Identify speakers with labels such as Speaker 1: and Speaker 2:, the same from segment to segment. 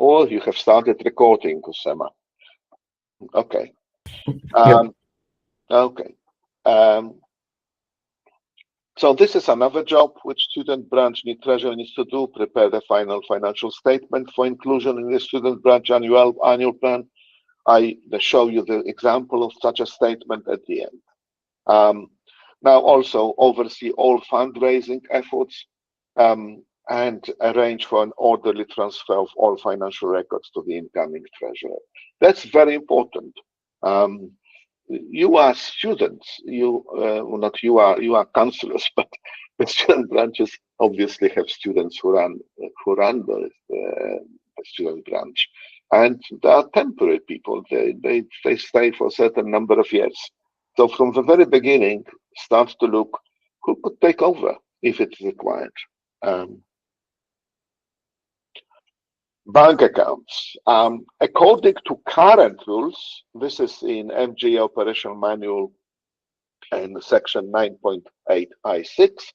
Speaker 1: or you have started recording, Kusema. Okay.
Speaker 2: Yep.
Speaker 1: Okay. So this is another job which student branch treasurer needs to do: prepare the final financial statement for inclusion in the student branch annual plan. I show you the example of such a statement at the end. Now also oversee all fundraising efforts and arrange for an orderly transfer of all financial records to the incoming treasurer. That's very important. You are students, well, not you are counselors, but the student branches obviously have students who run the student branch, and they are temporary people. They stay for a certain number of years. So from the very beginning, start to look who could take over if it's required. Bank accounts. According to current rules, this is in MGA Operational Manual and Section 9.8 I6,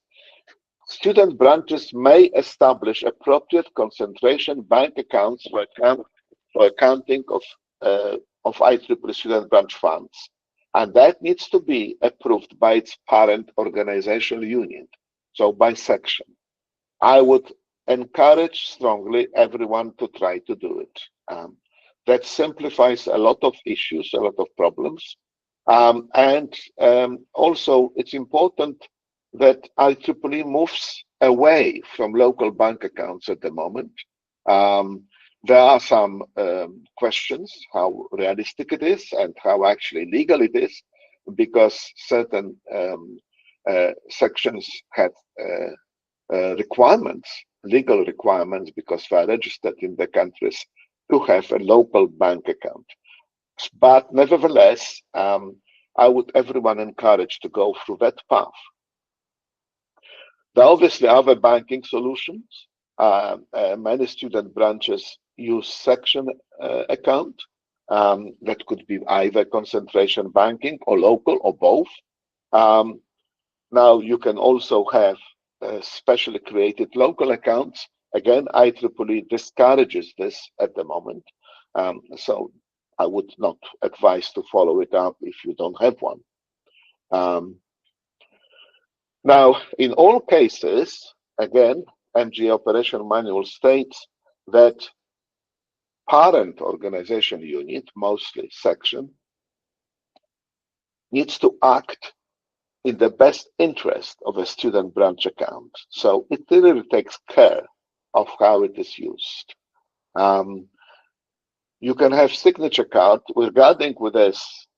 Speaker 1: student branches may establish appropriate concentration bank accounts for accounting of IEEE student branch funds, and that needs to be approved by its parent organizational unit, so by section. I would encourage strongly everyone to try to do it. That simplifies a lot of issues, a lot of problems. Also, it's important that IEEE moves away from local bank accounts at the moment. There are some questions how realistic it is and how actually legal it is, because certain sections have requirements, legal requirements, because they are registered in the countries to have a local bank account. But nevertheless, I would everyone encourage to go through that path. There are obviously other banking solutions. Many student branches use section account. That could be either concentration banking or local or both. Now you can also have specially created local accounts. Again, IEEE discourages this at the moment. So I would not advise to follow it up if you don't have one. Now, in all cases, again, MGA Operation Manual states that parent organization unit, mostly section, needs to act in the best interest of a student branch account. So it really takes care of how it is used. You can have signature card regarding with this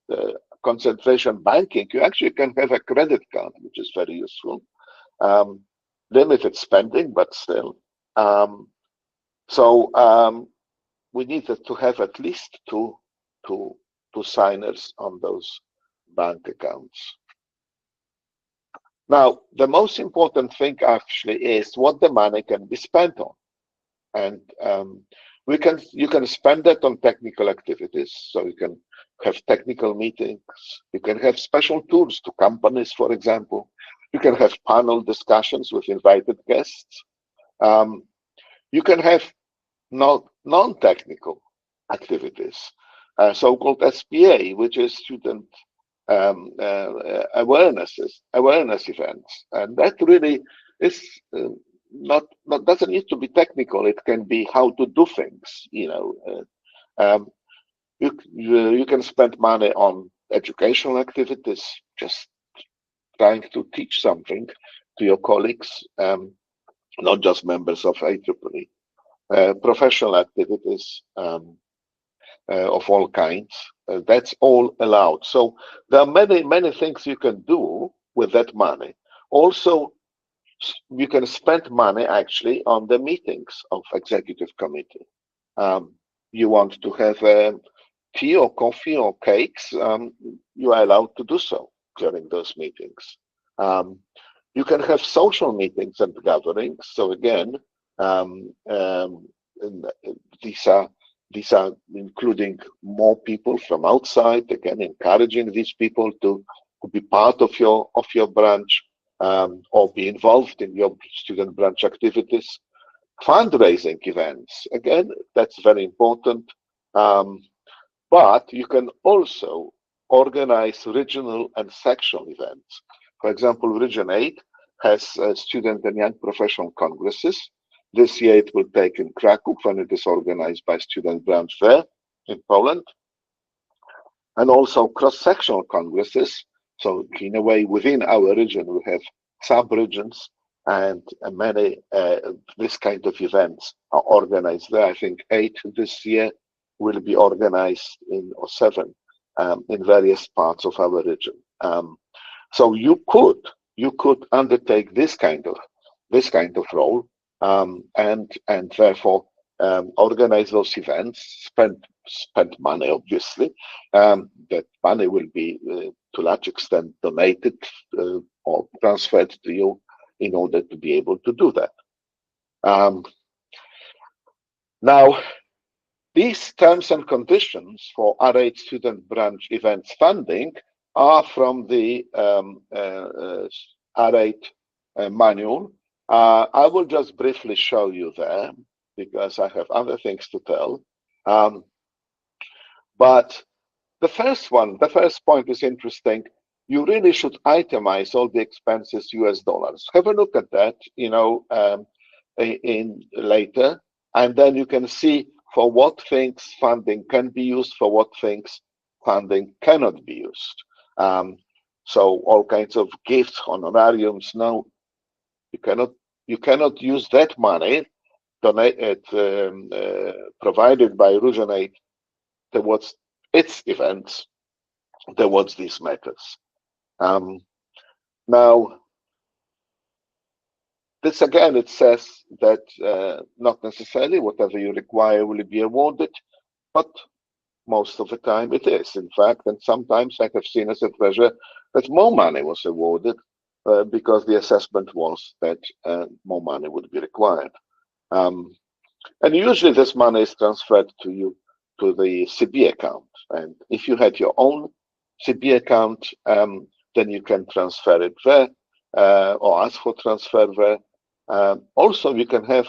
Speaker 1: concentration banking. You actually can have a credit card, which is very useful. Limited spending, but still. We needed to have at least two signers on those bank accounts. Now, the most important thing actually is what the money can be spent on, and you can spend it on technical activities. So you can have technical meetings. You can have special tours to companies, for example. You can have panel discussions with invited guests. You can have non-technical activities, so-called SPA, which is student awareness events, and that really is not doesn't need to be technical. It can be how to do things. You can spend money on educational activities, just trying to teach something to your colleagues, not just members of IEEE. Professional activities of all kinds. That's all allowed. So there are many things you can do with that money. Also, you can spend money actually on the meetings of executive committee. You want to have tea or coffee or cakes, you are allowed to do so during those meetings. You can have social meetings and gatherings. So again, these are including more people from outside, again encouraging these people to be part of your branch or be involved in your student branch activities. Fundraising events, again, that's very important. Um, but you can also organize regional and sectional events. For example, Region 8 has student and young professional congresses. This year it will take in Kraków, and it is organized by student branch there in Poland. And also cross-sectional congresses. So in a way, within our region, we have sub-regions, and many this kind of events are organized there. I think 8 this year will be organized in, or 7 in various parts of our region. So you could undertake this kind of role, and therefore organize those events, spend money, obviously. That money will be to large extent donated or transferred to you in order to be able to do that. Now, these terms and conditions for R8 student branch events funding are from the R8 manual. I will just briefly show you there because I have other things to tell. But the first point is interesting. You really should itemize all the expenses US dollars. Have a look at that, in later, and then you can see for what things funding can be used, for what things funding cannot be used. So all kinds of gifts, honorariums, no, you cannot use that money donated, provided by Region 8 towards its events, towards these matters. Now, this again, it says that not necessarily whatever you require will be awarded, but most of the time it is, in fact, and sometimes I have seen as a treasurer that more money was awarded because the assessment was that more money would be required. And usually this money is transferred to you to the CB account. And if you had your own CB account, then you can transfer it there or ask for transfer there. Also, you can have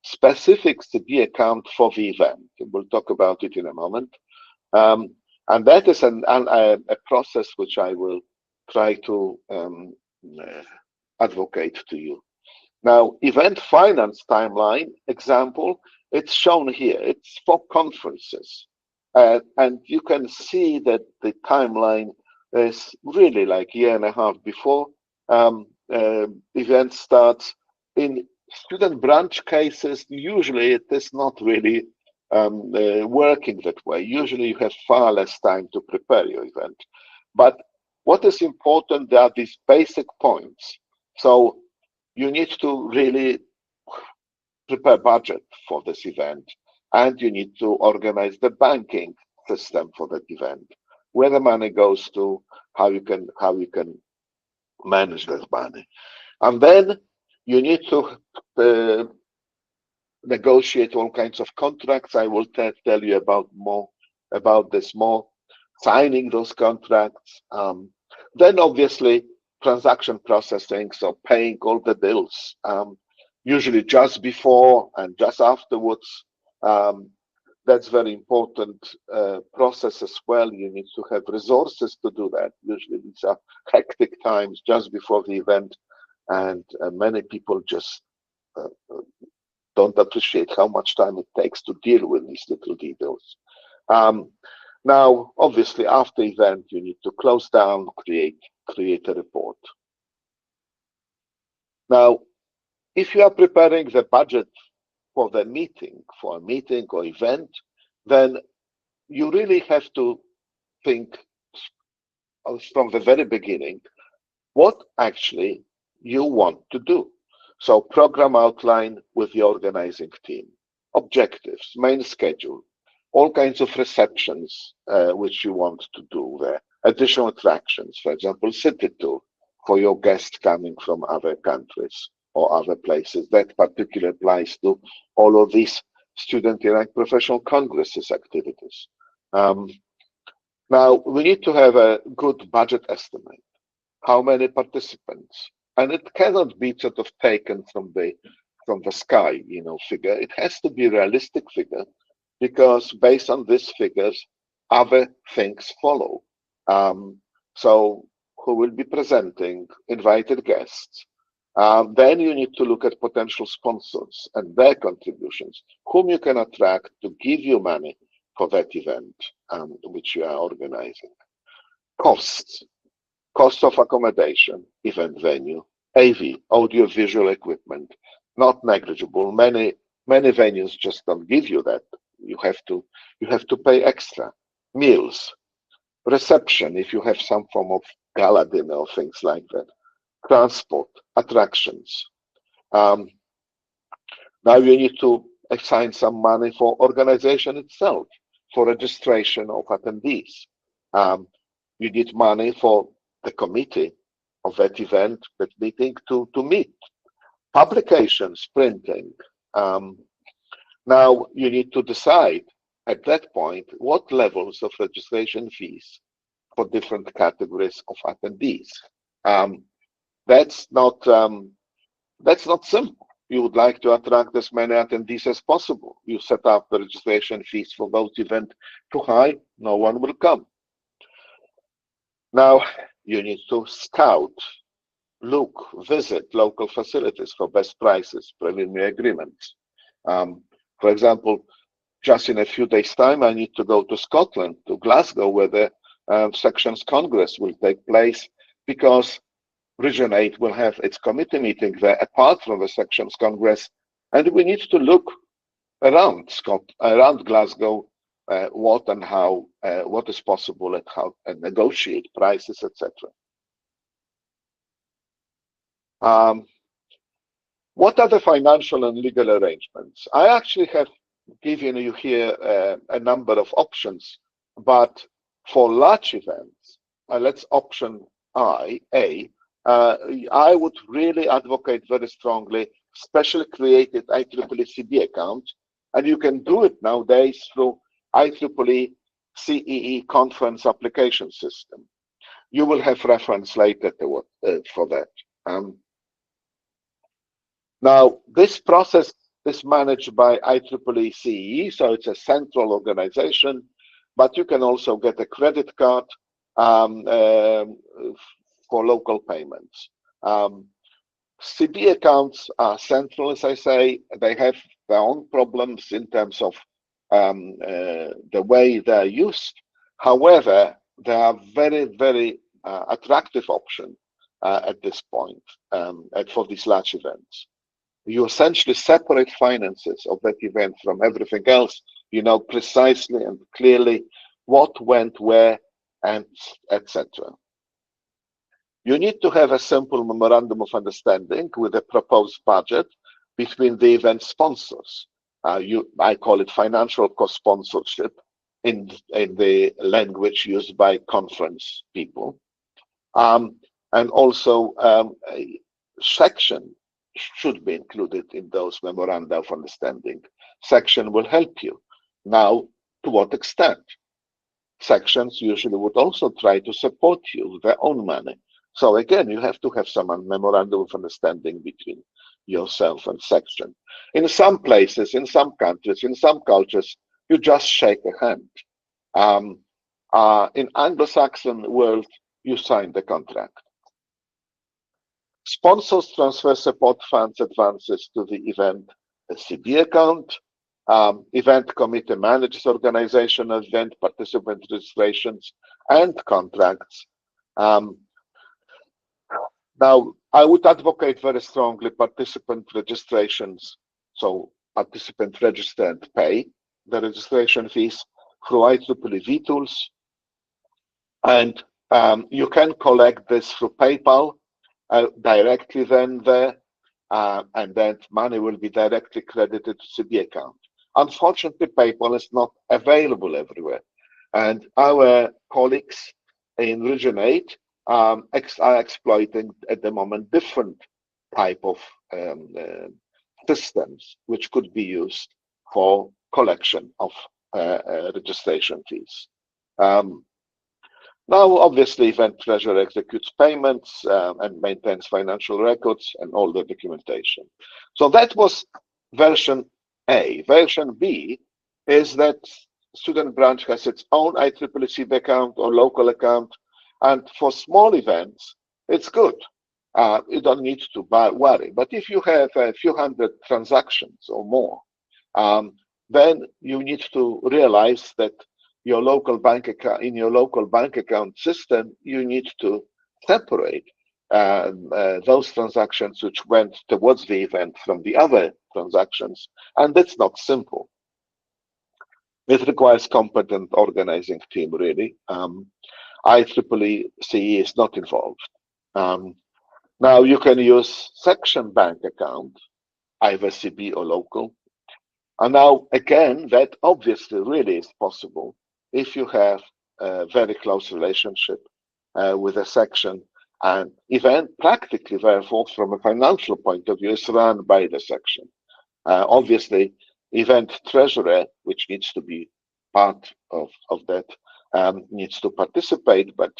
Speaker 1: specific CB account for the event. We'll talk about it in a moment. And that is a process which I will try to advocate to you. Now, event finance timeline example, it's shown here. It's for conferences. And you can see that the timeline is really like a year and a half before event starts. In student branch cases, usually it is not really working that way. Usually you have far less time to prepare your event. But what is important are these basic points. So you need to really prepare budget for this event, and you need to organize the banking system for that event, where the money goes to, how you can manage that money. And then you need to negotiate all kinds of contracts. I will tell you about this more, signing those contracts. Then obviously transaction processing, so paying all the bills, usually just before and just afterwards. That's very important process as well. You need to have resources to do that. Usually these are hectic times just before the event, and many people just don't appreciate how much time it takes to deal with these little details. Now, obviously, after event, you need to close down, create a report. Now, if you are preparing the budget for a meeting or event, then you really have to think from the very beginning what actually you want to do. So program outline with the organizing team, objectives, main schedule, all kinds of receptions which you want to do there, additional attractions, for example, city tour for your guests coming from other countries or other places. That particularly applies to all of these student and professional congresses activities. Now, we need to have a good budget estimate. How many participants? And it cannot be sort of taken from the from the sky, figure. It has to be a realistic figure, because based on these figures, other things follow. So who will be presenting, invited guests. Then you need to look at potential sponsors and their contributions, whom you can attract to give you money for that event which you are organizing. Costs, cost of accommodation, event venue, AV, audio visual equipment, not negligible. Many venues just don't give you that. You have to pay extra. Meals, reception, if you have some form of gala dinner or things like that. Transport, attractions. Now you need to assign some money for organization itself, for registration of attendees. You need money for the committee of that event, that meeting to meet. Publications, printing. Now you need to decide at that point what levels of registration fees for different categories of attendees. That's not simple. You would like to attract as many attendees as possible. You set up the registration fees for those events too high, no one will come. Now you need to scout, look, visit local facilities for best prices, preliminary agreements. For example, just in a few days' time, I need to go to Scotland, to Glasgow, where the Sections Congress will take place, because Region 8 will have its committee meeting there apart from the Sections Congress, and we need to look around Glasgow, what and how, what is possible and how, and negotiate prices, etc. What are the financial and legal arrangements? I actually have given you here a number of options, but for large events, let's option A, I would really advocate very strongly specially created IEEE CB account, and you can do it nowadays through IEEE CEE conference application system. You will have reference later to for that. Now, this process is managed by IEEE CEE, so it's a central organization, but you can also get a credit card for local payments. CB accounts are central, as I say. They have their own problems in terms of the way they're used. However, they are very, very attractive option at this point for these large events. You essentially separate finances of that event from everything else. You know precisely and clearly what went where, and etc. You need to have a simple memorandum of understanding with a proposed budget between the event sponsors. I call it financial co-sponsorship in the language used by conference people. And also a section should be included in those memoranda of understanding. Section will help you. Now, to what extent? Sections usually would also try to support you with their own money. So again, you have to have some memorandum of understanding between yourself and section. In some places, in some countries, in some cultures, you just shake a hand. In Anglo-Saxon world, you sign the contract. Sponsors transfer support funds advances to the event CB account. Event committee manages organization of event participant registrations and contracts. Now, I would advocate very strongly participant registrations. So participant register and pay the registration fees through IEEE tools. And you can collect this through PayPal directly then there, and that money will be directly credited to CB account. Unfortunately, PayPal is not available everywhere. And our colleagues in Region 8 are exploiting at the moment different type of systems which could be used for collection of registration fees. Now, obviously, event treasurer executes payments and maintains financial records and all the documentation. So that was version A. Version B is that student branch has its own IEEE SID account or local account, and for small events, it's good. You don't need to worry. But if you have a few hundred transactions or more, then you need to realize that your local bank account, in your local bank account system, you need to separate those transactions which went towards the event from the other transactions, and that's not simple. It requires competent organizing team, really. IEEE CE is not involved. Now you can use section bank account, either CB or local. And now again, that obviously really is possible if you have a very close relationship with a section, and event practically, therefore, from a financial point of view, is run by the section. Obviously, event treasurer, which needs to be part of that, needs to participate, but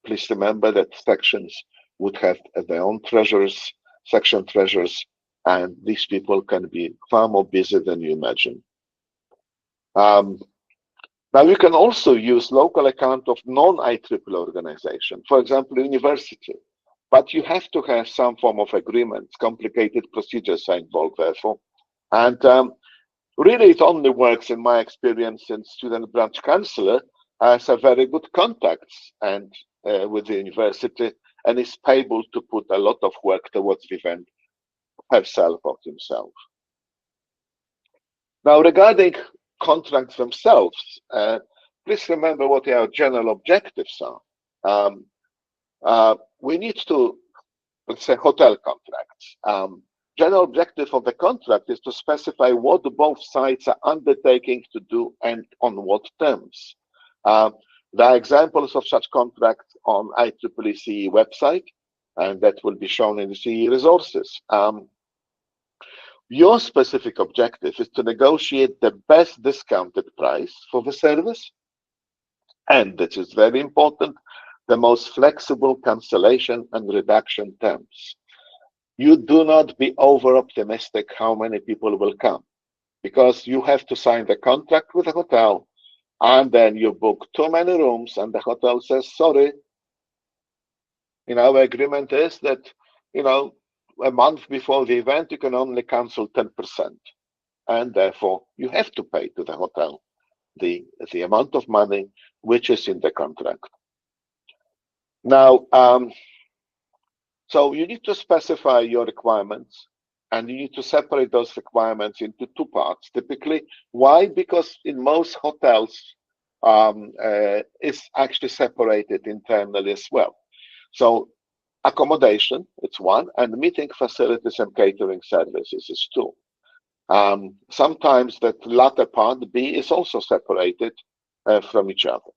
Speaker 1: please remember that sections would have their own treasurers, section treasurers, and these people can be far more busy than you imagine. Now you can also use local account of non-IEEE organization, for example, university, but you have to have some form of agreement. Complicated procedures are involved, therefore. And really, it only works, in my experience, in student branch counselor has a very good contacts and with the university, and is able to put a lot of work towards the event herself or himself. Now, regarding contracts themselves, please remember what our general objectives are. We need to, let's say, hotel contracts. General objective of the contract is to specify what both sides are undertaking to do and on what terms. There are examples of such contracts on IEEE CE website, and that will be shown in the CE resources. Your specific objective is to negotiate the best discounted price for the service, and this is very important, the most flexible cancellation and reduction terms. You do not be over optimistic how many people will come, because you have to sign the contract with the hotel, and then you book too many rooms and the hotel says, sorry, our agreement is that, a month before the event, you can only cancel 10%. And therefore, you have to pay to the hotel the amount of money which is in the contract. Now, so you need to specify your requirements, and you need to separate those requirements into two parts, typically. Why? Because in most hotels, it's actually separated internally as well. So accommodation, it's one, and meeting facilities and catering services is two. Sometimes that latter part, B, is also separated from each other.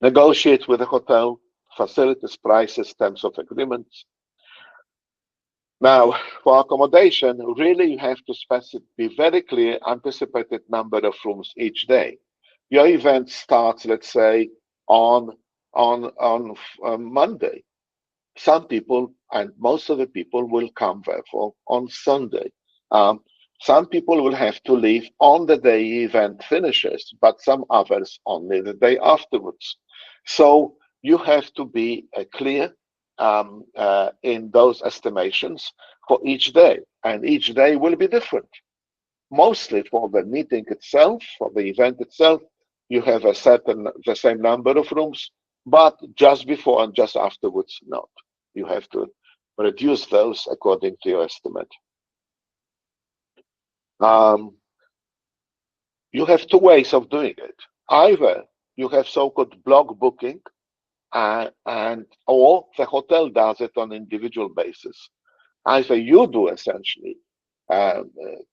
Speaker 1: Negotiate with the hotel, facilities, prices, terms of agreements. Now, for accommodation, really you have to be very clear, anticipated number of rooms each day. Your event starts, let's say, on Monday. Some people, and most of the people, will come, therefore, on Sunday. Some people will have to leave on the day the event finishes, but some others only the day afterwards. So you have to be clear in those estimations for each day, and each day will be different. Mostly for the meeting itself, for the event itself, you have the same number of rooms, but just before and just afterwards, not. You have to reduce those according to your estimate. You have two ways of doing it. Either you have so-called block booking, or the hotel does it on individual basis. Either you do essentially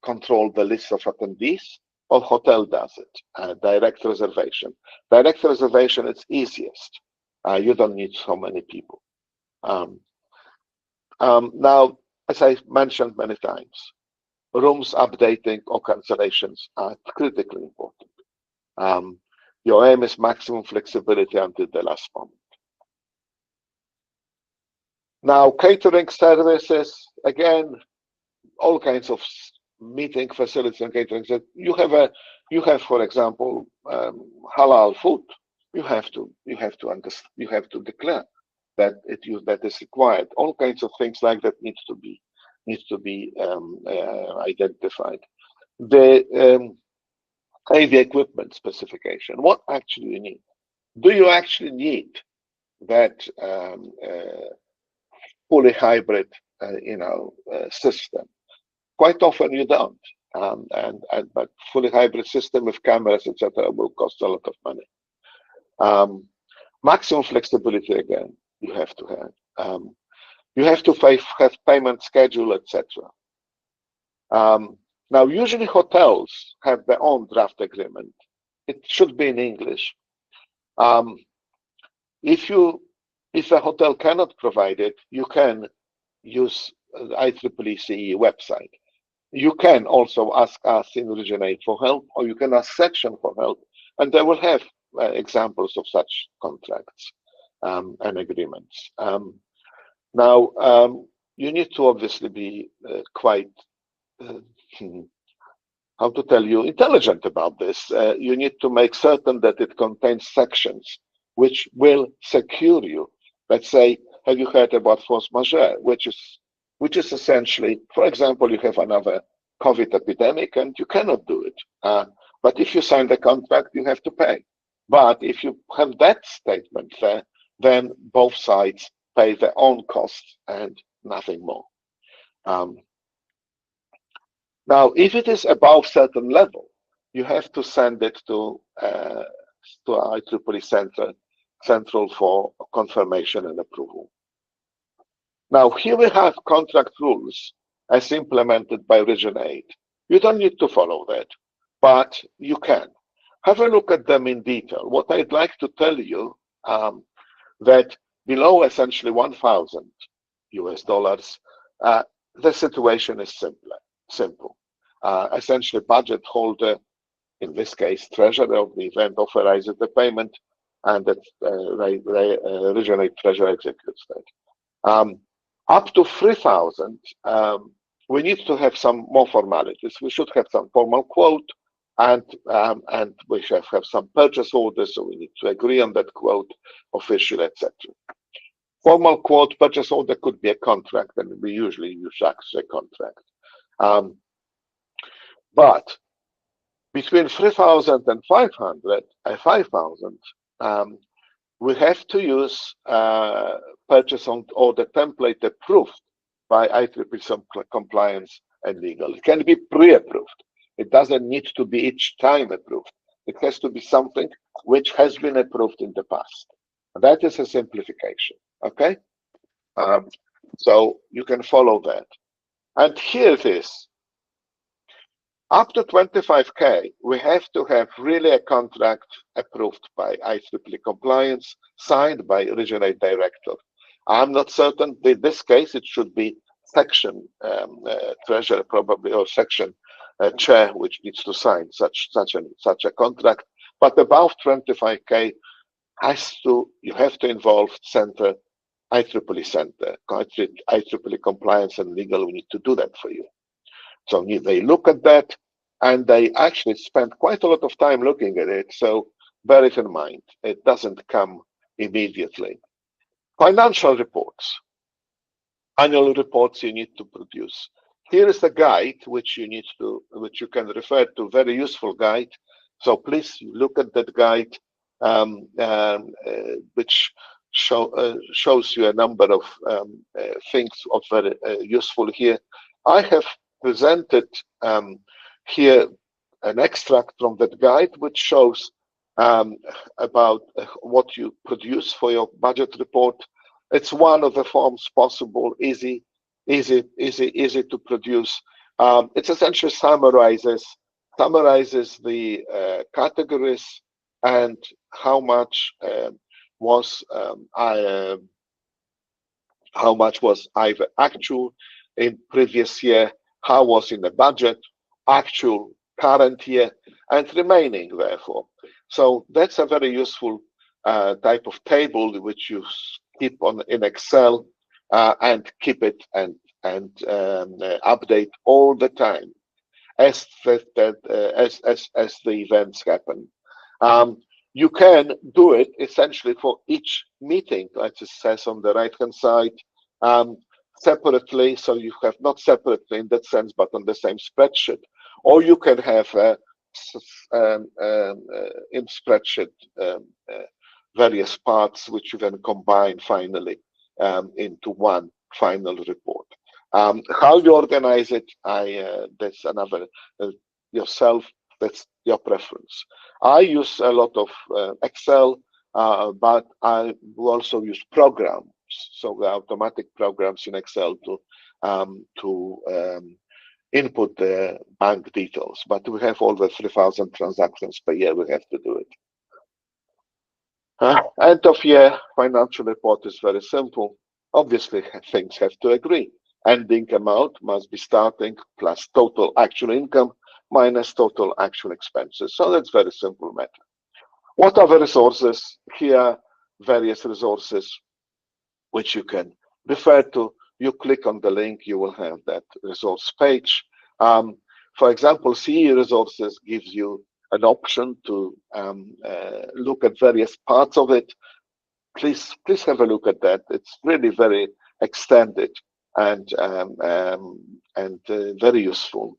Speaker 1: control the list of attendees, or hotel does it, direct reservation. Direct reservation is easiest. You don't need so many people. Now, as I mentioned many times, rooms updating or cancellations are critically important. Your aim is maximum flexibility until the last moment. Now, catering services, again, all kinds of meeting facilities and catering. You have, for example, halal food. You have to understand. You have to declare that that is required. All kinds of things like that needs to be identified. The AV equipment specification. What actually you need? Do you actually need that fully hybrid, system? Quite often you don't. But fully hybrid system with cameras, etc., will cost a lot of money. Maximum flexibility again, you have to have. You have to have payment schedule, etc. Now, usually hotels have their own draft agreement. It should be in English. If a hotel cannot provide it, you can use IEEE CE website. You can also ask us in Originate for help, or you can ask Section for help, and they will have examples of such contracts and agreements. Now, you need to obviously be quite, how to tell you, intelligent about this. You need to make certain that it contains sections which will secure you. Let's say, have you heard about force majeure, which is essentially, for example, you have another COVID epidemic and you cannot do it. But if you sign the contract, you have to pay. But if you have that statement there, then both sides pay their own costs and nothing more. Now, if it is above certain level, you have to send it to IEEE Central for confirmation and approval. Now, here we have contract rules as implemented by Region 8. You don't need to follow that, but you can. Have a look at them in detail. What I'd like to tell you, that below essentially 1,000 US dollars, the situation is simple. Essentially, budget holder, in this case, treasurer of the event, authorizes the payment, and that Region 8 treasurer executes that. Up to 3,000, we need to have some more formalities. We should have some formal quote, and we should have some purchase orders, so we need to agree on that quote officially, etc. Formal quote, purchase order could be a contract, and we usually use actually a contract. But between 3,000 and 5,000, we have to use purchase order template approved by IEEE compliance and legal. It can be pre-approved. It doesn't need to be each time approved. It has to be something which has been approved in the past. That is a simplification, okay? So you can follow that. And here it is. Up to 25K, we have to have really a contract approved by IEEE compliance, signed by Region 8 director. I'm not certain. In this case, it should be section treasurer probably, or section chair, which needs to sign such a contract. But above 25K, you have to involve center, IEEE center, IEEE compliance and legal. We need to do that for you. So they look at that, and they actually spend quite a lot of time looking at it. So bear it in mind, it doesn't come immediately. Financial reports, annual reports you need to produce. Here is the guide which you can refer to, very useful guide. So please look at that guide, which shows you a number of things of very useful here. I have presented here an extract from that guide, which shows about what you produce for your budget report. It's one of the forms possible, easy to produce. It essentially summarizes the categories and how much was either actual in previous year, how was in the budget, actual current year, and remaining, therefore. So that's a very useful type of table which you keep on in Excel and keep it and update all the time as as the events happen. Um, you can do it essentially for each meeting, like it says on the right hand side, um, separately. So you have not separately in that sense, but on the same spreadsheet, or you can have in spreadsheet various parts which you can combine finally into one final report. How you organize it, that's another yourself. That's your preference. I use a lot of Excel, but I also use programs. So the automatic programs in Excel to input the bank details. But we have over 3,000 transactions per year. We have to do it. End of year financial report is very simple. Obviously, things have to agree. Ending amount must be starting plus total actual income minus total actual expenses. So that's very simple matter. What are the resources? Here, various resources which you can refer to. You click on the link, you will have that resource page. For example, CE resources gives you an option to look at various parts of it. Please have a look at that. It's really very extended and very useful.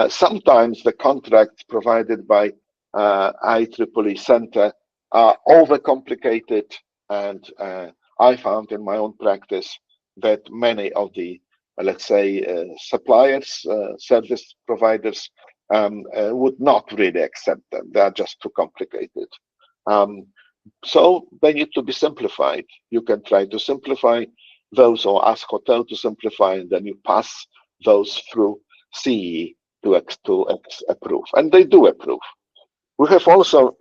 Speaker 1: Sometimes the contracts provided by IEEE Center are overcomplicated, and I found in my own practice that many of the, let's say, suppliers, service providers would not really accept them. They are just too complicated. So they need to be simplified. You can try to simplify those or ask hotel to simplify, and then you pass those through CE to approve, and they do approve. We have also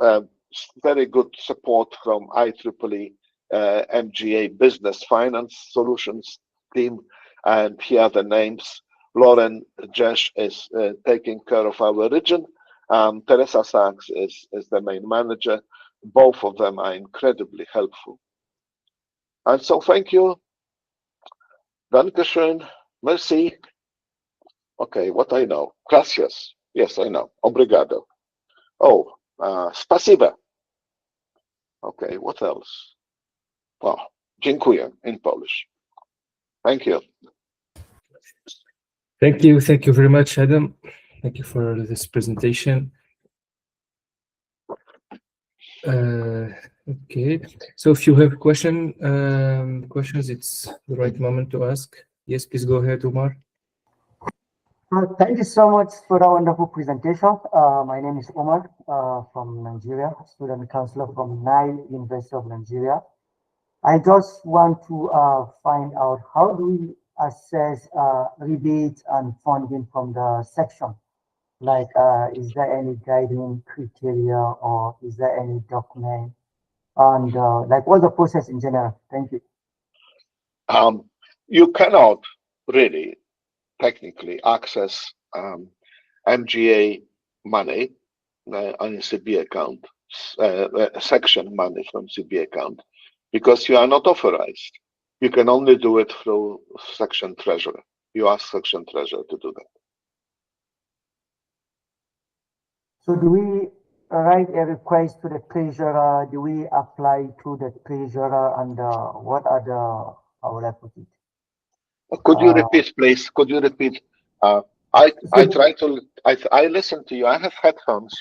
Speaker 1: very good support from IEEE MGA Business Finance Solutions team, and here are the names. Lauren Jesh is taking care of our region. Teresa Sachs is the main manager. Both of them are incredibly helpful. And so thank you. Dankeschön. Merci. Okay, what I know. Gracias. Yes, I know. Obrigado. Oh, spasiba. Okay, what else? Well, dziękuję in Polish. Thank you.
Speaker 2: Thank you very much, Adam. Thank you for this presentation. Okay, so if you have questions, it's the right moment to ask. Yes, please go ahead, Umar.
Speaker 3: Thank you so much for that wonderful presentation. My name is Omar from Nigeria, student counselor from Nile University of Nigeria. I just want to find out, how do we assess rebates and funding from the section? Like, is there any guiding criteria, or is there any document? And like, what's the process in general? Thank you.
Speaker 1: You cannot really technically access MGA money on a CB account, section money from CB account, because you are not authorized. You can only do it through section treasurer. You ask section treasurer to do that.
Speaker 3: So do we write a request to the treasurer? Do we apply to the treasurer? And what are the, how would I put it?
Speaker 1: Could you repeat, please? Could you repeat? I listen to you. I have headphones,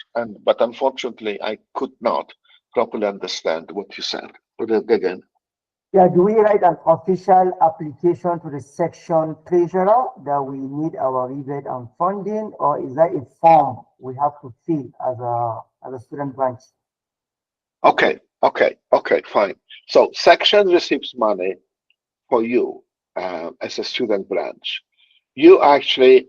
Speaker 1: but unfortunately I could not properly understand what you said. Put it again.
Speaker 3: Yeah, do we write an official application to the section treasurer that we need our rebate and funding, or is that a form we have to fill as a student branch?
Speaker 1: Okay, fine. So section receives money for you as a student branch. You actually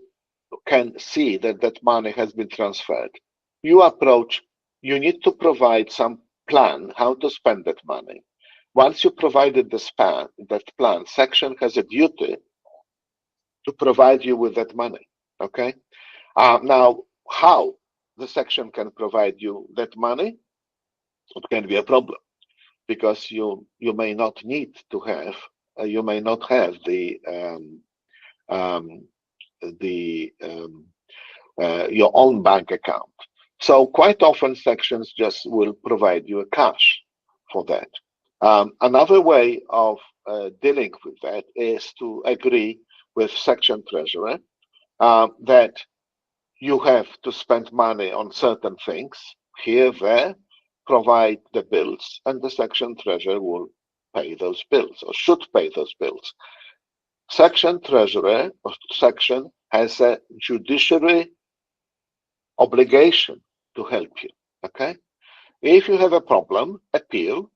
Speaker 1: can see that that money has been transferred. You approach, you need to provide some plan how to spend that money. Once you provided that plan, section has a duty to provide you with that money. Okay. Now, how the section can provide you that money? it can be a problem because you may not need to have you may not have your own bank account. So quite often sections just will provide you a cash for that. Another way of dealing with that is to agree with section treasurer that you have to spend money on certain things here, there, provide the bills, and the section treasurer will pay those bills or should pay those bills. Section treasurer or section has a judiciary obligation to help you. Okay, if you have a problem, appeal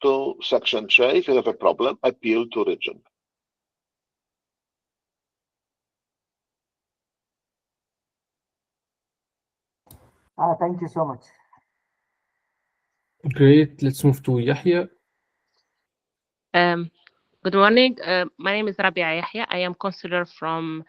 Speaker 1: to section chair. If you have a problem, appeal to region.
Speaker 3: Thank you so much.
Speaker 2: Great. Let's move to Yahya.
Speaker 4: Good morning. My name is Rabia Yahya. I am counselor from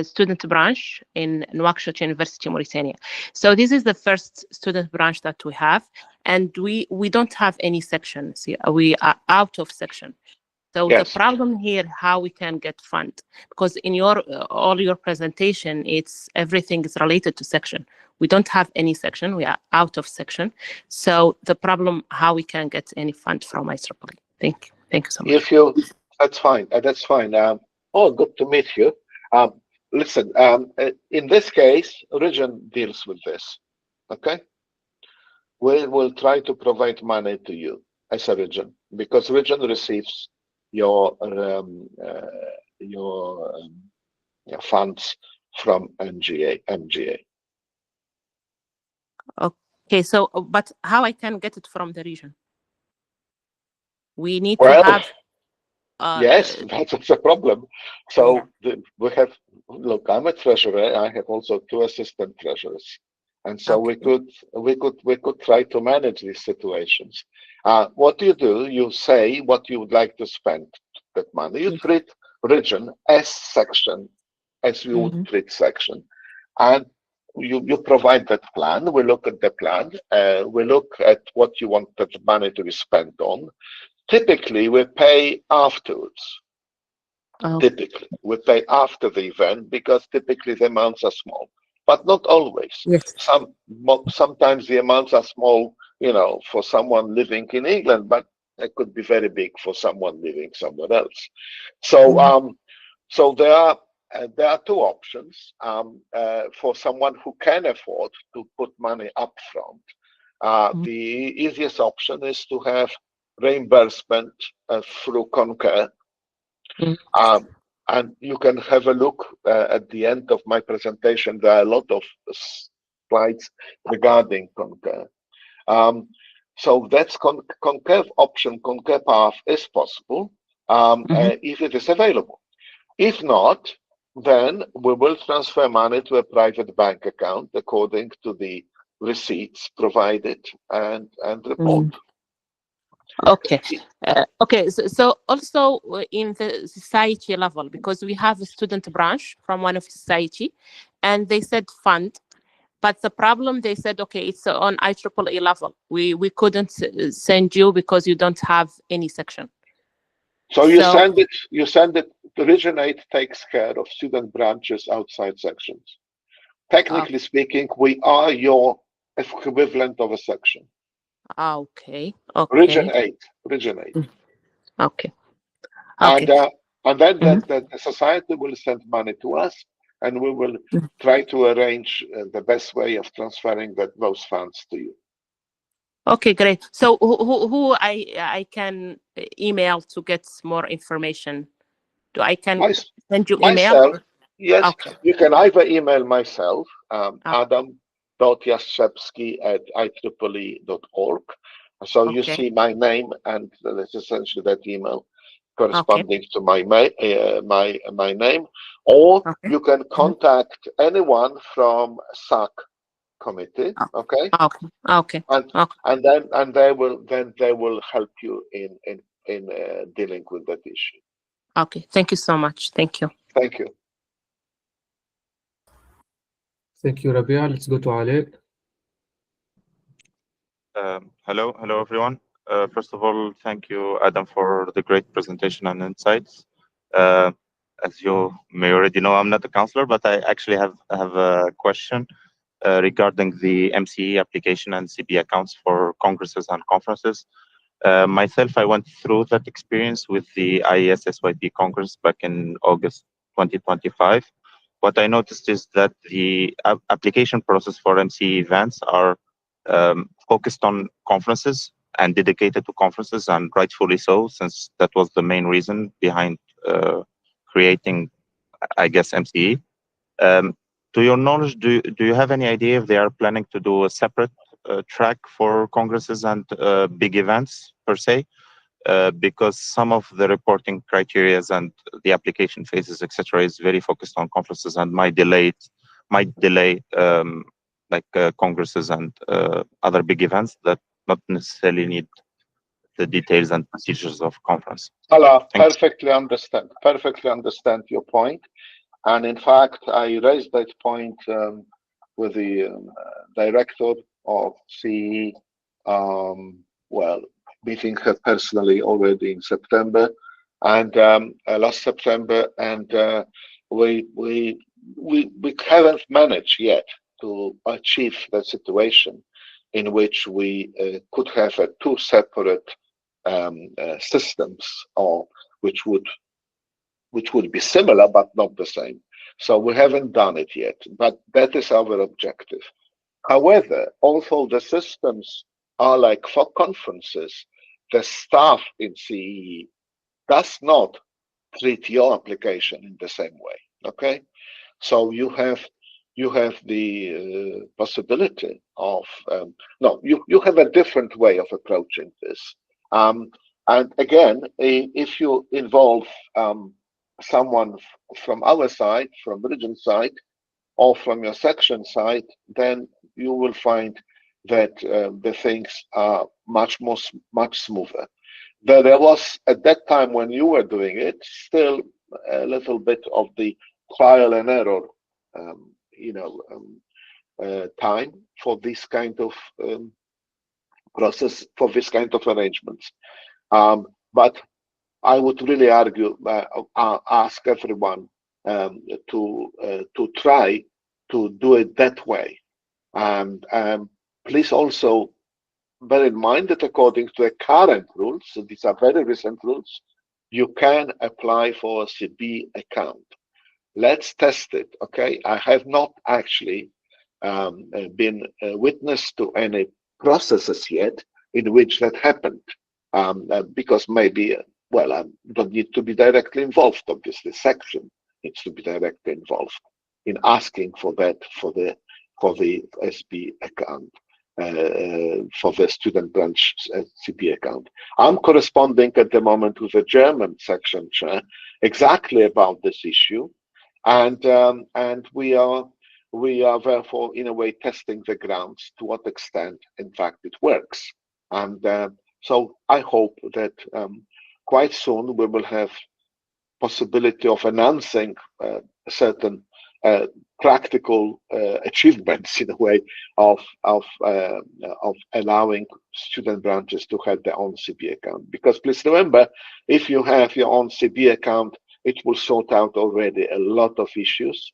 Speaker 4: student branch in Nouakchott University, Mauritania. So this is the first student branch that we have, and we don't have any sections. We are out of section. So
Speaker 1: Yes.
Speaker 4: the problem here, how we can get fund, because in your all your presentation, it's everything is related to section. We don't have any section. We are out of section. So the problem, how we can get any fund from IEEE. Thank you. Thank you so much.
Speaker 1: If you, that's fine. That's fine. Oh, good to meet you. Listen, in this case, region deals with this. Okay, we will try to provide money to you as a region because region receives your funds from MGA.
Speaker 4: Okay, so but how I can get it from the region? We need
Speaker 1: Well,
Speaker 4: to have.
Speaker 1: Yes, that's the problem. So we have, look, I'm a treasurer. I have also 2 assistant treasurers, and so we could try to manage these situations. What you do, you say what you would like to spend that money. You treat region as section, as you would treat section, and you provide that plan. We look at the plan. We look at what you want that money to be spent on. Typically, we pay afterwards. Typically, we pay after the event because typically the amounts are small, but not always.
Speaker 4: Yes.
Speaker 1: Sometimes the amounts are small, you know, for someone living in England, but it could be very big for someone living somewhere else. So, so there are 2 options for someone who can afford to put money up front. The easiest option is to have reimbursement through Concur. And you can have a look at the end of my presentation. There are a lot of slides regarding Concur. So that's Concur option, Concur path is possible if it is available. If not, then we will transfer money to a private bank account according to the receipts provided and report.
Speaker 4: Okay. Okay. So also in the society level, because we have a student branch from one of society, and they said fund, but the problem they said, okay, it's on IEEE level. We couldn't send you because you don't have any section.
Speaker 1: So you send it. The Region 8 takes care of student branches outside sections. Technically speaking, we are your equivalent of a section.
Speaker 4: Okay. Okay.
Speaker 1: Region 8.
Speaker 4: Okay.
Speaker 1: And then the society will send money to us, and we will try to arrange the best way of transferring those funds to you.
Speaker 4: Okay, great. So who I can email to get more information? Do I can send you email?
Speaker 1: Myself, yes.
Speaker 4: Okay.
Speaker 1: You can either email myself, adam.jastrzewski@ieee.org. So you see my name, and that's essentially that email corresponding to my name, or you can contact anyone from SAC committee. Okay.
Speaker 4: Okay.
Speaker 1: And they will help you in dealing with that issue.
Speaker 4: Okay. Thank you so much. Thank you.
Speaker 1: Thank you.
Speaker 2: Thank you, Rabia. Let's go to Ali.
Speaker 5: Hello everyone. First of all, thank you, Adam, for the great presentation and insights. As you may already know, I'm not a counselor, but I actually have a question regarding the MCE application and CB accounts for congresses and conferences. Myself, I went through that experience with the IES SYP Congress back in August 2025. What I noticed is that the application process for MCE events are focused on conferences and dedicated to conferences, and rightfully so, since that was the main reason behind creating, I guess, MCE. To your knowledge, do you have any idea if they are planning to do a separate track for congresses and big events per se? Because some of the reporting criteria and the application phases, etc., is very focused on conferences and might delay congresses and other big events that not necessarily need the details and procedures of conference.
Speaker 1: Hello, perfectly understand your point. And in fact, I raised that point with the director of CE, well, meeting her personally already in September and last September, and we haven't managed yet to achieve the situation in which we could have two separate systems, or which would be similar but not the same. So we haven't done it yet, but that is our objective. However, although the systems are like for conferences, the staff in CEE does not treat your application in the same way. Okay, so you have the possibility of no, you have a different way of approaching this. And again, if you involve someone from our side, from region side, or from your section side, then you will find that the things are much smoother. There was, at that time when you were doing it, still a little bit of the trial and error, time for this kind of process, for this kind of arrangements. But I would really ask everyone to try to do it that way. And please also bear in mind that according to the current rules, so these are very recent rules, you can apply for a CB account. Let's test it, okay? I have not actually been witness to any processes yet in which that happened, because maybe, well, I don't need to be directly involved, obviously. Section needs to be directly involved in asking for that for the SB account, for the student branch CB account. I'm corresponding at the moment with the German section chair exactly about this issue, and we are therefore in a way testing the grounds to what extent in fact it works. And so I hope that quite soon we will have possibility of announcing certain practical achievements in a way of allowing student branches to have their own CB account. Because please remember, if you have your own CB account, it will sort out already a lot of issues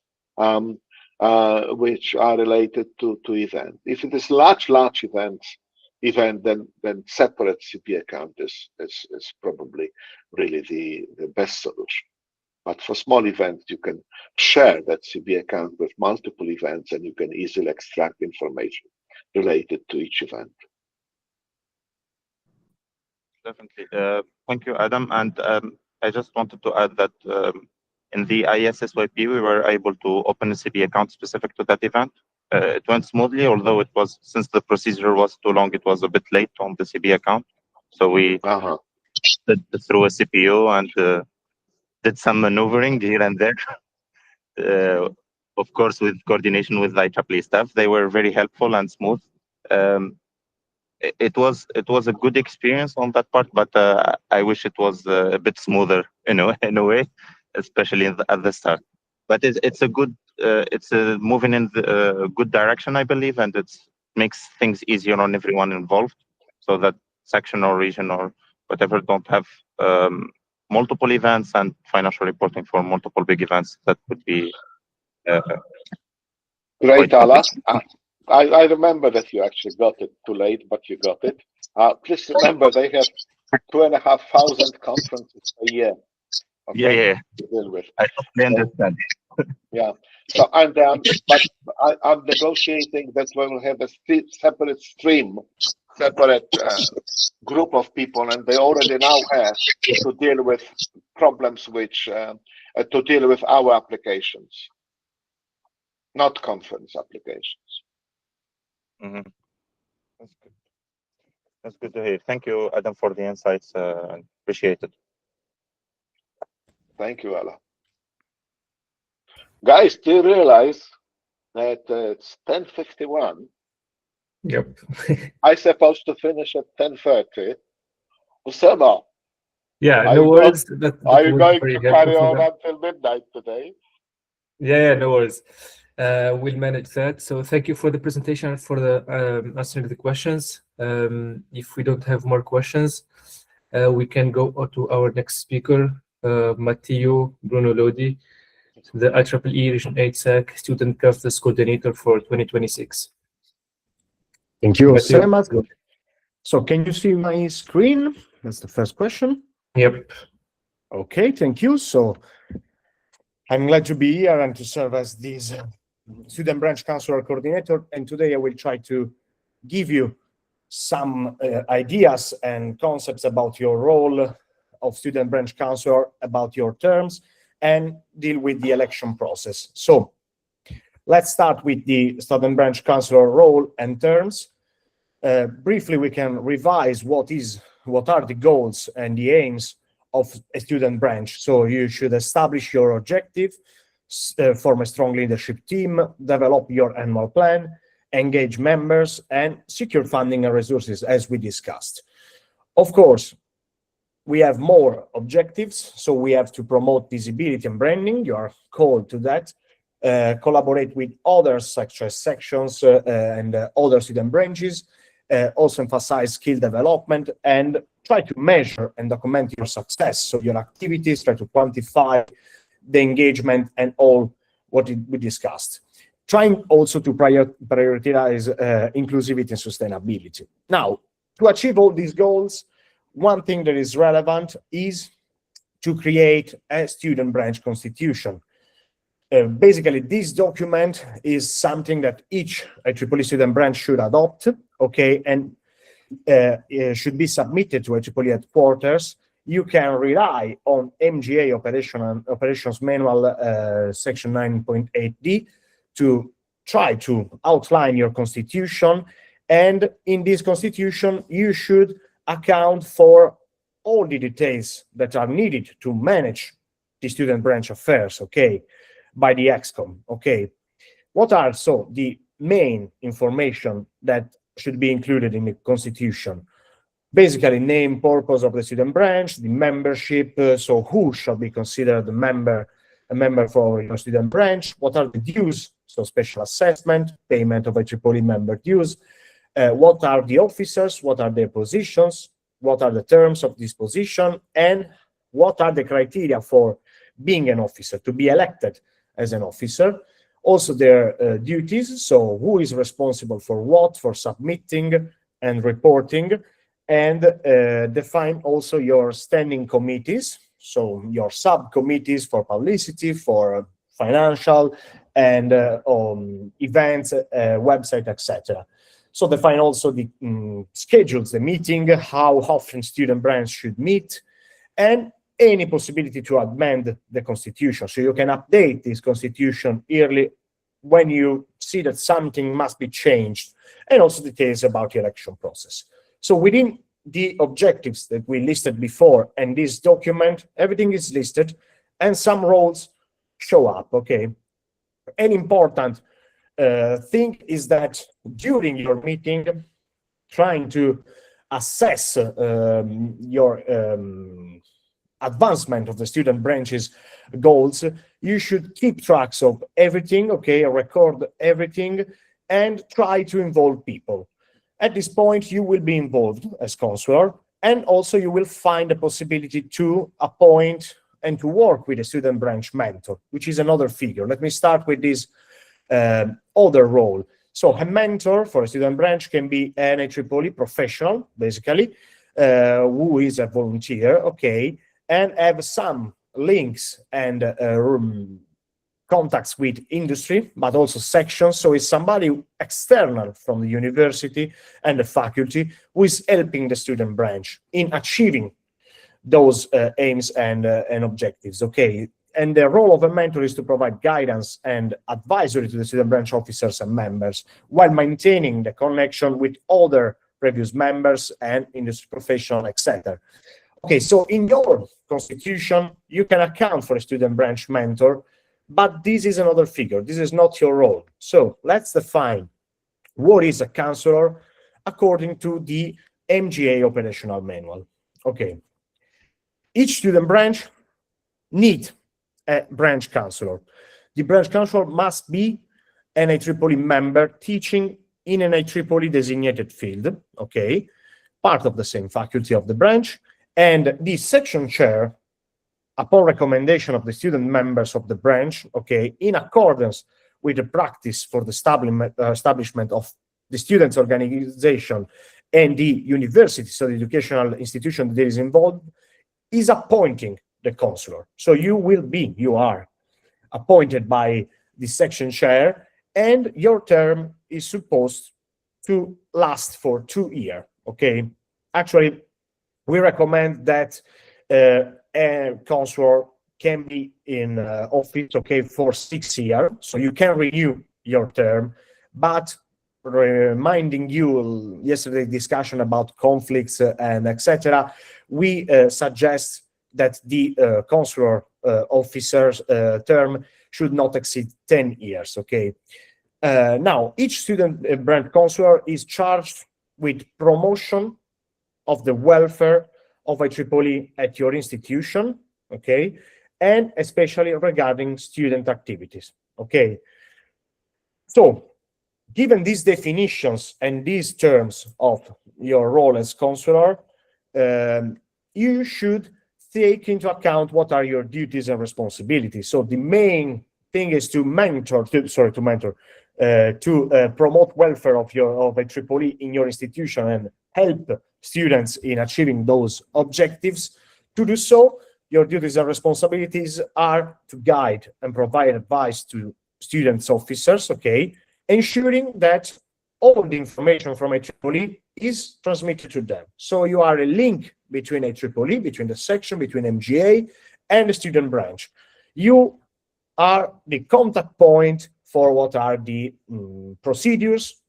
Speaker 1: which are related to event. If it is large event, then separate CB account is probably really the best solution. But for small events, you can share that CB account with multiple events, and you can easily extract information related to each event.
Speaker 5: Definitely. Thank you, Adam. And I just wanted to add that in the IES SYP, we were able to open a CB account specific to that event. It went smoothly, although it was, since the procedure was too long, it was a bit late on the CB account. So we did through a CPU and did some maneuvering here and there. Of course, with coordination with IEEE staff, they were very helpful and smooth. It was a good experience on that part, but I wish it was a bit smoother in a way, especially at the start. But it's a good, it's moving in the good direction, I believe, and makes things easier on everyone involved, so that section or region or whatever don't have multiple events and financial reporting for multiple big events. That would be
Speaker 1: Great, Ala. I remember that you actually got it too late, but you got it. Please remember they have 2,500 conferences a year. Okay,
Speaker 5: yeah.
Speaker 1: to deal with.
Speaker 5: I totally understand.
Speaker 1: Yeah. So I'm negotiating that we will have a separate stream, separate group of people, and they already now have to deal with problems which to deal with our applications, not conference applications.
Speaker 5: Mm-hmm. That's good. That's good to hear. Thank you, Adam, for the insights. Appreciate it.
Speaker 1: Thank you, Ella. Guys, do you realize that it's 10:51?
Speaker 2: Yep.
Speaker 1: I'm supposed to finish at 10:30. Usama,
Speaker 2: Yeah,
Speaker 1: are
Speaker 2: no
Speaker 1: you
Speaker 2: worries.
Speaker 1: are you
Speaker 2: was
Speaker 1: going
Speaker 2: very
Speaker 1: to
Speaker 2: helpful
Speaker 1: carry
Speaker 2: for
Speaker 1: on
Speaker 2: them.
Speaker 1: until midnight today?
Speaker 2: Yeah, no worries. We'll manage that. So thank you for the presentation and for the answering the questions. If we don't have more questions, we can go to our next speaker, Matteo Bruno Lodi, the IEEE Region 8 SAC Student Conference Coordinator for 2026.
Speaker 6: Thank you,
Speaker 2: Matteo,
Speaker 6: Semat.
Speaker 2: go.
Speaker 6: So can you see my screen? That's the first question.
Speaker 2: Yep.
Speaker 6: Okay, thank you. So I'm glad to be here and to serve as this student branch counselor coordinator. And today I will try to give you some ideas and concepts about your role of student branch counselor, about your terms, and deal with the election process. So let's start with the student branch counselor role and terms. Briefly, we can revise what are the goals and the aims of a student branch. So you should establish your objective, form a strong leadership team, develop your annual plan, engage members, and secure funding and resources, as we discussed. Of course, we have more objectives, so we have to promote visibility and branding. You are called to that. Collaborate with others, such as sections and other student branches. Also emphasize skill development and try to measure and document your success. So your activities, try to quantify the engagement and all what we discussed. Trying also to prioritize inclusivity and sustainability. Now, to achieve all these goals, one thing that is relevant is to create a student branch constitution. Basically, this document is something that each IEEE student branch should adopt, okay, and should be submitted to IEEE headquarters. You can rely on MGA Operations Manual Section 9.8D to try to outline your constitution. And in this constitution, you should account for all the details that are needed to manage the student branch affairs, okay, by the ExCom, okay. What are so the main information that should be included in the constitution? Basically, name, purpose of the student branch, the membership, so who shall be considered a member for your student branch, what are the dues, so special assessment, payment of IEEE member dues, what are the officers, what are their positions, what are the terms of this position, and what are the criteria for being an officer, to be elected as an officer. Also their duties, so who is responsible for what, for submitting and reporting, and define also your standing committees, so your subcommittees for publicity, for financial and events, website, etc. So define also the schedules, the meeting, how often student branch should meet, and any possibility to amend the constitution. So you can update this constitution yearly when you see that something must be changed, and also details about the election process. So within the objectives that we listed before and this document, everything is listed and some roles show up, okay? An important thing is that during your meeting, trying to assess your advancement of the student branch's goals, you should keep tracks of everything, okay, record everything, and try to involve people. At this point, you will be involved as counselor, and also you will find the possibility to appoint and to work with a student branch mentor, which is another figure. Let me start with this other role. So a mentor for a student branch can be an IEEE professional, basically, who is a volunteer, okay, and have some links and contacts with industry, but also sections. So it's somebody external from the university and the faculty who is helping the student branch in achieving those aims and objectives, okay? And the role of a mentor is to provide guidance and advisory to the student branch officers and members while maintaining the connection with other previous members and industry professionals, etc. Okay, so in your constitution, you can account for a student branch mentor, but this is another figure. This is not your role. So let's define what is a counselor according to the MGA operational manual. Okay, each student branch needs a branch counselor. The branch counselor must be an IEEE member teaching in an IEEE designated field, okay, part of the same faculty of the branch, and the section chair, upon recommendation of the student members of the branch, okay, in accordance with the practice for the establishment of the students' organization and the university, so the educational institution that is involved, is appointing the counselor. So you are appointed by the section chair, and your term is supposed to last for 2 years, okay? Actually, we recommend that a counselor can be in office, okay, for 6 years, so you can renew your term, but reminding you yesterday's discussion about conflicts and etc., we suggest that the consular officer's term should not exceed 10 years, okay? Now, each student branch counselor is charged with promotion of the welfare of IEEE at your institution, okay? And especially regarding student activities, okay? So, given these definitions and these terms of your role as counselor, you should take into account what are your duties and responsibilities. So the main thing is to promote welfare of IEEE in your institution and help students in achieving those objectives. To do so, your duties and responsibilities are to guide and provide advice to students' officers, okay, ensuring that all the information from IEEE is transmitted to them. So you are a link between IEEE, between the section, between MGA and the student branch. You are the contact point for what are the procedures,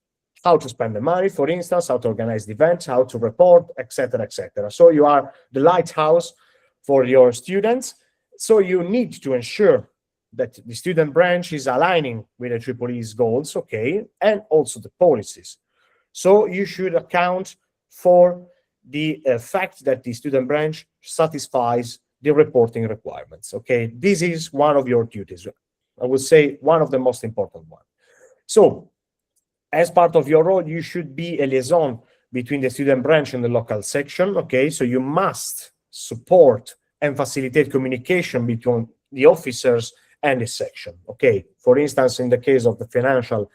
Speaker 6: how to spend the money, for instance, how to organize the events, how to report, etc., etc. So you are the lighthouse for your students. So you need to ensure that the student branch is aligning with IEEE's goals, okay, and also the policies. So you should account for the fact that the student branch satisfies the reporting requirements, okay? This is one of your duties. I would say one of the most important ones. So, as part of your role, you should be a liaison between the student branch and the local section, okay? So you must support and facilitate communication between the officers and the section, okay? For instance, in the case of the financial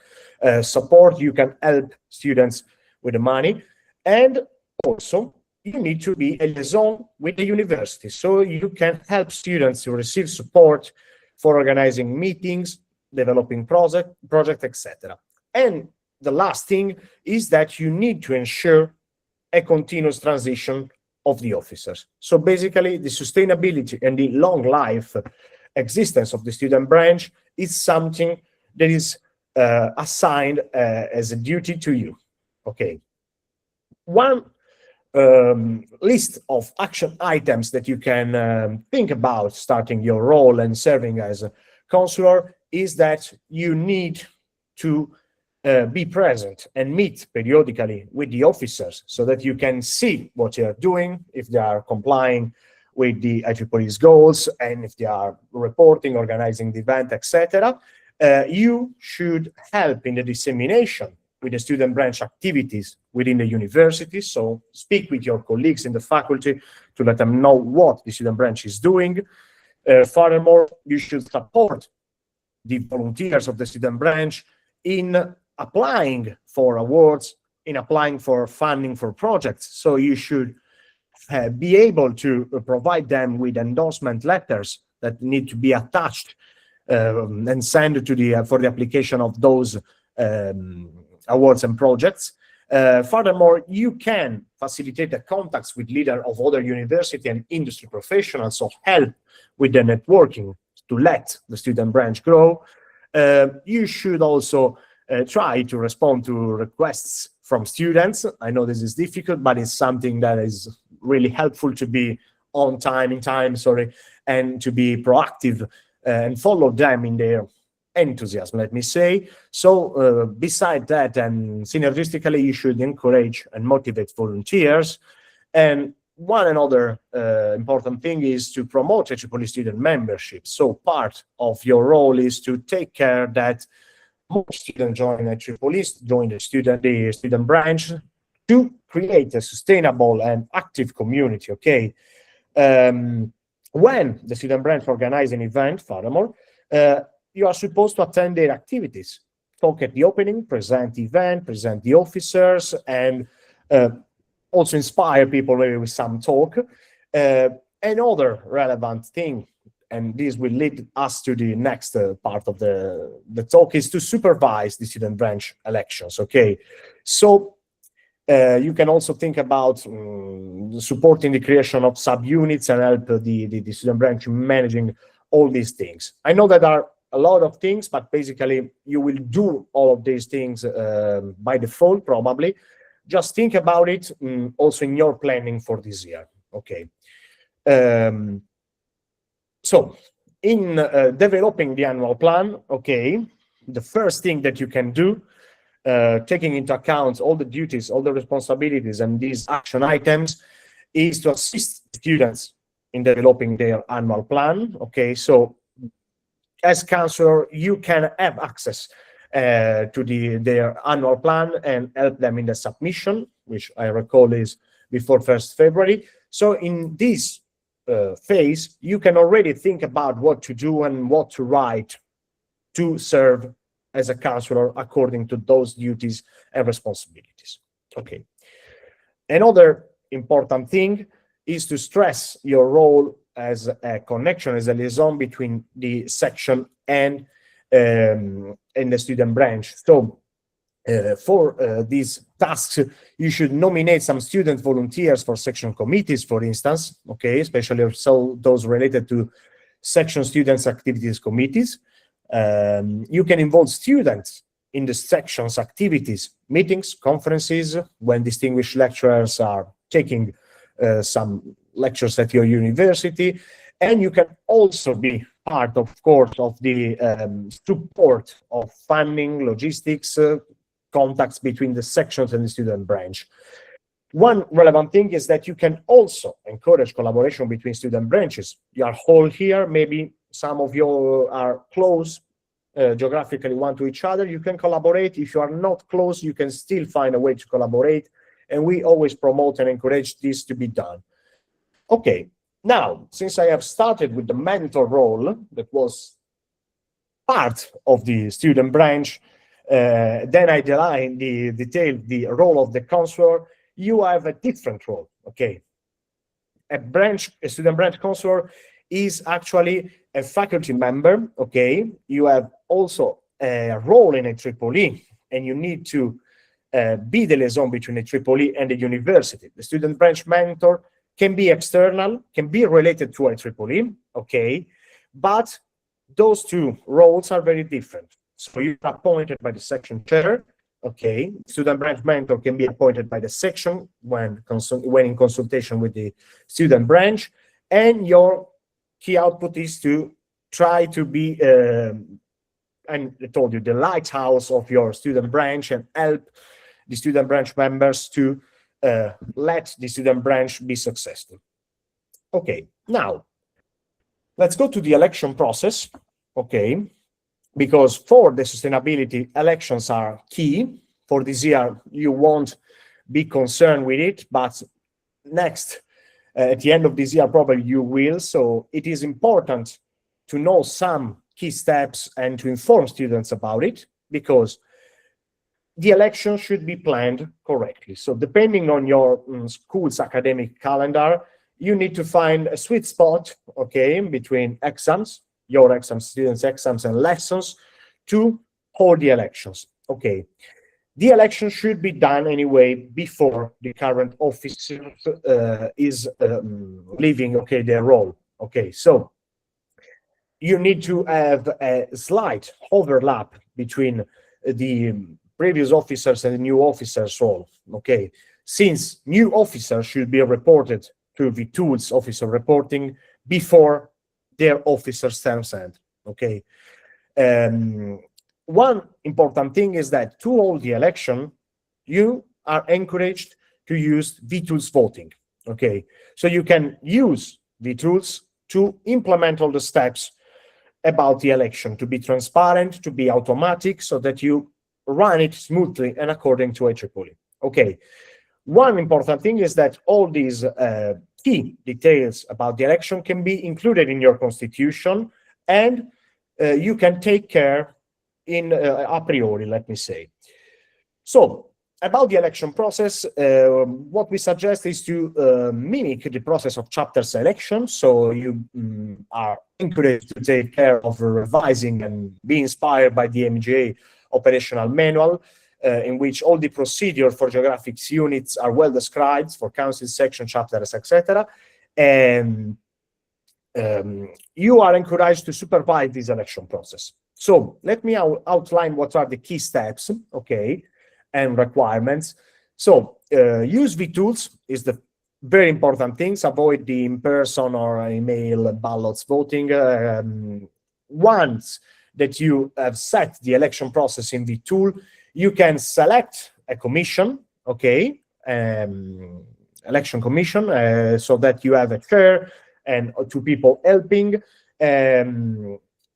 Speaker 6: support, you can help students with the money, and also you need to be a liaison with the university, so you can help students to receive support for organizing meetings, developing project, etc. And the last thing is that you need to ensure a continuous transition of the officers. So basically, the sustainability and the long life existence of the student branch is something that is assigned as a duty to you, okay? One list of action items that you can think about starting your role and serving as a counselor is that you need to be present and meet periodically with the officers so that you can see what they are doing, if they are complying with the IEEE's goals, and if they are reporting, organizing the event, etc. you should help in the dissemination with the student branch activities within the university. So speak with your colleagues in the faculty to let them know what the student branch is doing. Furthermore, you should support the volunteers of the student branch in applying for awards, in applying for funding for projects. So you should be able to provide them with endorsement letters that need to be attached and sent to the for the application of those awards and projects. Furthermore, you can facilitate the contacts with leaders of other university and industry professionals, so help with the networking to let the student branch grow. You should also try to respond to requests from students. I know this is difficult, but it's something that is really helpful to be on time, and to be proactive and follow them in their enthusiasm, let me say. So beside that, and synergistically, you should encourage and motivate volunteers. And one another important thing is to promote IEEE student membership. So part of your role is to take care that more students join IEEE, join the student branch, to create a sustainable and active community, okay? When the student branch organizes an event, furthermore, you are supposed to attend their activities, talk at the opening, present the event, present the officers, and also inspire people maybe with some talk. Another relevant thing, and this will lead us to the next part of the talk, is to supervise the student branch elections, okay? So you can also think about supporting the creation of subunits and help the student branch managing all these things. I know that there are a lot of things, but basically you will do all of these things by default, probably. Just think about it also in your planning for this year, okay? So in developing the annual plan, okay, the first thing that you can do, taking into account all the duties, all the responsibilities, and these action items, is to assist students in developing their annual plan, okay? So as counselor, you can have access to their annual plan and help them in the submission, which I recall is before 1st February. So in this phase, you can already think about what to do and what to write to serve as a counselor according to those duties and responsibilities. Okay. Another important thing is to stress your role as a connection, as a liaison between the section and the student branch. So for these tasks, you should nominate some student volunteers for section committees, for instance, okay, especially so those related to section students activities committees. You can involve students in the section's activities, meetings, conferences, when distinguished lecturers are taking some lectures at your university. And you can also be part, of course, of the support of funding, logistics, contacts between the sections and the student branch. One relevant thing is that you can also encourage collaboration between student branches. You are all here, maybe some of you are close geographically one to each other. You can collaborate. If you are not close, you can still find a way to collaborate. And we always promote and encourage this to be done. Okay, now, since I have started with the mentor role that was part of the student branch, then I detailed the role of the counselor. You have a different role, okay? A student branch counselor is actually a faculty member, okay? You have also a role in IEEE, and you need to be the liaison between IEEE and the university. The student branch mentor can be external, can be related to IEEE, okay? But those two roles are very different. So you're appointed by the section chair, okay? Student branch mentor can be appointed by the section when in consultation with the student branch, and your key output is to try to be, and I told you, the lighthouse of your student branch and help the student branch members to let the student branch be successful. Okay, now let's go to the election process. Okay, because for the sustainability, elections are key. For this year, you won't be concerned with it, but next, at the end of this year, probably you will. So it is important to know some key steps and to inform students about it, because the election should be planned correctly. So depending on your school's academic calendar, you need to find a sweet spot, okay, between exams, your exams, students' exams, and lessons to hold the elections. Okay. The election should be done anyway before the current officer is leaving, okay, their role. Okay, so you need to have a slight overlap between the previous officers and the new officers' role. Okay, since new officers should be reported to the tools officer reporting before their officer's terms end. Okay. One important thing is that to hold the election, you are encouraged to use vTools voting. Okay, so you can use vTools to implement all the steps about the election, to be transparent, to be automatic, so that you run it smoothly and according to IEEE. Okay, one important thing is that all these key details about the election can be included in your constitution, and you can take care in a priori, let me say. So about the election process, what we suggest is to mimic the process of chapter selection. So you are encouraged to take care of revising and be inspired by the MGA operational manual, in which all the procedure for geographic units are well described for council, section, chapters, etc. And you are encouraged to supervise this election process. So let me outline what are the key steps, okay, and requirements. So use vTools is the very important things. Avoid the in-person or email ballots voting. Once that you have set the election process in vTool, you can select a commission, okay, election commission, so that you have a chair and two people helping.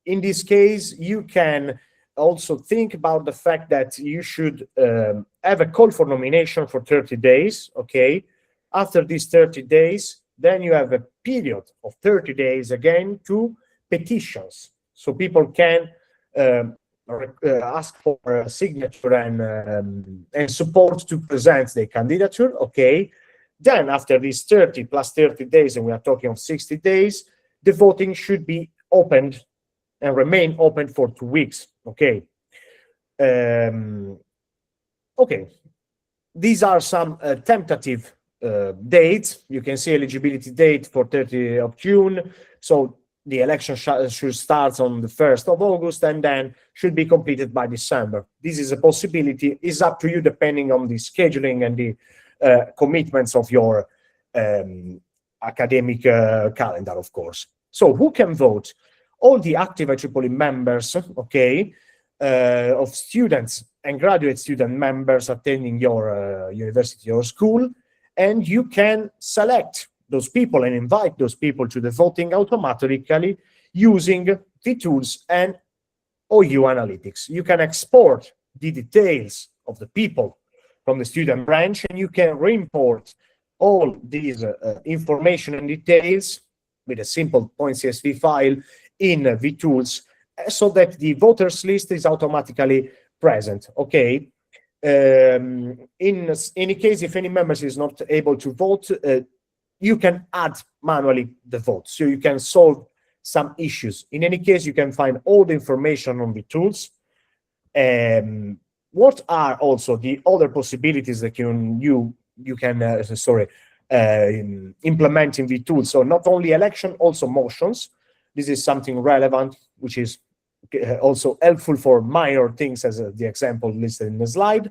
Speaker 6: In this case, you can also think about the fact that you should have a call for nomination for 30 days, okay? After these 30 days, then you have a period of 30 days again to petitions. So people can ask for a signature and support to present their candidature, okay? Then after these 30 plus 30 days, and we are talking of 60 days, the voting should be opened and remain open for 2 weeks, okay? Okay, these are some tentative dates. You can see eligibility date for 30th of June. So the election should start on the 1st of August and then should be completed by December. This is a possibility. It's up to you depending on the scheduling and the commitments of your academic calendar, of course. So who can vote? All the active IEEE members, okay, of students and graduate student members attending your university or school, and you can select those people and invite those people to the voting automatically using vTools and OU Analytics. You can export the details of the people from the student branch, and you can re-import all these information and details with a simple .csv file in vTools, so that the voters list is automatically present, okay? In any case, if any members is not able to vote, you can add manually the vote, so you can solve some issues. In any case, you can find all the information on vTools. What are also the other possibilities that you can implement in vTools? So not only election, also motions. This is something relevant, which is also helpful for minor things, as the example listed in the slide.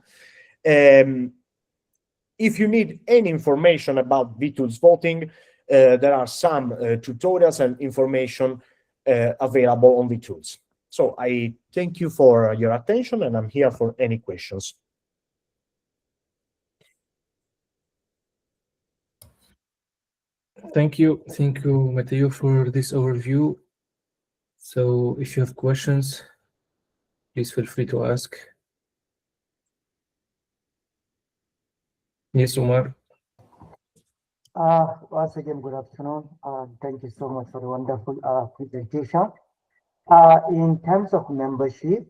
Speaker 6: If you need any information about vTools voting, there are some tutorials and information available on vTools. So I thank you for your attention, and I'm here for any questions.
Speaker 2: Thank you, Matteo, for this overview. So if you have questions, please feel free to ask. Yes, Umar.
Speaker 3: Once again, good afternoon. Thank you so much for the wonderful presentation. In terms of membership,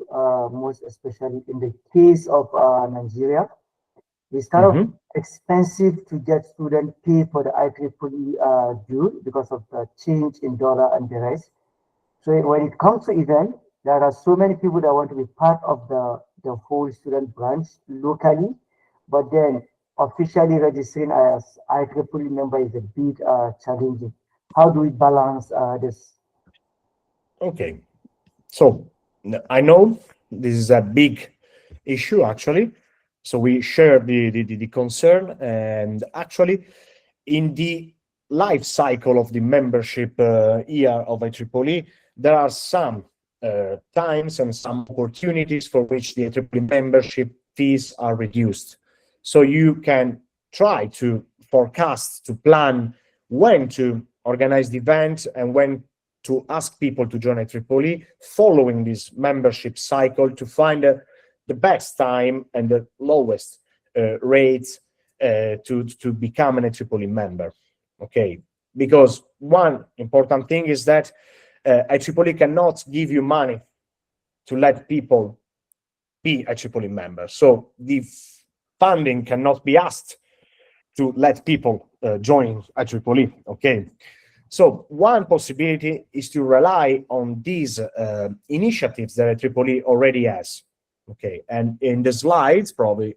Speaker 3: most especially in the case of Nigeria, it's kind of expensive to get students pay for the IEEE due because of the change in dollar and the rest. So when it comes to event, there are so many people that want to be part of the whole student branch locally, but then officially registering as IEEE member is a bit challenging. How do we balance this?
Speaker 6: Okay, so I know this is a big issue actually. So we share the concern, and actually in the life cycle of the membership year of IEEE, there are some times and some opportunities for which the IEEE membership fees are reduced. So you can try to forecast, to plan when to organize the event and when to ask people to join IEEE following this membership cycle to find the best time and the lowest rates to become an IEEE member. Okay, because one important thing is that IEEE cannot give you money to let people be IEEE members. So the funding cannot be asked to let people join IEEE. Okay, so one possibility is to rely on these initiatives that IEEE already has. Okay, and in the slides, probably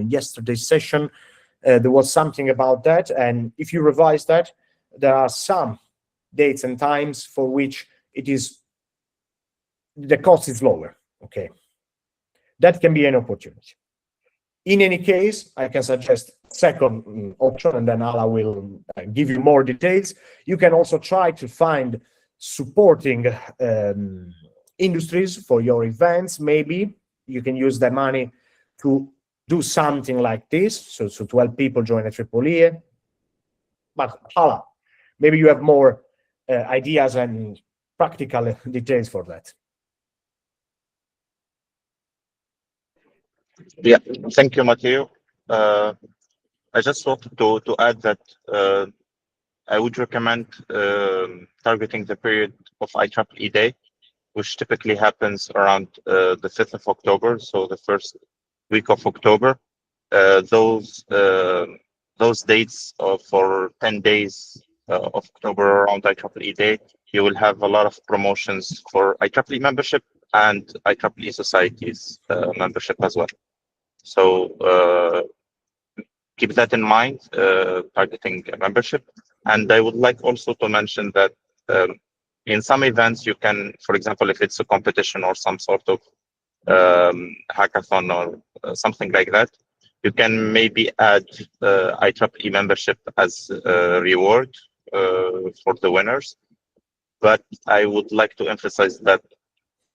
Speaker 6: yesterday's session, there was something about that. And if you revise that, there are some dates and times for which the cost is lower. Okay, that can be an opportunity. In any case, I can suggest second option, and then Ala will give you more details. You can also try to find supporting industries for your events. Maybe you can use the money to do something like this, so to help people join IEEE. But Ala, maybe you have more ideas and practical details for that.
Speaker 5: Yeah, thank you, Matteo. I just wanted to add that I would recommend targeting the period of IEEE Day, which typically happens around the 5th of October, so the first week of October. Those dates for 10 days of October around IEEE Day, you will have a lot of promotions for IEEE membership and IEEE Society's membership as well. So keep that in mind, targeting membership. And I would like also to mention that in some events you can, for example, if it's a competition or some sort of hackathon or something like that, you can maybe add IEEE membership as a reward for the winners. But I would like to emphasize that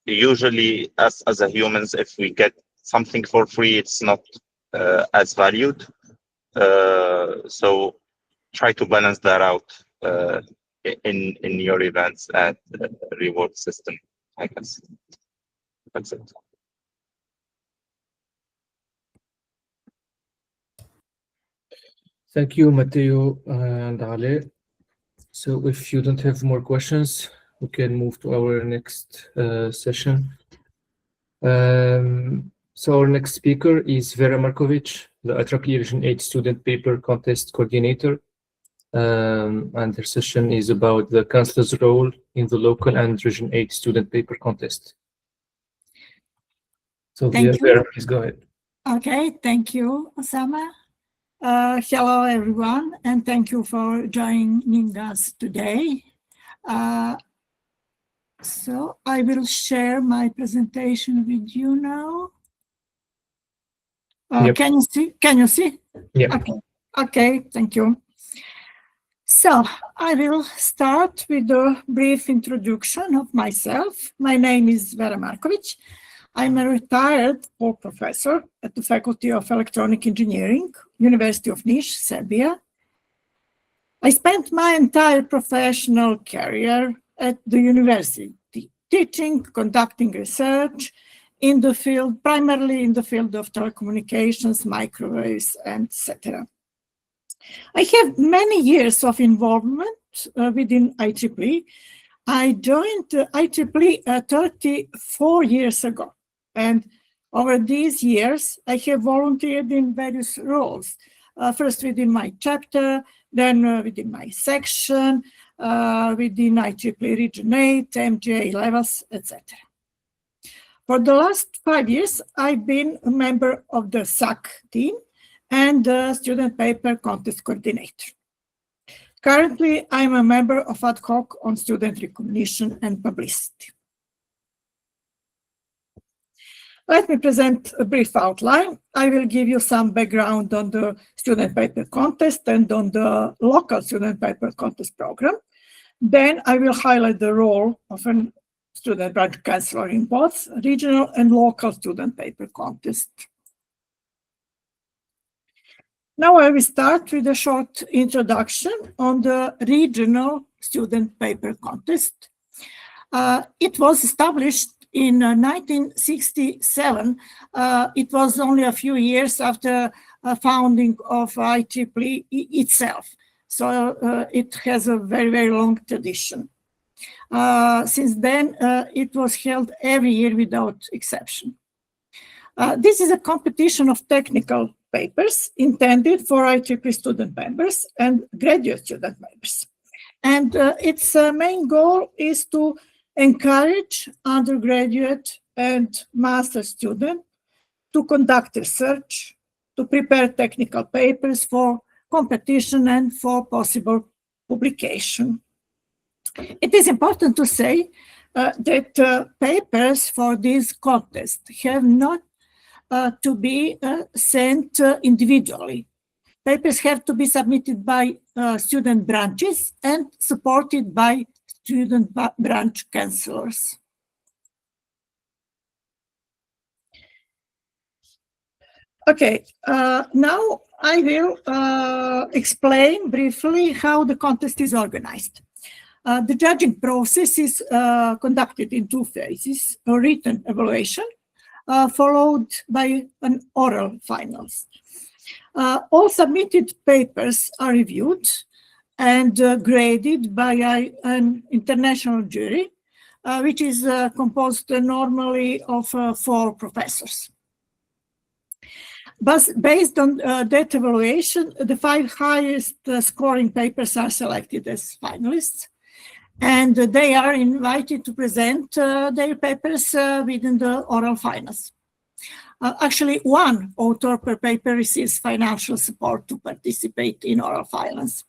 Speaker 5: usually as a humans, if we get something for free, it's not as valued. So try to balance that out in your events and reward system, I guess. That's it.
Speaker 2: Thank you, Matteo and Ale. So if you don't have more questions, we can move to our next session. So our next speaker is Vera Markovic, the IEEE Region 8 Student Paper Contest Coordinator. And her session is about the Council's role in the local and Region 8 Student Paper Contest. So Vera, please go ahead.
Speaker 7: Okay, thank you, Osama. Hello, everyone, and thank you for joining us today. So I will share my presentation with you now.
Speaker 2: Yep.
Speaker 7: Can you see? Can you see?
Speaker 2: Yeah.
Speaker 7: Okay. Okay, thank you. So I will start with a brief introduction of myself. My name is Vera Markovic. I'm a retired Paul professor at the Faculty of Electronic Engineering, University of Niš, Serbia. I spent my entire professional career at the university, teaching, conducting research in the field, primarily in the field of telecommunications, microwaves, and etc. I have many years of involvement within IEEE. I joined IEEE 34 years ago, and over these years, I have volunteered in various roles. First within my chapter, then within my section, within IEEE Region 8, MGA levels, etc. For the last 5 years, I've been a member of the SAC team and the Student Paper Contest Coordinator. Currently, I'm a member of ad hoc on student recognition and publicity. Let me present a brief outline. I will give you some background on the Student Paper Contest and on the local Student Paper Contest program. Then I will highlight the role of a student branch counselor in both regional and local Student Paper Contest. Now I will start with a short introduction on the regional Student Paper Contest. It was established in 1967. It was only a few years after founding of IEEE itself. So it has a very, very long tradition. Since then, it was held every year without exception. This is a competition of technical papers intended for IEEE student members and graduate student members. And its main goal is to encourage undergraduate and master students to conduct research, to prepare technical papers for competition and for possible publication. It is important to say that papers for this contest have not to be sent individually. Papers have to be submitted by student branches and supported by student branch counselors. Okay, now I will explain briefly how the contest is organized. The judging process is conducted in 2 phases: a written evaluation followed by an oral finals. All submitted papers are reviewed and graded by an international jury, which is composed normally of 4 professors. But based on that evaluation, the 5 highest scoring papers are selected as finalists, and they are invited to present their papers within the oral finals. Actually, 1 author per paper receives financial support to participate in oral finals.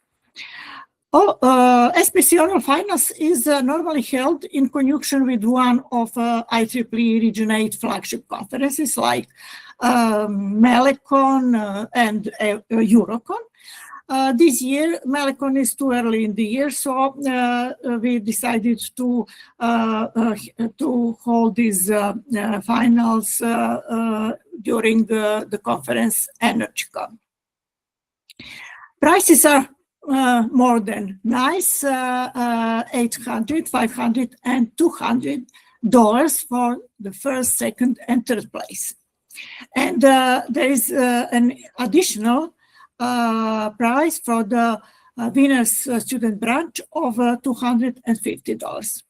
Speaker 7: SPC oral finals is normally held in conjunction with one of IEEE Region 8 flagship conferences like Melecon and Eurocon. This year, Melecon is too early in the year, so we decided to hold these finals during the conference EnergyCon. Prices are more than nice, $800, $500, and $200 for the first, second, and third place. And there is an additional prize for the winner's student branch of $250.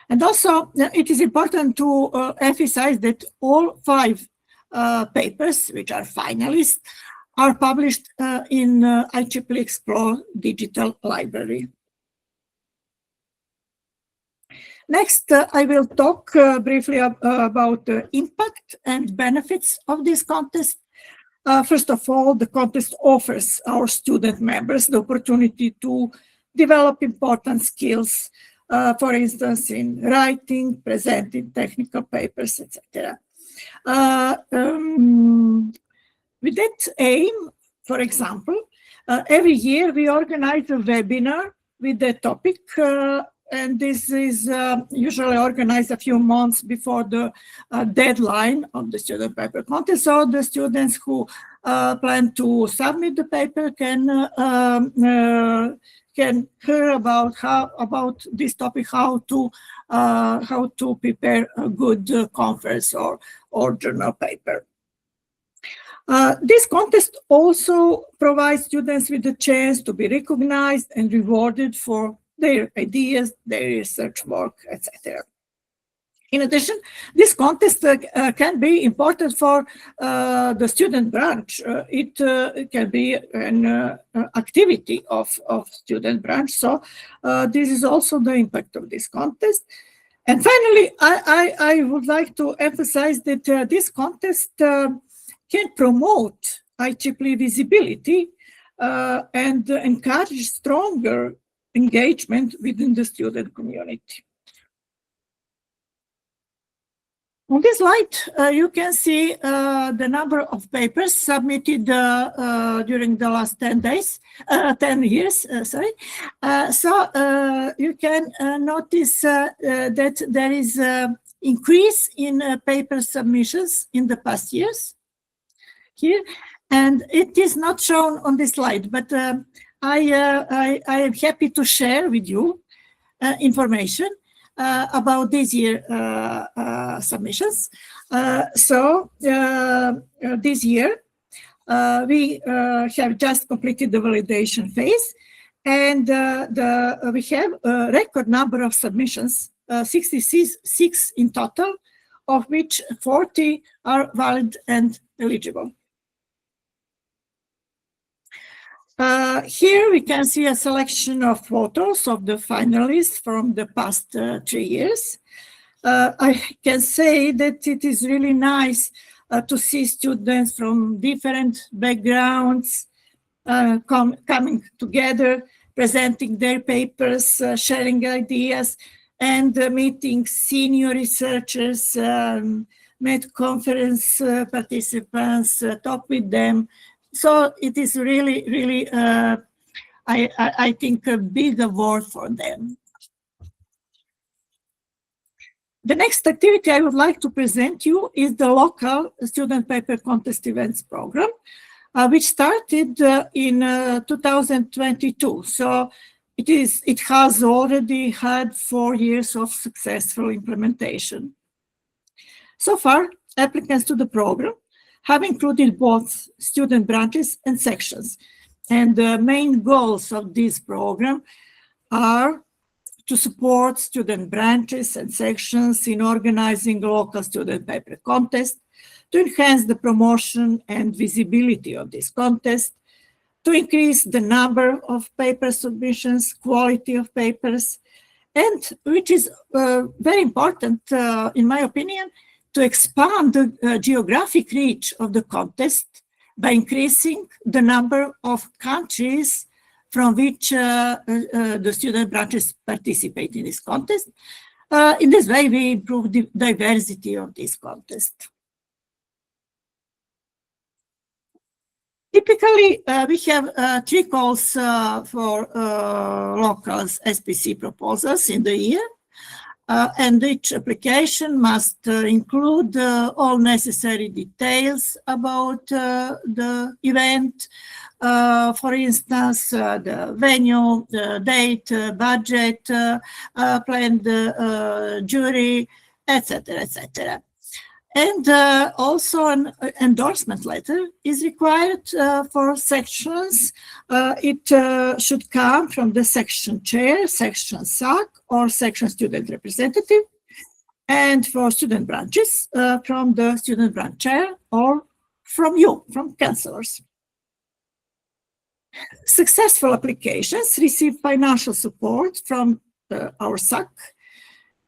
Speaker 7: And also, it is important to emphasize that all 5 papers, which are finalists, are published in IEEE Explore digital library. Next, I will talk briefly about the impact and benefits of this contest. First of all, the contest offers our student members the opportunity to develop important skills, for instance, in writing, presenting technical papers, etc. With that aim, for example, every year we organize a webinar with that topic, and this is usually organized a few months before the deadline of the student paper contest. So the students who plan to submit the paper can hear about this topic, how to how to prepare a good conference or journal paper. This contest also provides students with the chance to be recognized and rewarded for their ideas, their research work, etc. In addition, this contest can be important for the student branch. It can be an activity of student branch. So this is also the impact of this contest. And finally, I would like to emphasize that this contest can promote IEEE visibility and encourage stronger engagement within the student community. On this slide, you can see the number of papers submitted during the last 10 years, sorry. So you can notice that there is an increase in paper submissions in the past years here, and it is not shown on this slide, but I am happy to share with you information about this year submissions. So this year we have just completed the validation phase, and we have a record number of submissions, 66 in total, of which 40 are valid and eligible. Here we can see a selection of photos of the finalists from the past 3 years. I can say that it is really nice to see students from different backgrounds coming together, presenting their papers, sharing ideas, and meeting senior researchers, met conference participants, talk with them. So it is really, really, I think, a big award for them. The next activity I would like to present you is the local student paper contest events program, which started in 2022. So it has already had 4 years of successful implementation. So far, applicants to the program have included both student branches and sections. And the main goals of this program are to support student branches and sections in organizing local student paper contest, to enhance the promotion and visibility of this contest, to increase the number of paper submissions, quality of papers, and which is very important, in my opinion, to expand the geographic reach of the contest by increasing the number of countries from which the student branches participate in this contest. In this way, we improve the diversity of this contest. Typically, we have 3 calls for local SPC proposals in the year. And each application must include all necessary details about the event. For instance, the venue, the date, budget, planned jury, etc., etc. And also an endorsement letter is required for sections. It should come from the section chair, section SAC, or section student representative. And for student branches, from the student branch chair or from you, from counselors. Successful applications receive financial support from our SAC.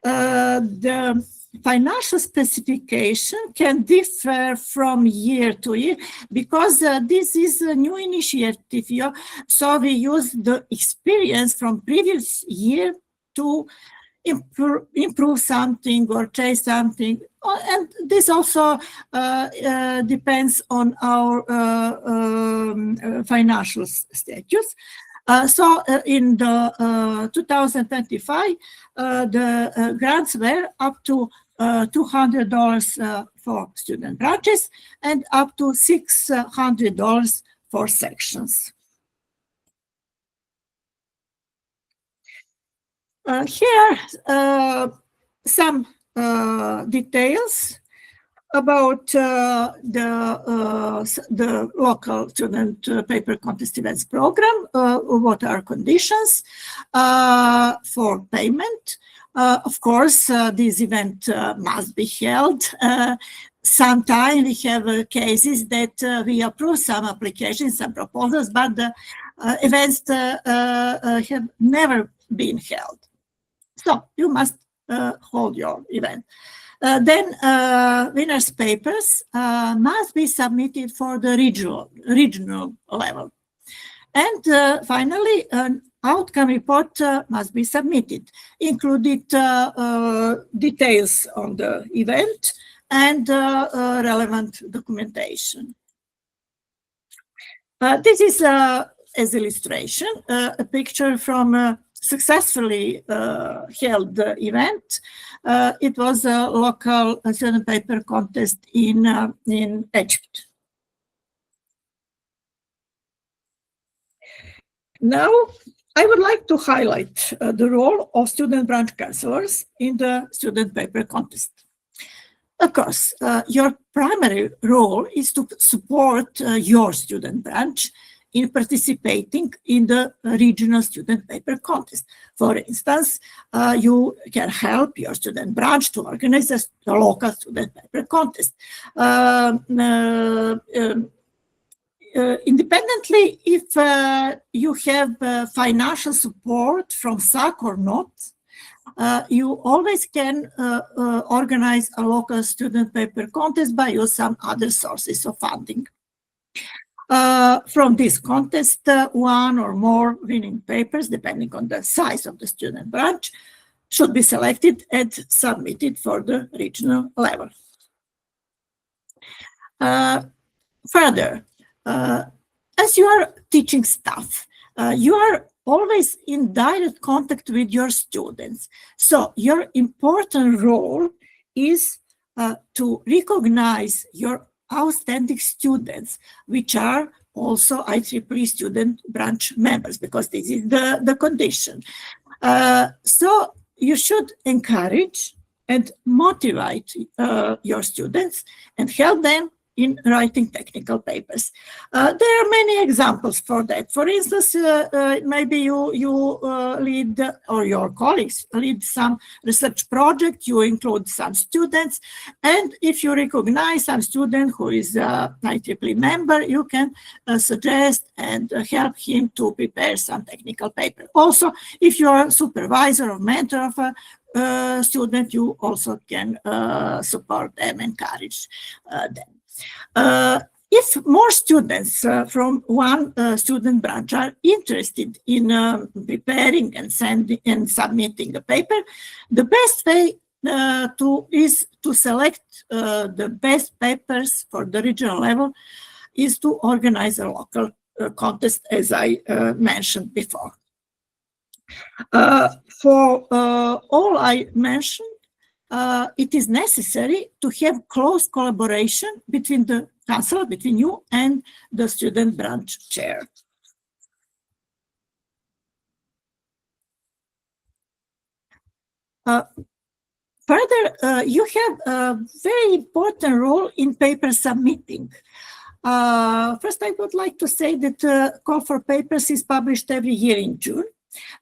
Speaker 7: The financial specification can differ from year to year because this is a new initiative. So we use the experience from previous year to improve something or change something. And this also depends on our financial status. So in the 2025, the grants were up to $200 for student branches and up to $600 for sections. Here, some details about the local student paper contest events program. What are conditions for payment? Of course, this event must be held. Sometimes we have cases that we approve some applications, some proposals, but the events have never been held. So you must hold your event. Then winners' papers must be submitted for the regional level. And finally, an outcome report must be submitted, including details on the event and relevant documentation. This is, as illustration, a picture from a successfully held event. It was a local student paper contest in Egypt. Now, I would like to highlight the role of student branch counselors in the student paper contest. Of course, your primary role is to support your student branch in participating in the regional student paper contest. For instance, you can help your student branch to organize a local student paper contest. Independently, if you have financial support from SAC or not, you always can organize a local student paper contest by using some other sources of funding. From this contest, one or more winning papers, depending on the size of the student branch, should be selected and submitted for the regional level. Further, as you are teaching staff, you are always in direct contact with your students. So your important role is to recognize your outstanding students, which are also IEEE student branch members, because this is the condition. So you should encourage and motivate your students and help them in writing technical papers. There are many examples for that. For instance, maybe you lead, or your colleagues lead some research project, you include some students, and if you recognize some student who is an IEEE member, you can suggest and help him to prepare some technical paper. Also, if you are a supervisor or mentor of a student, you also can support them, encourage them. If more students from one student branch are interested in preparing and sending and submitting a paper, the best way is to select the best papers for the regional level is to organize a local contest, as I mentioned before. For all I mentioned, it is necessary to have close collaboration between the counselor, between you and the student branch chair. Further, you have a very important role in paper submitting. First, I would like to say that call for papers is published every year in June.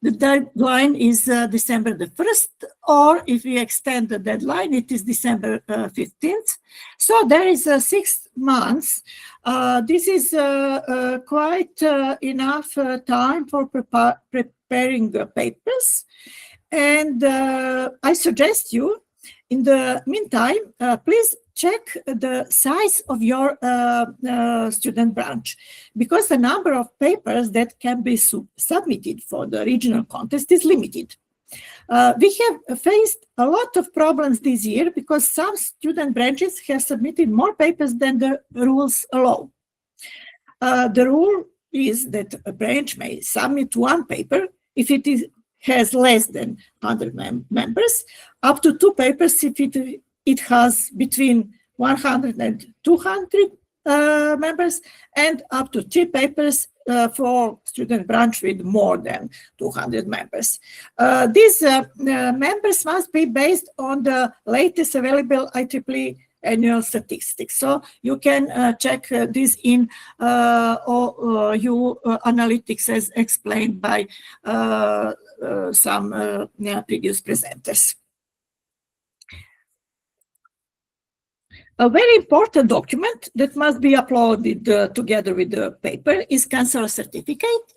Speaker 7: The deadline is December the 1st, or if we extend the deadline, it is December 15th. So there is 6 months. This is quite enough time for preparing the papers. And I suggest you, in the meantime, please check the size of your student branch, because the number of papers that can be submitted for the regional contest is limited. We have faced a lot of problems this year because some student branches have submitted more papers than the rules allow. The rule is that a branch may submit one paper if it has less than 100 members, up to 2 papers if it has between 100 and 200 members, and up to 3 papers for student branch with more than 200 members. These members must be based on the latest available IEEE annual statistics. So you can check this in OU analytics as explained by some previous presenters. A very important document that must be uploaded together with the paper is counselor certificate.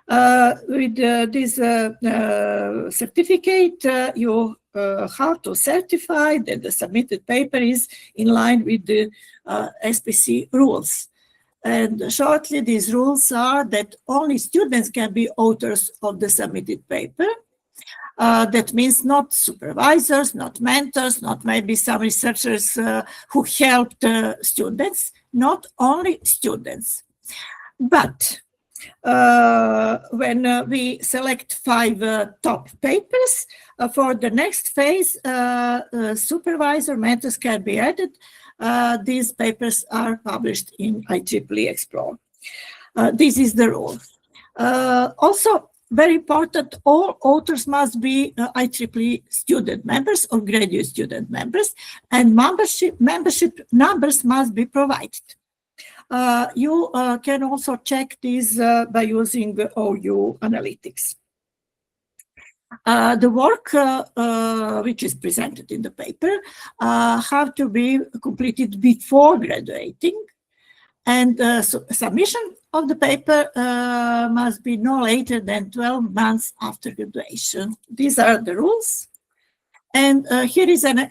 Speaker 7: With this certificate, you have to certify that the submitted paper is in line with the SPC rules. And shortly, these rules are that only students can be authors of the submitted paper. That means not supervisors, not mentors, not maybe some researchers who helped students, not only students. But when we select 5 top papers, for the next phase, supervisor mentors can be added. These papers are published in IEEE Explore. This is the rule. Also, very important, all authors must be IEEE student members or graduate student members, and membership numbers must be provided. You can also check this by using OU analytics. The work which is presented in the paper have to be completed before graduating, and submission of the paper must be no later than 12 months after graduation. These are the rules. And here is an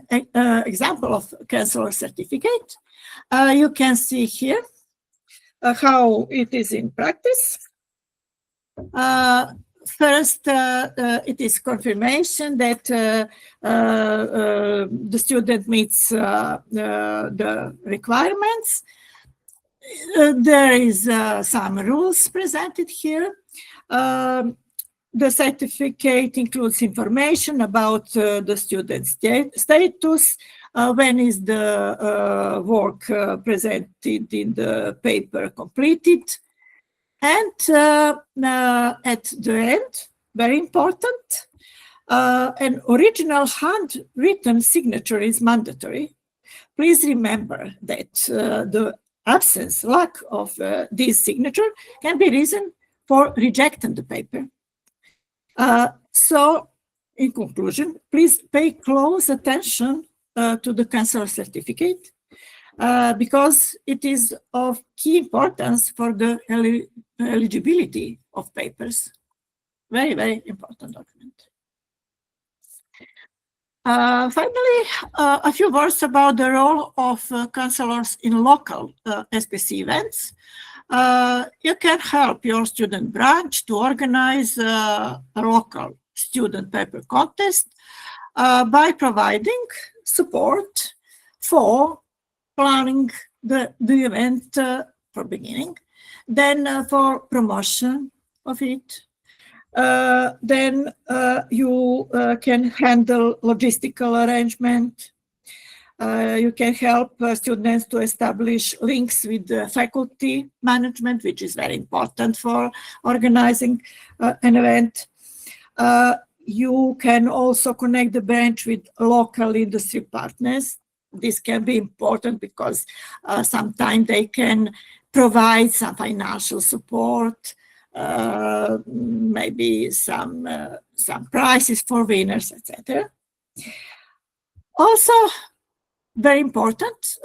Speaker 7: example of counselor certificate. You can see here how it is in practice. First, it is confirmation that the student meets the requirements. There is some rules presented here. The certificate includes information about the student's status, when is the work presented in the paper completed, and at the end, very important, an original handwritten signature is mandatory. Please remember that the absence, lack of this signature can be reason for rejecting the paper. So, in conclusion, please pay close attention to the counselor certificate because it is of key importance for the eligibility of papers. Very, very important document. Finally, a few words about the role of counselors in local SPC events. You can help your student branch to organize a local student paper contest by providing support for planning the event for beginning, then for promotion of it. Then you can handle logistical arrangement. You can help students to establish links with the faculty management, which is very important for organizing an event. You can also connect the branch with local industry partners. This can be important because sometimes they can provide some financial support, maybe some prizes for winners, etc. Also, very important,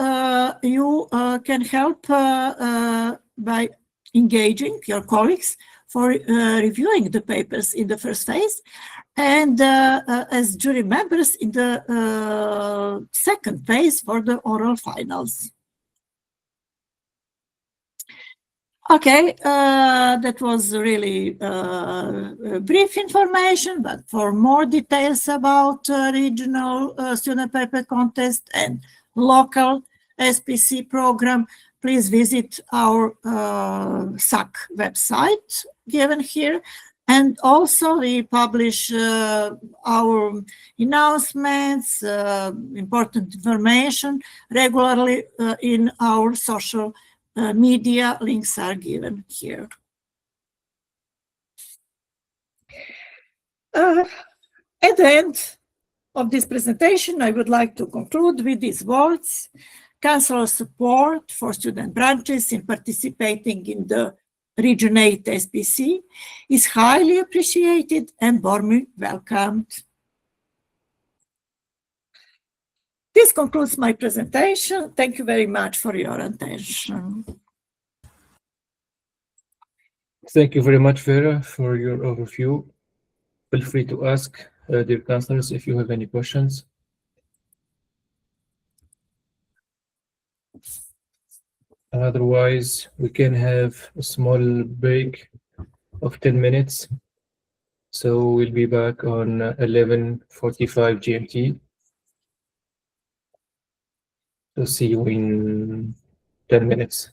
Speaker 7: you can help by engaging your colleagues for reviewing the papers in the first phase, and as jury members in the second phase for the oral finals. Okay, that was really brief information, but for more details about regional student paper contest and local SPC program, please visit our SAC website given here. And also we publish our announcements, important information regularly in our social media links are given here. At the end of this presentation, I would like to conclude with these words. Council support for student branches in participating in the Region 8 SPC is highly appreciated and warmly welcomed. This concludes my presentation. Thank you very much for your attention.
Speaker 2: Thank you very much, Vera, for your overview. Feel free to ask, dear councillors, if you have any questions. Otherwise, we can have a small break of 10 minutes. So we'll be back on 11:45 GMT. So see you in 10 minutes.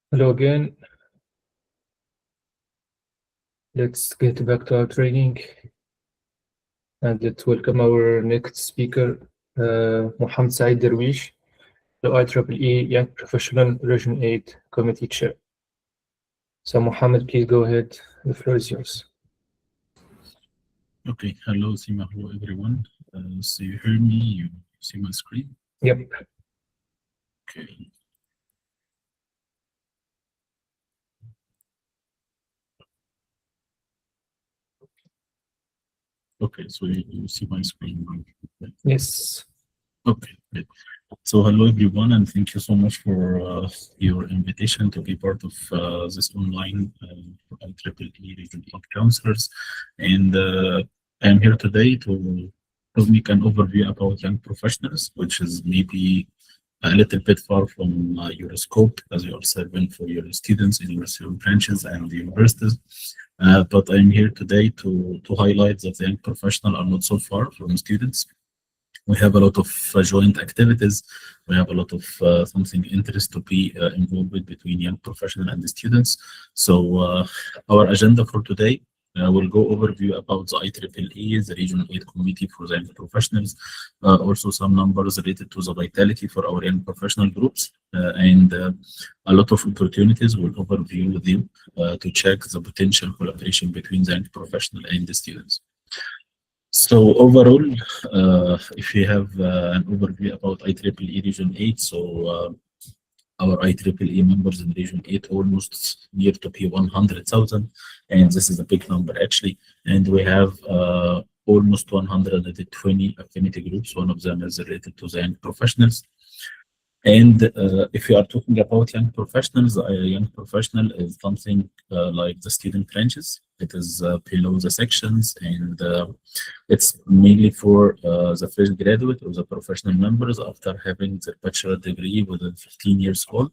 Speaker 2: Hello again. Let's get back to our training and let's welcome our next speaker, Mohammed Saeed Darwish, the IEEE Young Professional Region 8 Committee Chair. So Mohammed, please go ahead. The floor is yours.
Speaker 8: Okay, hello, Sima, hello everyone. So you hear me, you see my screen?
Speaker 2: Yep.
Speaker 8: Okay. Okay, so you see my screen, right?
Speaker 2: Yes.
Speaker 8: Okay, great. So hello everyone, and thank you so much for your invitation to be part of this online IEEE Region 8 counselors. And I'm here today to make an overview about young professionals, which is maybe a little bit far from your scope as you are serving for your students in your student branches and universities. But I'm here today to highlight that the young professionals are not so far from students. We have a lot of joint activities. We have a lot of something interest to be involved with between young professionals and the students. So our agenda for today will go overview about the IEEE, the Region 8 Committee for the Young Professionals, also some numbers related to the vitality for our young professional groups, and a lot of opportunities we'll overview with you to check the potential collaboration between the young professional and the students. So overall, if you have an overview about IEEE Region 8, so our IEEE members in Region 8 almost near to be 100,000, and this is a big number actually. And we have almost 120 affinity groups. One of them is related to the young professionals. And if you are talking about young professionals, a young professional is something like the student branches. It is below the sections, and it's mainly for the fresh graduate or the professional members after having their bachelor degree within 15 years old.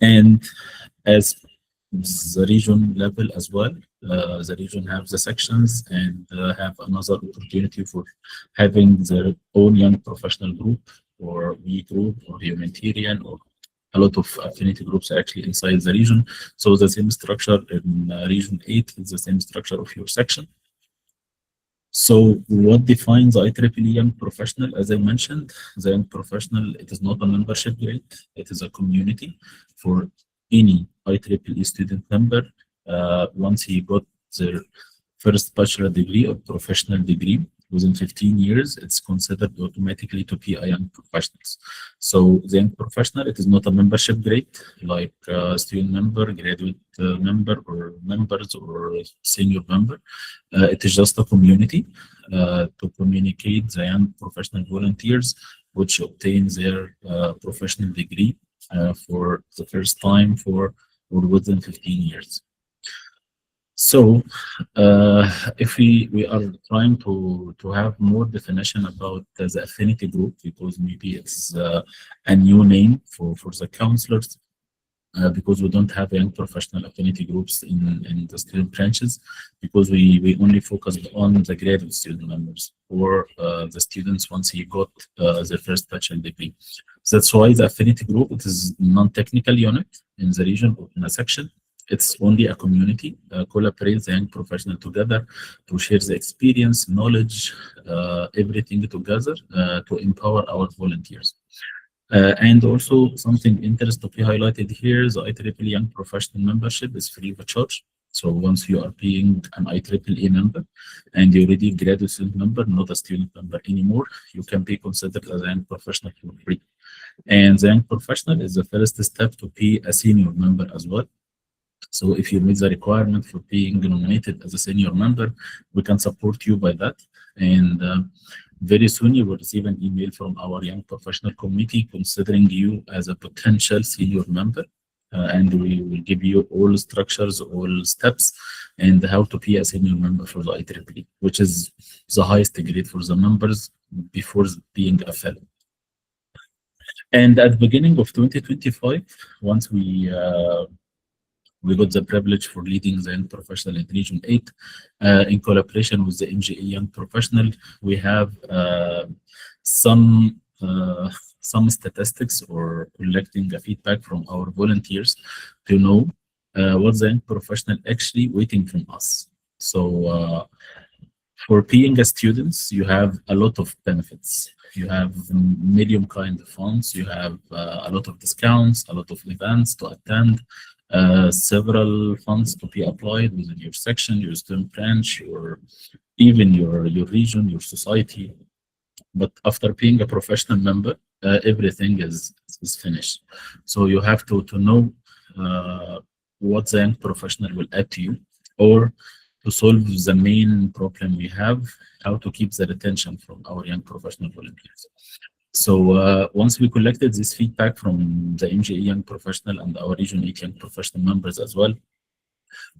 Speaker 8: And as the region level as well, the region have the sections and have another opportunity for having their own young professional group or B group or humanitarian or a lot of affinity groups actually inside the region. So the same structure in Region 8 is the same structure of your section. So what defines IEEE young professional? As I mentioned, the young professional, it is not a membership grade, it is a community for any IEEE student member. Once he got their first bachelor degree or professional degree within 15 years, it's considered automatically to be a young professional. So the young professional, it is not a membership grade like student member, graduate member, or members or senior member. It is just a community to communicate the young professional volunteers which obtain their professional degree for the first time for or within 15 years. So if we are trying to have more definition about the affinity group, because maybe it's a new name for the counselors, because we don't have young professional affinity groups in the student branches, because we only focused on the graduate student members or the students once he got their first bachelor degree. So that's why the affinity group, it is non-technical unit in the region or in a section. It's only a community, collaborates the young professional together to share the experience, knowledge, everything together to empower our volunteers. And also something interesting to be highlighted here, the IEEE Young Professional membership is free of charge. So once you are being an IEEE member and you're already a graduate student member, not a student member anymore, you can be considered as a young professional for free. And the young professional is the first step to be a senior member as well. So if you meet the requirement for being nominated as a senior member, we can support you by that. And very soon you will receive an email from our young professional committee considering you as a potential senior member. And we will give you all structures, all steps, and how to be a senior member for the IEEE, which is the highest grade for the members before being a fellow. And at the beginning of 2025, once we got the privilege for leading the young professional in Region 8 in collaboration with the MGA Young Professional. We have some statistics or collecting feedback from our volunteers to know what the young professional actually waiting from us. So for being a student, you have a lot of benefits. You have medium kind of funds. You have a lot of discounts, a lot of events to attend, several funds to be applied within your section, your student branch, even your region, your society. But after being a professional member, everything is finished. So you have to know what the young professional will add to you, or to solve the main problem we have, how to keep the retention from our young professional volunteers. So once we collected this feedback from the MGA young professional and our Region 8 young professional members as well,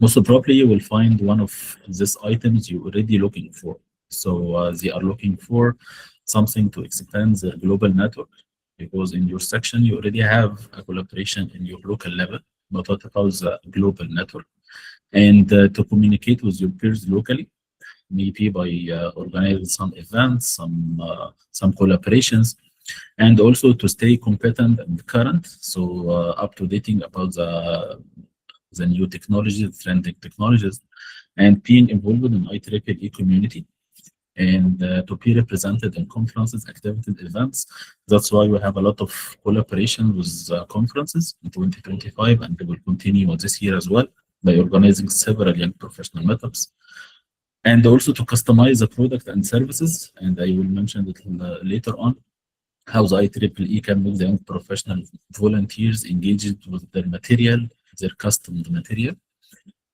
Speaker 8: most probably you will find one of these items you're already looking for. So they are looking for something to expand their global network, because in your section you already have a collaboration in your local level, but what about the global network? And to communicate with your peers locally, maybe by organizing some events, some collaborations, and also to stay competent and current, so up to dating about the new technologies, trending technologies, and being involved in IEEE community, and to be represented in conferences, activities, events. That's why we have a lot of collaboration with conferences in 2025, and we will continue this year as well by organizing several young professional meetups, and also to customize the product and services. And I will mention it later on, how the IEEE can make the young professional volunteers engaged with their material, their custom material.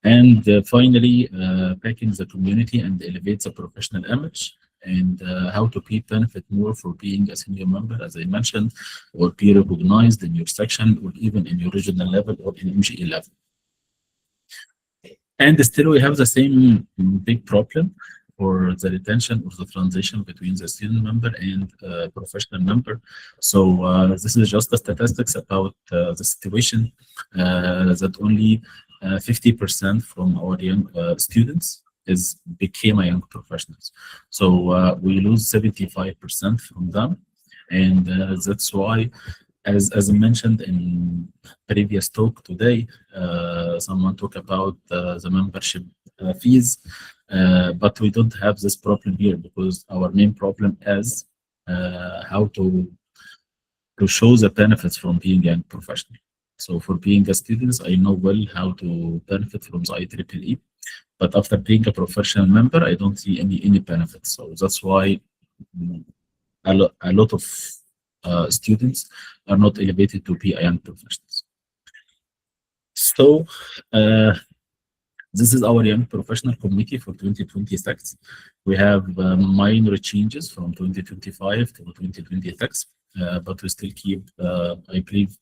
Speaker 8: And finally, packing the community and elevate the professional image, and how to benefit more for being a senior member, as I mentioned, or be recognized in your section, or even in your regional level or in MGA level. And still we have the same big problem for the retention or the transition between the student member and professional member. So this is just the statistics about the situation, that only 50% from our young students became a young professionals. So we lose 75% from them. And that's why, as I mentioned in previous talk today, someone talked about the membership fees, but we don't have this problem here, because our main problem is how to show the benefits from being a young professional. So for being a student, I know well how to benefit from the IEEE, but after being a professional member, I don't see any benefits. So that's why a lot of students are not elevated to be a young professionals. So this is our young professional committee for 2026. We have minor changes from 2025 to 2026, but we still keep, I believe,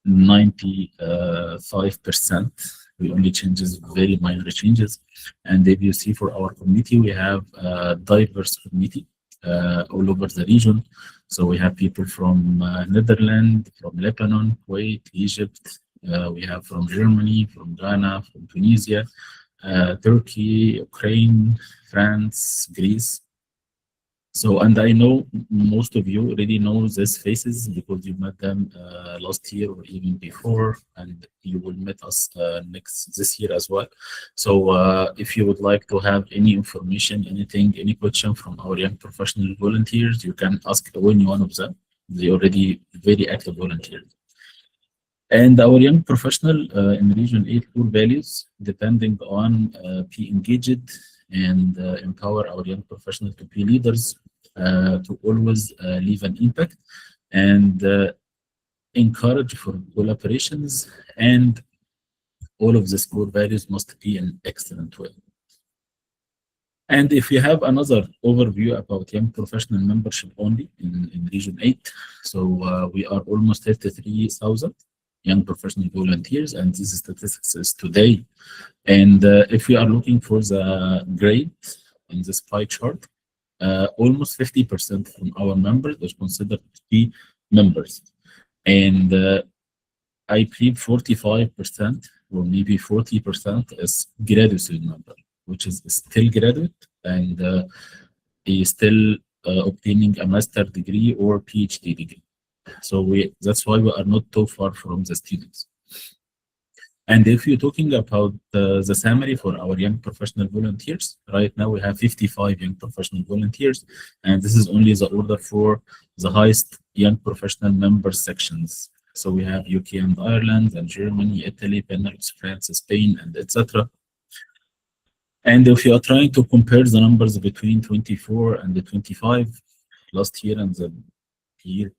Speaker 8: 95%. We only changes very minor changes. And if you see for our committee, we have a diverse committee all over the region. So we have people from Netherlands, from Lebanon, Kuwait, Egypt. We have from Germany, from Ghana, from Tunisia, Turkey, Ukraine, France, Greece. So, and I know most of you already know these faces because you met them last year or even before, and you will meet us this year as well. So if you would like to have any information, anything, any question from our young professional volunteers, you can ask any one of them. They already very active volunteers. And our young professional in Region 8 core values, depending on be engaged and empower our young professionals to be leaders, to always leave an impact, and encourage for collaborations, and all of these core values must be in excellent way. And if you have another overview about young professional membership only in Region 8, so we are almost 33,000 young professional volunteers, and this statistics is today. And if we are looking for the grade in this pie chart, almost 50% from our members is considered to be members. And I believe 45% or maybe 40% is graduate student member, which is still graduate and is still obtaining a master degree or PhD degree. So that's why we are not too far from the students. And if you're talking about the summary for our young professional volunteers, right now we have 55 young professional volunteers, and this is only the order for the highest young professional member sections. So we have UK and Ireland and Germany, Italy, Benelux, France, Spain, and etc. And if you are trying to compare the numbers between 24 and the 25 last year and the year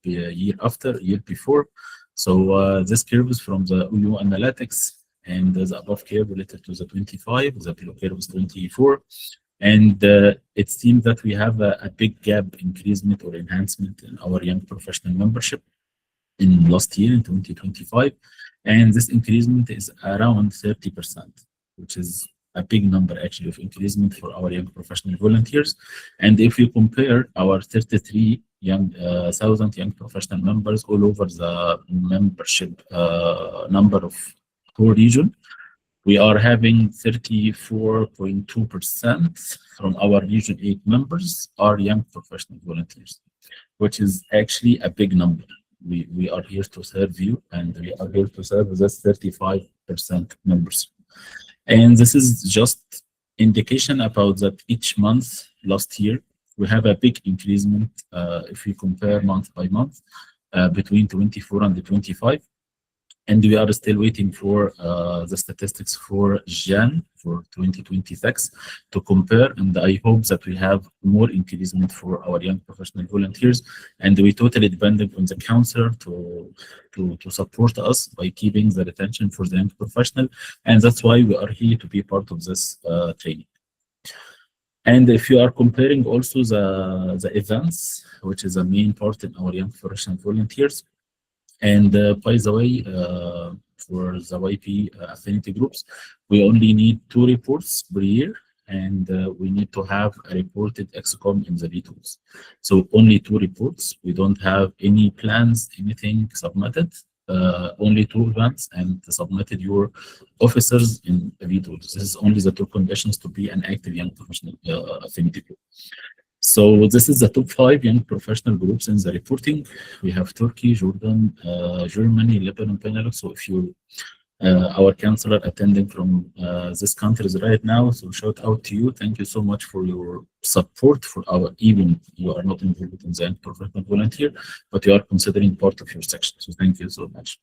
Speaker 8: before, so this curve is from the OU analytics, and the above curve related to the 25, the below curve is 24. And it seems that we have a big gap increasement or enhancement in our young professional membership in last year in 2025. And this increasement is around 30%, which is a big number actually of increasement for our young professional volunteers. And if you compare our 33 thousand young professional members all over the membership number of whole region, we are having 34.2% from our Region 8 members are young professional volunteers, which is actually a big number. We are here to serve you, and we are here to serve this 35% members. And this is just indication about that each month last year, we have a big increasement if we compare month by month between 24 and the 25. And we are still waiting for the statistics for Jan for 2026 to compare. And I hope that we have more increasement for our young professional volunteers. And we totally dependent on the counselor to support us by keeping the retention for the young professional. And that's why we are here to be part of this training. And if you are comparing also the events, which is a main part in our young professional volunteers, and by the way, for the YP affinity groups, we only need 2 reports per year, and we need to have a reported XCOM in the V2s. So only 2 reports. We don't have any plans, anything submitted, only 2 events, and submitted your officers in V2s. This is only the 2 conditions to be an active young professional affinity group. So this is the top 5 young professional groups in the reporting. We have Turkey, Jordan, Germany, Lebanon, Benelux. So if you, our counselor attending from these countries right now, so shout out to you. Thank you so much for your support for our, even you are not involved in the young professional volunteer, but you are considering part of your section. So thank you so much.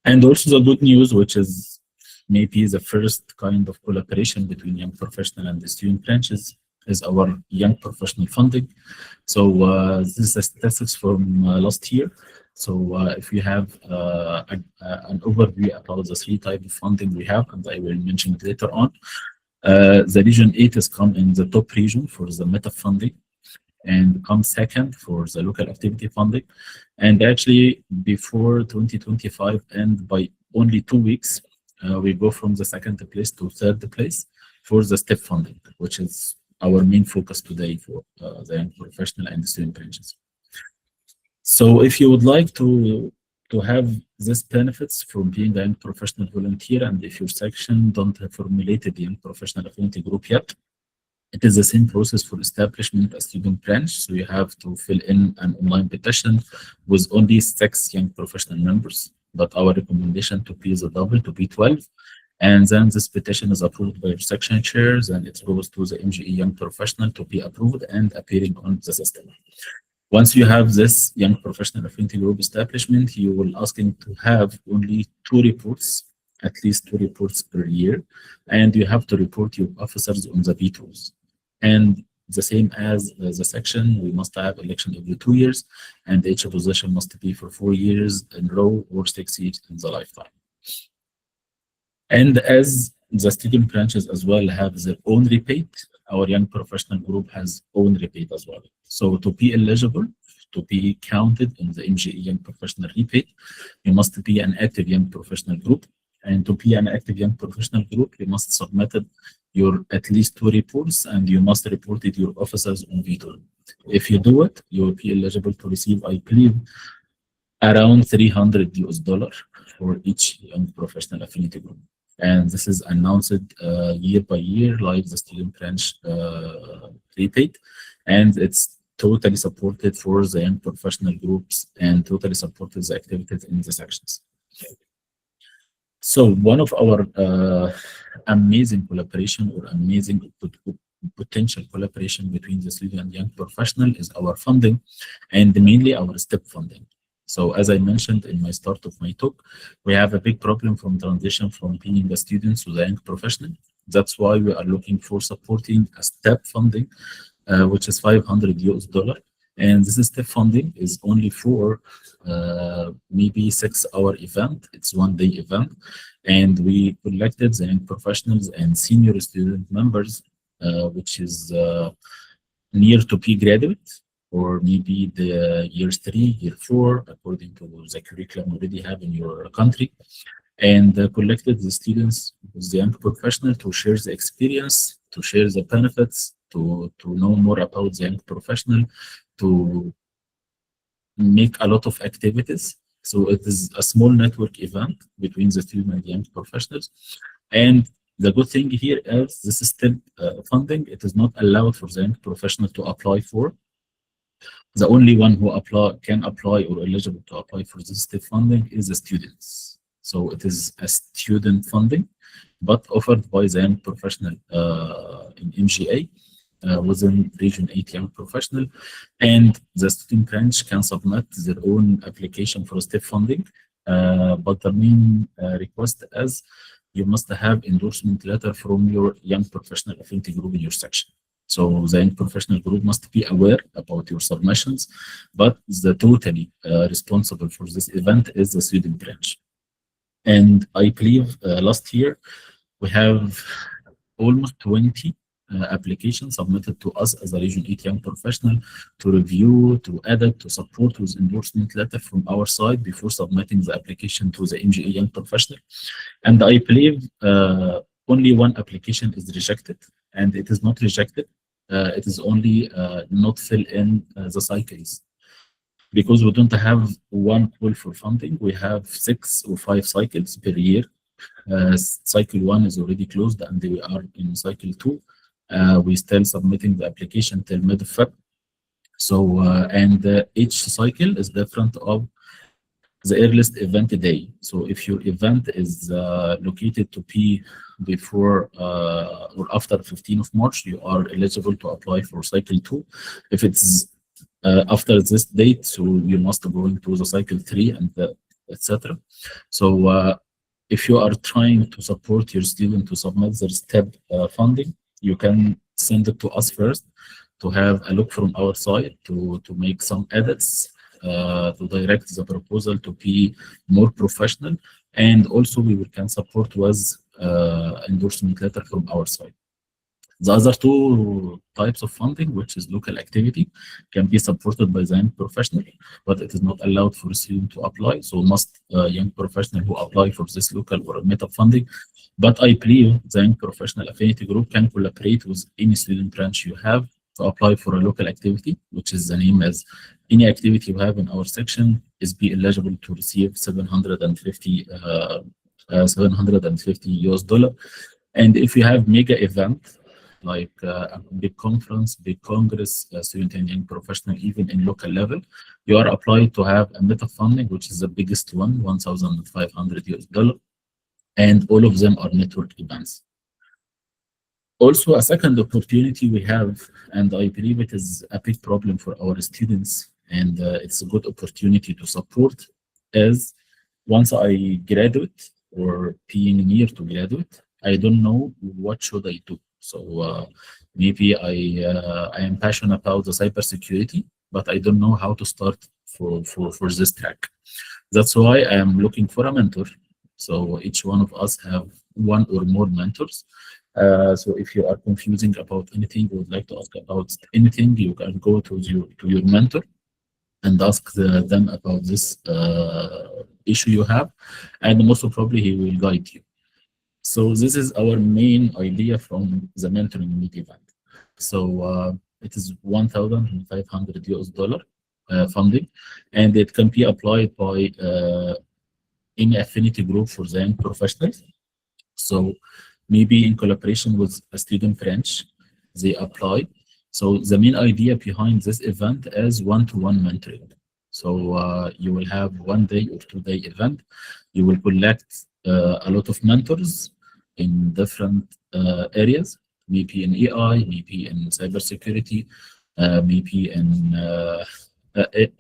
Speaker 8: And also the good news, which is maybe the first kind of collaboration between young professional and the student branches, is our young professional funding. So this is the statistics from last year. So if we have an overview about the 3 types of funding we have, and I will mention it later on, the Region 8 has come in the top region for the meta funding, and comes second for the local activity funding. And actually before 2025, and by only 2 weeks, we go from the 2nd place to 3rd place for the STEP funding, which is our main focus today for the young professional and the student branches. So if you would like to have these benefits from being a young professional volunteer, and if your section don't have formulated the young professional affinity group yet, it is the same process for establishment a student branch. So you have to fill in an online petition with only 6 young professional members, but our recommendation to be the double, to be 12. And then this petition is approved by your section chairs, and it goes to the MGE young professional to be approved and appearing on the system. Once you have this young professional affinity group establishment, you will asking to have only 2 reports, at least 2 reports per year, and you have to report your officers on the V2s. And the same as the section, we must have election every 2 years, and each position must be for 4 years in a row or 6 years in the lifetime. And as the student branches as well have their own rebate, our young professional group has own rebate as well. So to be eligible, to be counted in the MGE young professional rebate, you must be an active young professional group. And to be an active young professional group, you must submit your at least 2 reports, and you must report it your officers on V2. If you do it, you will be eligible to receive, I believe, around $300 US for each young professional affinity group. And this is announced year by year, like the student branch rebate, and it's totally supported for the young professional groups and totally supported the activities in the sections. So one of our amazing collaboration or amazing potential collaboration between the student and young professional is our funding, and mainly our STEP funding. So as I mentioned in my start of my talk, we have a big problem from transition from being a student to the young professional. That's why we are looking for supporting a STEP funding, which is $500. And this STEP funding is only for maybe 6-hour event. It's 1-day event. And we collected the young professionals and senior student members, which is near to be graduate, or maybe the years 3, year 4, according to the curriculum you already have in your country, and collected the students with the young professional to share the experience, to share the benefits, to know more about the young professional, to make a lot of activities. So it is a small network event between the student and the young professionals. And the good thing here is this is still funding. It is not allowed for the young professional to apply for. The only one who can apply or eligible to apply for this STEP funding is the students. So it is a student funding, but offered by the young professional in MGA within Region 8 Young Professional. And the student branch can submit their own application for STEP funding. But the main request is you must have endorsement letter from your young professional affinity group in your section. So the young professional group must be aware about your submissions, but the totally responsible for this event is the student branch. And I believe last year we have almost 20 applications submitted to us as a Region 8 Young Professional to review, to edit, to support with endorsement letter from our side before submitting the application to the MGA Young Professional. And I believe only one application is rejected, and it is not rejected. It is only not fill in the cycles. Because we don't have one call for funding, we have 6 or 5 cycles per year. Cycle 1 is already closed, and we are in cycle 2. We still submitting the application till mid-Feb. So, and each cycle is different of the earliest event day. So if your event is located to be before or after 15th of March, you are eligible to apply for cycle 2. If it's after this date, so you must go into the cycle 3 and etc. So if you are trying to support your student to submit their STEP funding, you can send it to us first to have a look from our side, to make some edits, to direct the proposal to be more professional, and also we can support with endorsement letter from our side. The other 2 types of funding, which is local activity, can be supported by the young professional, but it is not allowed for a student to apply. So must young professional who apply for this local or meta funding. But I believe the young professional affinity group can collaborate with any student branch you have to apply for a local activity, which is the name as any activity you have in our section is be eligible to receive $750 US. And if you have mega event, like a big conference, big congress, student and young professional, even in local level, you are applied to have a meta funding, which is the biggest one, $1,500 US. And all of them are network events. Also, a second opportunity we have, and I believe it is a big problem for our students, and it's a good opportunity to support, is once I graduate or being near to graduate, I don't know what should I do. So maybe I am passionate about the cybersecurity, but I don't know how to start for this track. That's why I am looking for a mentor. So each one of us have one or more mentors. So if you are confusing about anything, would like to ask about anything, you can go to your mentor and ask them about this issue you have, and most probably he will guide you. So this is our main idea from the mentoring meet event. So it is $1,500 US funding, and it can be applied by any affinity group for the young professionals. So maybe in collaboration with a student branch, they apply. So the main idea behind this event is one-to-one mentoring. So you will have 1 day or 2 day event. You will collect a lot of mentors in different areas, maybe in AI, maybe in cybersecurity, maybe in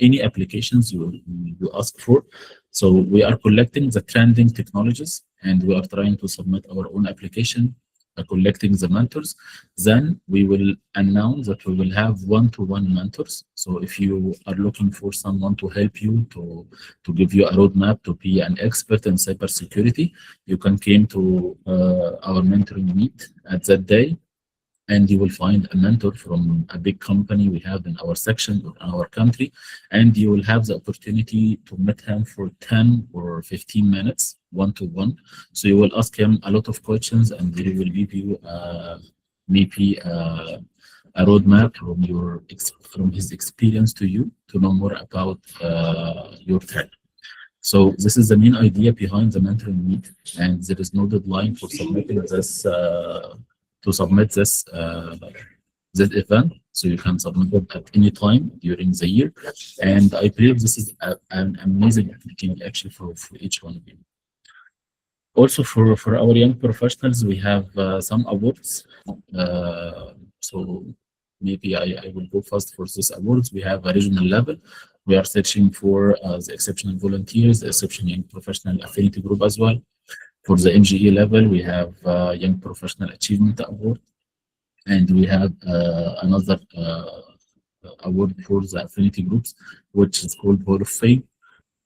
Speaker 8: any applications you ask for. So we are collecting the trending technologies, and we are trying to submit our own application, collecting the mentors. Then we will announce that we will have one-to-one mentors. So if you are looking for someone to help you, to give you a roadmap to be an expert in cybersecurity, you can come to our mentoring meet at that day, and you will find a mentor from a big company we have in our section or in our country, and you will have the opportunity to meet him for 10 or 15 minutes, one-to-one. So you will ask him a lot of questions, and he will give you maybe a roadmap from his experience to you to know more about your track. So this is the main idea behind the mentoring meet, and there is no deadline for submitting this this event, so you can submit it at any time during the year. And I believe this is an amazing opportunity actually for each one of you. Also for our young professionals, we have some awards. So maybe I will go first for these awards. We have a regional level. We are searching for the exceptional volunteers, the exceptional young professional affinity group as well. For the MGE level, we have Young Professional Achievement Award, and we have another award for the affinity groups, which is called Hall of Fame.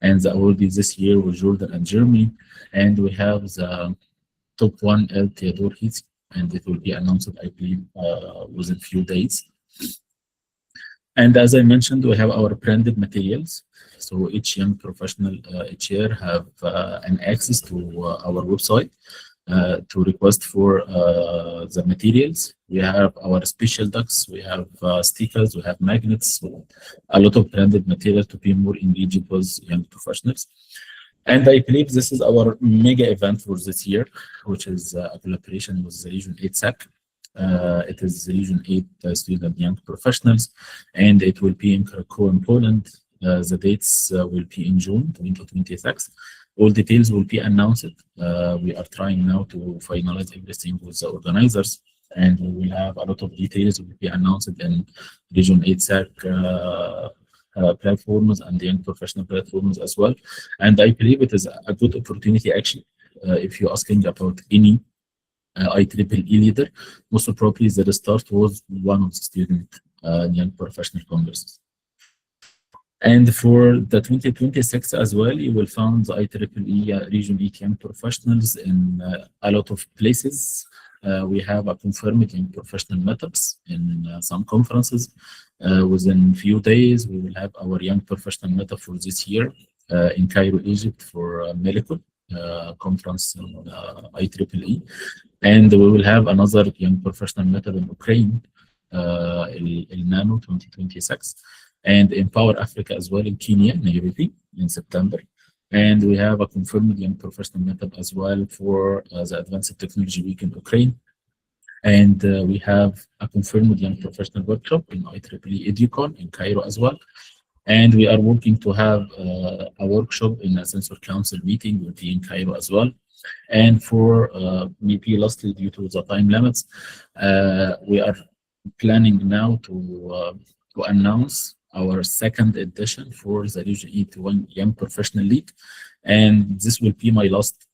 Speaker 8: And the award is this year with Jordan and Germany. And we have the top one, El Theodore Hitz, and it will be announced, I believe, within a few days. And as I mentioned, we have our branded materials. So each young professional each year have an access to our website to request for the materials. We have our special ducks, we have stickers, we have magnets, so a lot of branded material to be more engaging with young professionals. And I believe this is our mega event for this year, which is a collaboration with the Region 8 SAC. It is Region 8 student young professionals, and it will be in Krakow in Poland. The dates will be in June 2026. All details will be announced. We are trying now to finalize everything with the organizers, and we will have a lot of details will be announced in Region 8 SAC platforms and the young professional platforms as well. And I believe it is a good opportunity actually. If you're asking about any IEEE leader, most probably the start was one of the student young professional congresses. And for the 2026 as well, you will find the IEEE Region 8 young professionals in a lot of places. We have a confirmed young professional meetups in some conferences. Within few days, we will have our young professional meetup for this year in Cairo, Egypt for Melikul conference in IEEE. And we will have another young professional meetup in Ukraine, El Nano 2026. And in Power Africa as well in Kenya, Nairobi, in September. And we have a confirmed young professional meetup as well for the Advanced Technology Week in Ukraine. And we have a confirmed young professional workshop in IEEE EduCon in Cairo as well. And we are working to have a workshop in a Sensor Council meeting will be in Cairo as well. And for maybe lastly, due to the time limits, we are planning now to announce our second edition for the Region 8 Young Professional League. And this will be my last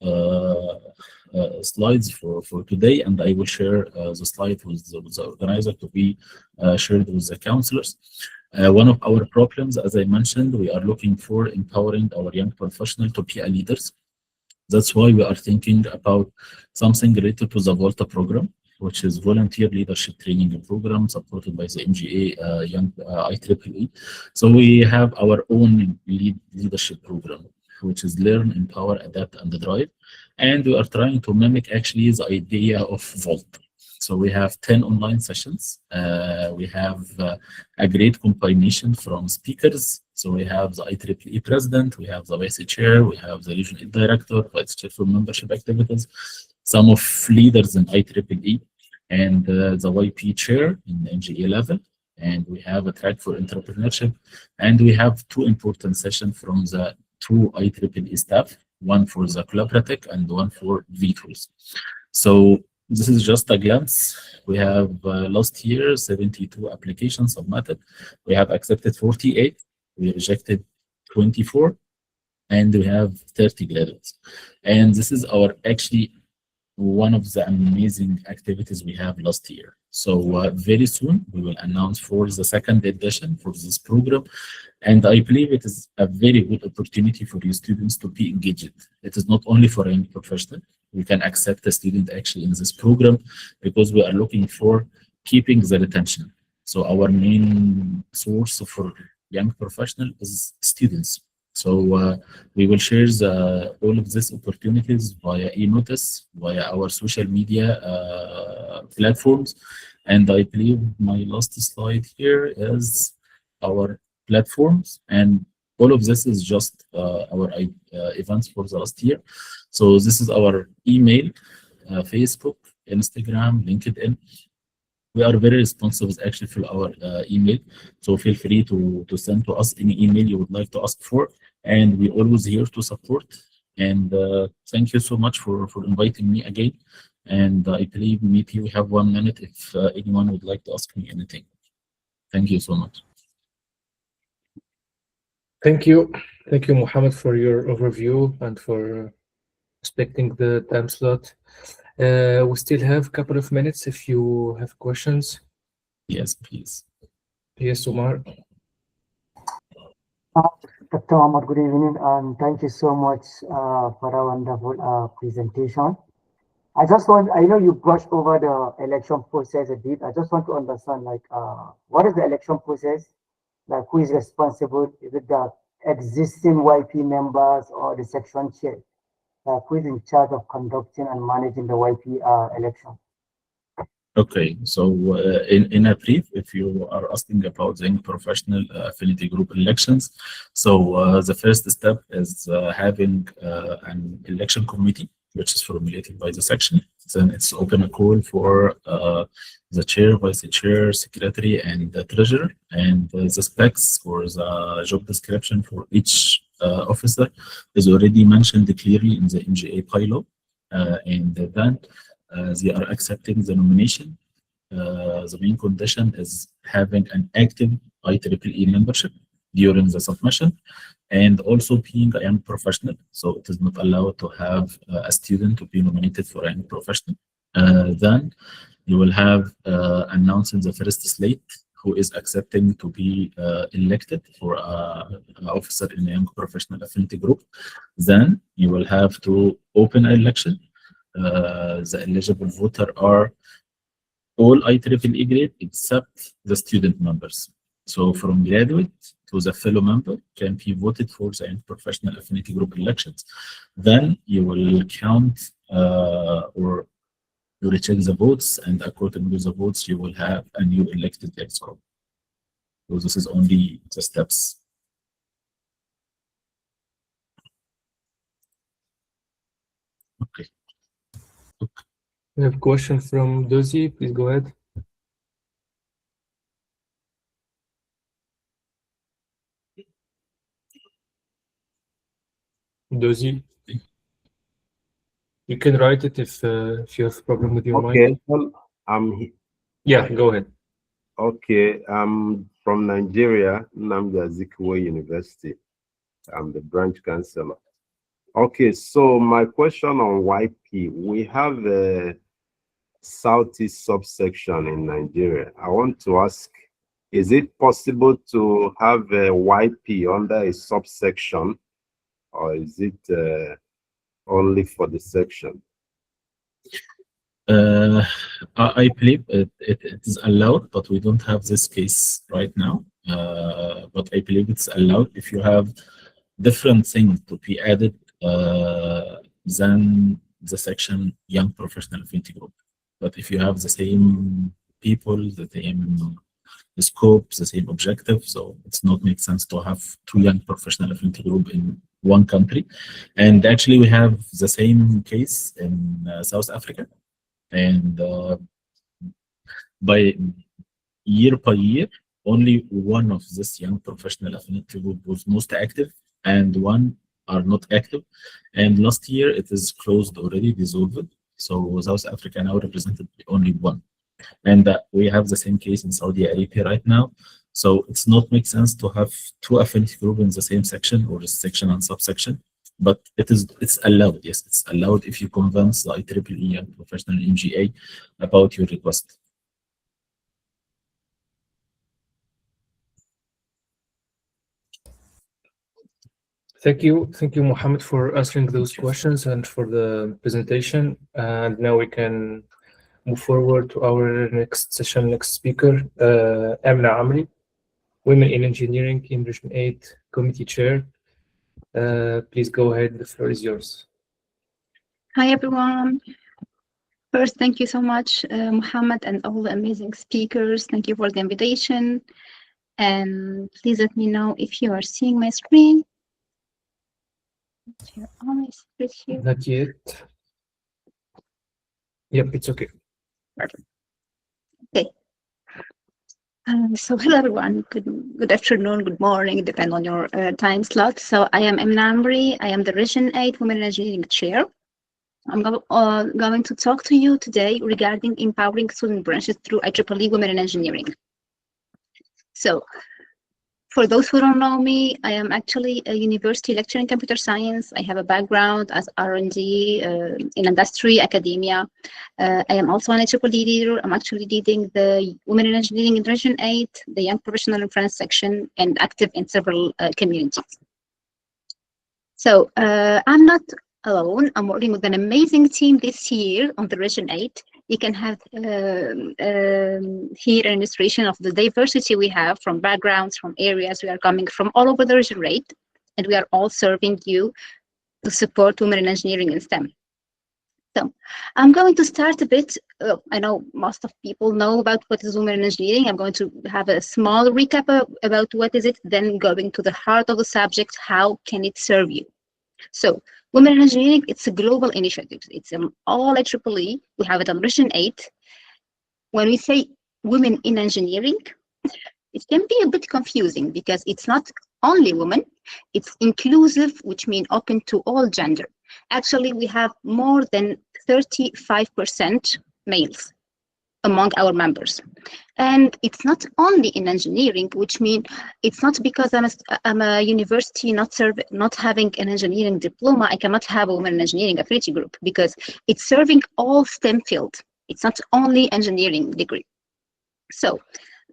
Speaker 8: slides for today, and I will share the slide with the organizer to be shared with the counselors. One of our problems, as I mentioned, we are looking for empowering our young professionals to be leaders. That's why we are thinking about something related to the Volta program, which is volunteer leadership training program supported by the MGA Young IEEE. So we have our own leadership program, which is learn, empower, adapt, and drive. And we are trying to mimic actually the idea of Volt. So we have 10 online sessions. We have a great combination from speakers. So we have the IEEE president, we have the vice chair, we have the region 8 director, vice chair for membership activities, some of leaders in IEEE, and the YP chair in the MGA level. And we have a track for entrepreneurship. And we have two important sessions from the two IEEE staff, one for the collaborative, and one for vTools. So this is just a glance. We have last year 72 applications submitted. We have accepted 48. We rejected 24, and we have 30 graduates. And this is our actually one of the amazing activities we have last year. So very soon we will announce for the second edition for this program. And I believe it is a very good opportunity for your students to be engaged. It is not only for young professional. We can accept a student actually in this program because we are looking for keeping the retention. So our main source for young professional is students. So we will share all of these opportunities via e-notice, via our social media platforms. And I believe my last slide here is our platforms. And all of this is just our events for the last year. So this is our email, Facebook, Instagram, LinkedIn. We are very responsive actually for our email. So feel free to send to us any email you would like to ask for. And we're always here to support. And thank you so much for inviting me again. And I believe maybe we have 1 minute if anyone would like to ask me anything. Thank you so much.
Speaker 2: Thank you. Thank you, Mohammed, for your overview and for respecting the time slot. We still have a couple of minutes if you have questions.
Speaker 8: Yes, please.
Speaker 2: Yes, Omar.
Speaker 3: Dr. Ahmad, good evening, and thank you so much for a wonderful presentation. I know you brushed over the election process a bit. I just want to understand, like, what is the election process? Like, who is responsible? Is it the existing YP members or the section chair? Like, who is in charge of conducting and managing the YP election?
Speaker 8: Okay, so in a brief, if you are asking about the professional affinity group elections, so the first step is having an election committee, which is formulated by the section. Then it's open a call for the chair, vice chair, secretary, and the treasurer, and the specs for the job description for each officer is already mentioned clearly in the MGA bylaw, and then they are accepting the nomination. The main condition is having an active IEEE membership during the submission, and also being a young professional. So it is not allowed to have a student to be nominated for a young professional. Then you will have announcing the first slate who is accepting to be elected for an officer in a young professional affinity group. Then you will have to open an election. The eligible voter are all IEEE grade except the student members. So from graduate to the fellow member can be voted for the young professional affinity group elections. Then you will count or you will check the votes, and according to the votes, you will have a new elected EXCO. So this is only the steps. Okay.
Speaker 2: We have a question from Dozy. Please go ahead. Dozy. You can write it if you have a problem with your mic.
Speaker 9: Okay, well,
Speaker 2: Yeah, go ahead.
Speaker 9: Okay, I'm from Nigeria, Nnamdi Azikiwe University. I'm the branch counselor. Okay, so my question on YP, we have a Southeast subsection in Nigeria. I want to ask, is it possible to have a YP under a subsection, or is it only for the section?
Speaker 8: I believe it is allowed, but we don't have this case right now. But I believe it's allowed if you have different things to be added than the section young professional affinity group. But if you have the same people, the same scope, the same objective, so it's not make sense to have two young professional affinity group in one country. And actually we have the same case in South Africa. And by year, only one of this young professional affinity group was most active, and one are not active. And last year it is closed already, dissolved. So South Africa now represented only one. And we have the same case in Saudi Arabia right now. So it's not make sense to have two affinity groups in the same section or section and subsection. But it's allowed. Yes, it's allowed if you convince the IEEE and professional MGA about your request.
Speaker 2: Thank you, Mohammed, for answering those questions and for the presentation. And now we can move forward to our next session, next speaker, Amna Amri, Women in Engineering in Region 8 Committee Chair. Please go ahead, the floor is yours.
Speaker 10: Hi, everyone. First, thank you so much, Mohammed, and all the amazing speakers. Thank you for the invitation. And please let me know if you are seeing my screen.
Speaker 2: Not yet. Yep, it's okay.
Speaker 10: Perfect. Okay. So hello, everyone. Good afternoon, good morning, depending on your time slot. So I am Amna Amri. I am the Region 8 Women in Engineering Chair. I'm going to talk to you today regarding empowering student branches through IEEE Women in Engineering. So, for those who don't know me, I am actually a university lecturer in computer science. I have a background as R&D in industry, academia. I am also an IEEE leader. I'm actually leading the Women in Engineering in Region 8, the Young Professional in France section, and active in several communities. So, I'm not alone. I'm working with an amazing team this year on the Region 8. You can have here an illustration of the diversity we have from backgrounds, from areas. We are coming from all over the Region 8, and we are all serving you to support women in engineering and STEM. So I'm going to start a bit. I know most of people know about what is women in engineering. I'm going to have a small recap about what is it, then going to the heart of the subject, how can it serve you? So Women in Engineering, it's a global initiative. It's all IEEE. We have it on Region 8. When we say women in engineering, it can be a bit confusing because it's not only women, it's inclusive, which means open to all gender. Actually, we have more than 35% males among our members. And it's not only in engineering, which means it's not because I'm a university not having an engineering diploma, I cannot have a women in engineering affinity group, because it's serving all STEM field. It's not only engineering degree. So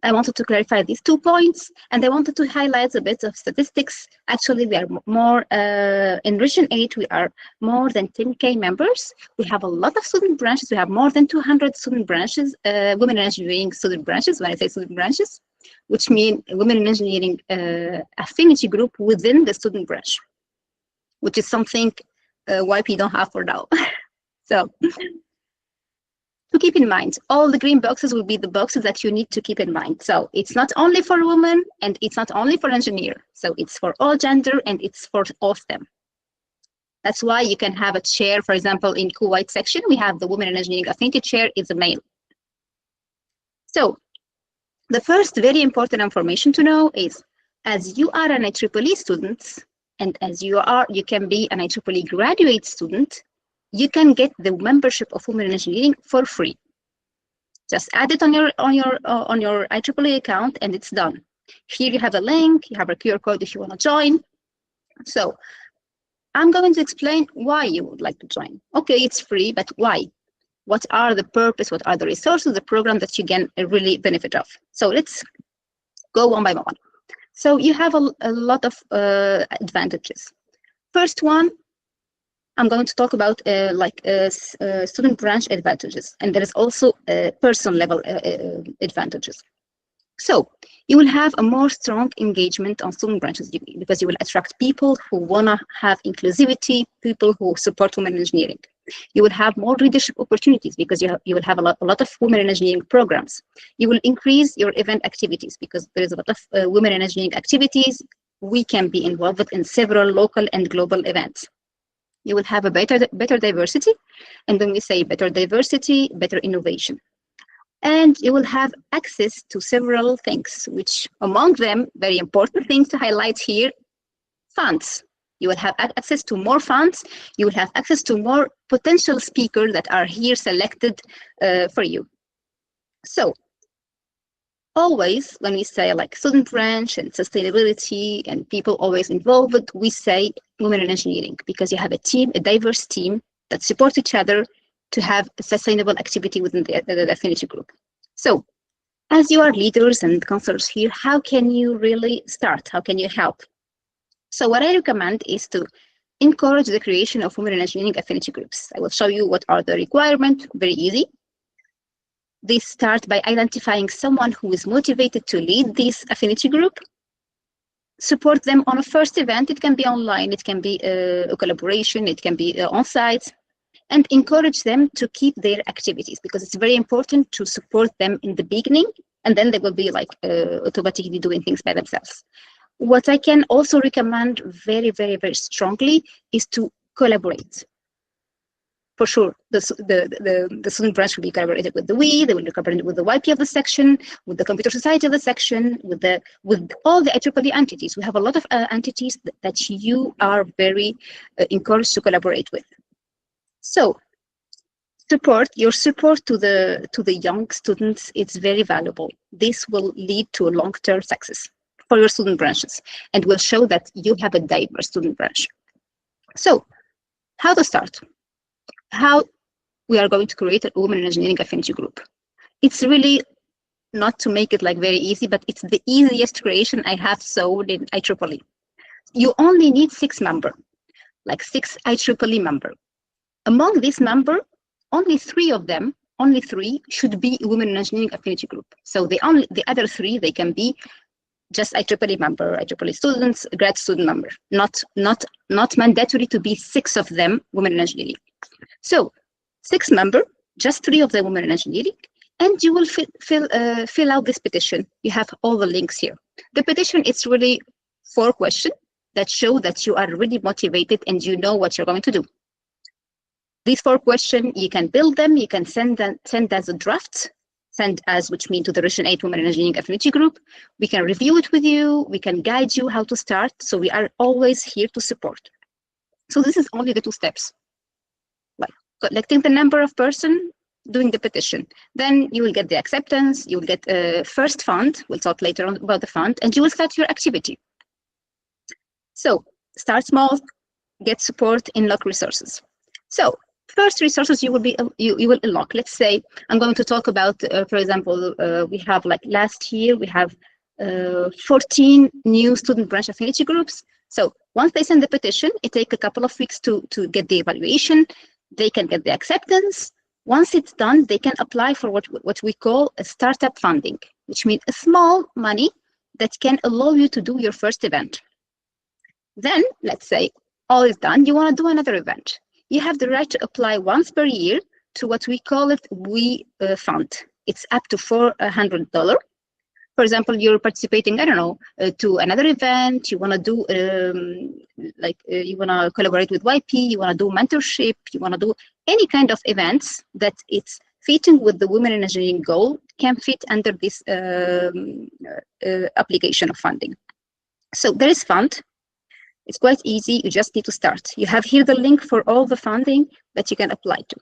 Speaker 10: I wanted to clarify these 2 points, and I wanted to highlight a bit of statistics. Actually, we are more, in Region 8, we are more than 10K members. We have a lot of student branches. We have more than 200 student branches, women in engineering student branches, when I say student branches, which mean women in engineering affinity group within the student branch, which is something YP don't have for now. So, to keep in mind, all the green boxes will be the boxes that you need to keep in mind. So it's not only for women and it's not only for engineer. So it's for all gender and it's for all STEM. That's why you can have a chair, for example, in Kuwait section, we have the Women in Engineering Affinity chair is a male. So the first very important information to know is, as you are an IEEE student, and as you can be an IEEE graduate student, you can get the membership of Women in Engineering for free. Just add it on your IEEE account, and it's done. Here you have a link, you have a QR code if you want to join. So I'm going to explain why you would like to join. Okay, it's free, but why? What are the purpose? What are the resources, the program that you can really benefit of? So let's go one by one. So you have a lot of advantages. First one, I'm going to talk about student branch advantages, and there is also person level advantages. So you will have a more strong engagement on student branches because you will attract people who want to have inclusivity, people who support women in engineering. You will have more leadership opportunities because you will have a lot of women in engineering programs. You will increase your event activities because there is a lot of women in engineering activities. We can be involved in several local and global events. You will have a better diversity. And when we say better diversity, better innovation. And you will have access to several things, which among them, very important things to highlight here, funds. You will have access to more funds. You will have access to more potential speakers that are here selected for you. So always when we say like student branch and sustainability and people always involved, we say women in engineering, because you have a team, a diverse team that support each other to have a sustainable activity within the affinity group. So as you are leaders and counselors here, how can you really start? How can you help? So what I recommend is to encourage the creation of women in engineering affinity groups. I will show you what are the requirements, very easy. They start by identifying someone who is motivated to lead this affinity group. Support them on a first event. It can be online, it can be a collaboration, it can be on-site, and encourage them to keep their activities, because it's very important to support them in the beginning, and then they will be like automatically doing things by themselves. What I can also recommend very, very, very strongly is to collaborate. For sure, the student branch will be collaborated with the WE, they will be collaborated with the YP of the section, with the computer society of the section, with all the IEEE entities. We have a lot of entities that you are very encouraged to collaborate with. So your support to the young students, it's very valuable. This will lead to a long-term success for your student branches and will show that you have a diverse student branch. So how to start? How we are going to create a women in engineering affinity group. It's really not to make it like very easy, but it's the easiest creation I have sold in IEEE. You only need 6 members, like 6 IEEE members. Among this number, only 3 of them, only 3 should be women in engineering affinity group. So the other 3, they can be just IEEE member, IEEE students, grad student member, not mandatory to be 6 of them women in engineering. So 6 members, just 3 of them women in engineering, and you will fill out this petition. You have all the links here. The petition is really 4 questions that show that you are really motivated and you know what you're going to do. These 4 questions, you can build them, you can send as a draft, send as, which means to the Region 8 Women in Engineering Affinity Group. We can review it with you, we can guide you how to start, so we are always here to support. So this is only the 2 steps, like collecting the number of person, doing the petition. Then you will get the acceptance, you will get a first fund, we'll talk later on about the fund, and you will start your activity. So start small, get support, unlock resources. So first resources you will unlock. Let's say I'm going to talk about, for example, we have like last year, we have 14 new student branch affinity groups. So once they send the petition, it takes a couple of weeks to get the evaluation. They can get the acceptance. Once it's done, they can apply for what we call a startup funding, which means a small money that can allow you to do your first event. Then let's say all is done, you want to do another event. You have the right to apply once per year to what we call it WE fund. It's up to $400. For example, you're participating, I don't know, to another event, you want to do, you want to collaborate with YP, you want to do mentorship, you want to do any kind of events that it's fitting with the Women in Engineering goal, can fit under this application of funding. So there is fund. It's quite easy, you just need to start. You have here the link for all the funding that you can apply to.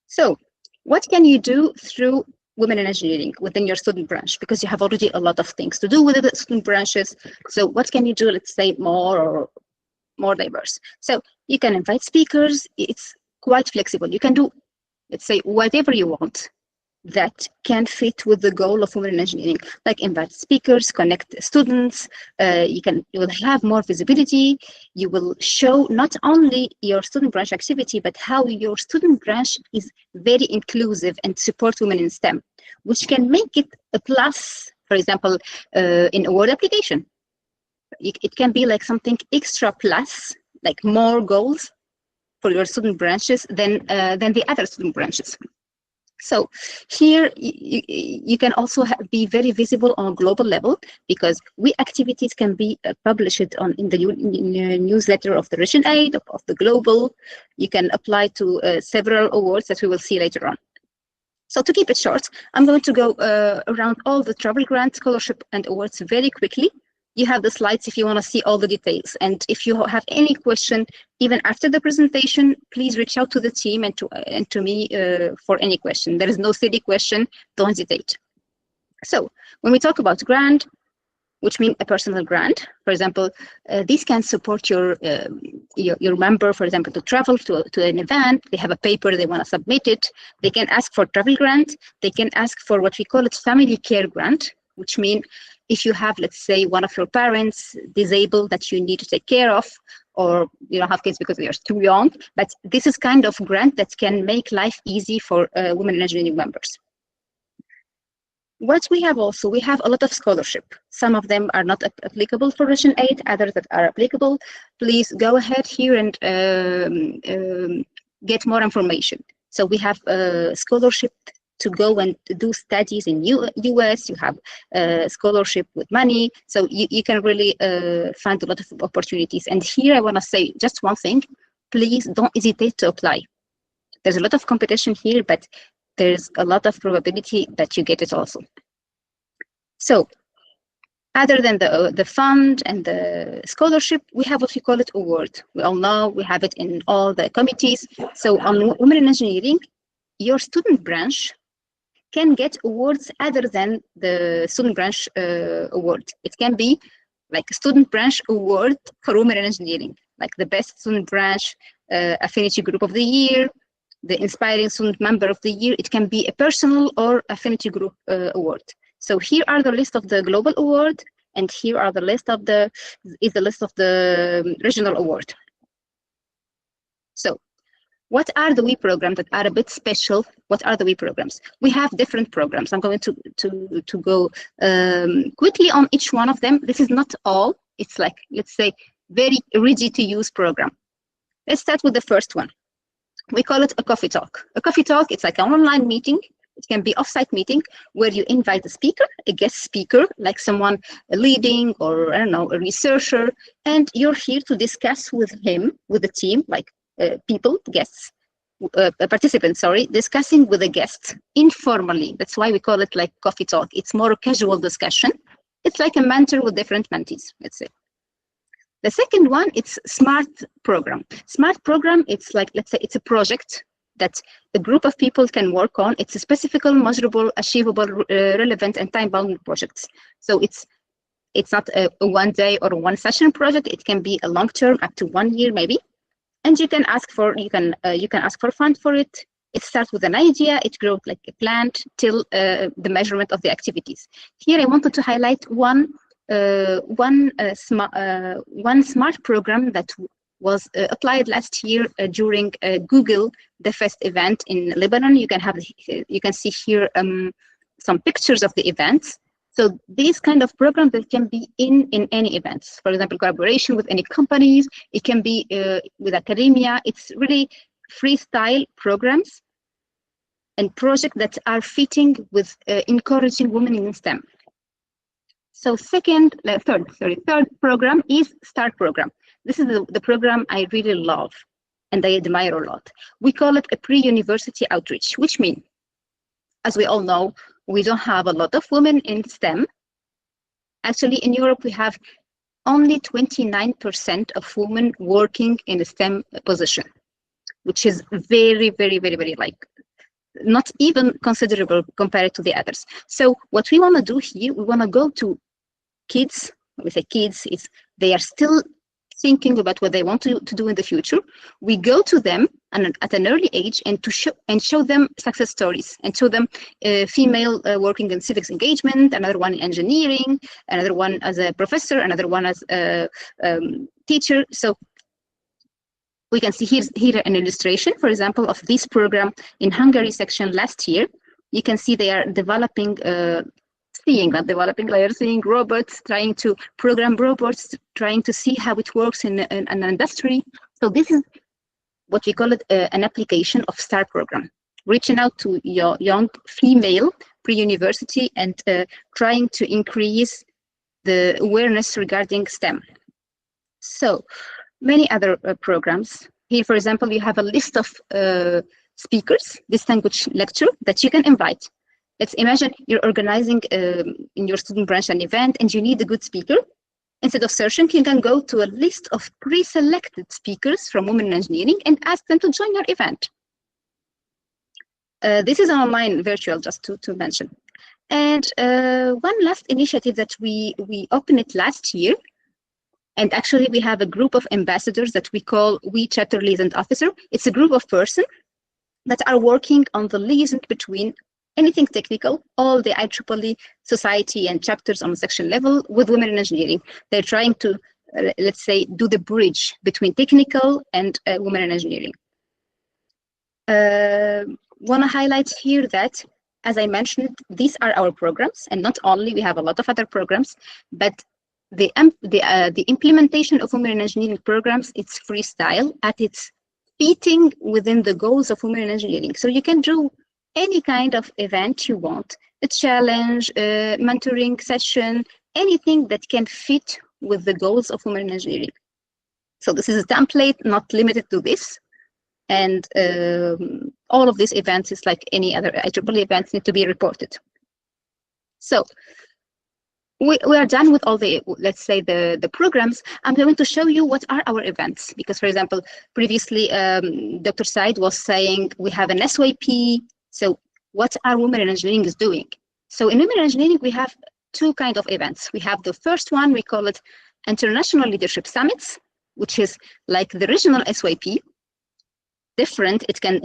Speaker 10: So what can you do through Women in Engineering within your student branch? Because you have already a lot of things to do with the student branches. So what can you do, let's say, more diverse? So you can invite speakers, it's quite flexible. You can do, let's say, whatever you want that can fit with the goal of Women in Engineering, like invite speakers, connect students, you will have more visibility, you will show not only your student branch activity, but how your student branch is very inclusive and support women in STEM, which can make it a plus, for example, in award application. It can be like something extra plus, like more goals for your student branches than the other student branches. So here you can also be very visible on a global level, because WE activities can be published in the newsletter of the Region 8, of the global. You can apply to several awards that we will see later on. So to keep it short, I'm going to go around all the travel grants, scholarship, and awards very quickly, You have the slides if you want to see all the details. And if you have any question, even after the presentation, please reach out to the team and to me for any question. There is no silly question, don't hesitate. So when we talk about grant, which means a personal grant, for example, this can support your member, for example, to travel to an event. They have a paper, they want to submit it. They can ask for travel grant. They can ask for what we call it family care grant, which means if you have, let's say, one of your parents disabled that you need to take care of, or you don't have kids because they are too young, but this is kind of grant that can make life easy for women in engineering members. What we have also, we have a lot of scholarship. Some of them are not applicable for Region 8, others that are applicable. Please go ahead here and get more information. So we have scholarship to go and do studies in US, you have scholarship with money, so you can really find a lot of opportunities. And here I want to say just one thing, please don't hesitate to apply. There's a lot of competition here, but there's a lot of probability that you get it also. So other than the fund and the scholarship, we have what we call it award. We all know we have it in all the committees. So on Women in Engineering, your student branch can get awards other than the student branch award. It can be like a student branch award for Women in Engineering, like the best student branch, affinity group of the year, the inspiring student member of the year. It can be a personal or affinity group award. So here are the list of the global award, and here are the list of the regional award. So what are the WE programs that are a bit special? What are the WE programs? We have different programs. I'm going to go quickly on each one of them. This is not all. It's like, let's say, very ready to use program. Let's start with the first one. We call it a coffee talk. A coffee talk, it's like an online meeting. It can be off-site meeting where you invite a speaker, a guest speaker, like someone leading or, I don't know, a researcher, and you're here to discuss with him, with the team, like people, guests, participants, sorry, discussing with a guest informally. That's why we call it like coffee talk. It's more a casual discussion. It's like a mentor with different mentees, let's say. The second one, it's SMART program. SMART program, it's like, let's say, it's a project that a group of people can work on. It's a specific, measurable, achievable, relevant, and time-bound projects. So it's not a one-day or a one-session project. It can be a long-term, up to 1 year maybe. And you can ask for fund for it. It starts with an idea. It grows like a plant till the measurement of the activities. Here, I wanted to highlight one SMART program that was applied last year during Google the Fest event in Lebanon. You can see here some pictures of the events. So these kind of programs that can be in any events. For example, collaboration with any companies. It can be with academia. It's really freestyle programs and projects that are fitting with encouraging women in STEM. So third program is START program. This is the program I really love and I admire a lot. We call it a pre-university outreach, which means, as we all know, we don't have a lot of women in STEM. Actually, in Europe, we have only 29% of women working in a STEM position, which is very, very, very, very like not even considerable compared to the others. So what we want to do here, we want to go to kids. We say kids, they are still thinking about what they want to do in the future. We go to them at an early age and show them success stories and show them female working in civics engagement, another one in engineering, another one as a professor, another one as a teacher. So we can see here an illustration, for example, of this program in Hungary section last year. You can see they are developing seeing robots, trying to program robots, trying to see how it works in an industry. So this is what we call it an application of STAR program, reaching out to young female pre-university and trying to increase the awareness regarding STEM. So many other programs. Here, for example, you have a list of speakers, distinguished lecture that you can invite. Let's imagine you're organizing in your student branch an event and you need a good speaker. Instead of searching, you can go to a list of pre-selected speakers from Women in Engineering and ask them to join your event. This is an online virtual, just to mention. And one last initiative that we opened it last year, and actually we have a group of ambassadors that we call We Chapter Liaison Officer. It's a group of persons that are working on the liaison between anything technical, all the IEEE society and chapters on the section level with Women in Engineering. They're trying to, let's say, do the bridge between technical and Women in Engineering. Want to highlight here that, as I mentioned, these are our programs, and not only, we have a lot of other programs, but the implementation of Women in Engineering programs, it's freestyle at its fitting within the goals of Women in Engineering. So you can do any kind of event you want, a challenge, a mentoring session, anything that can fit with the goals of Women in Engineering. So this is a template, not limited to this. And all of these events is like any other IEEE events need to be reported. So we are done with all the, let's say, the programs. I'm going to show you what are our events. Because, for example, previously, Dr. Said was saying we have an SYP. So what are Women in Engineering is doing? So in Women in Engineering, we have two kinds of events. We have the first one, we call it International Leadership Summits, which is like the regional SYP. Different, it can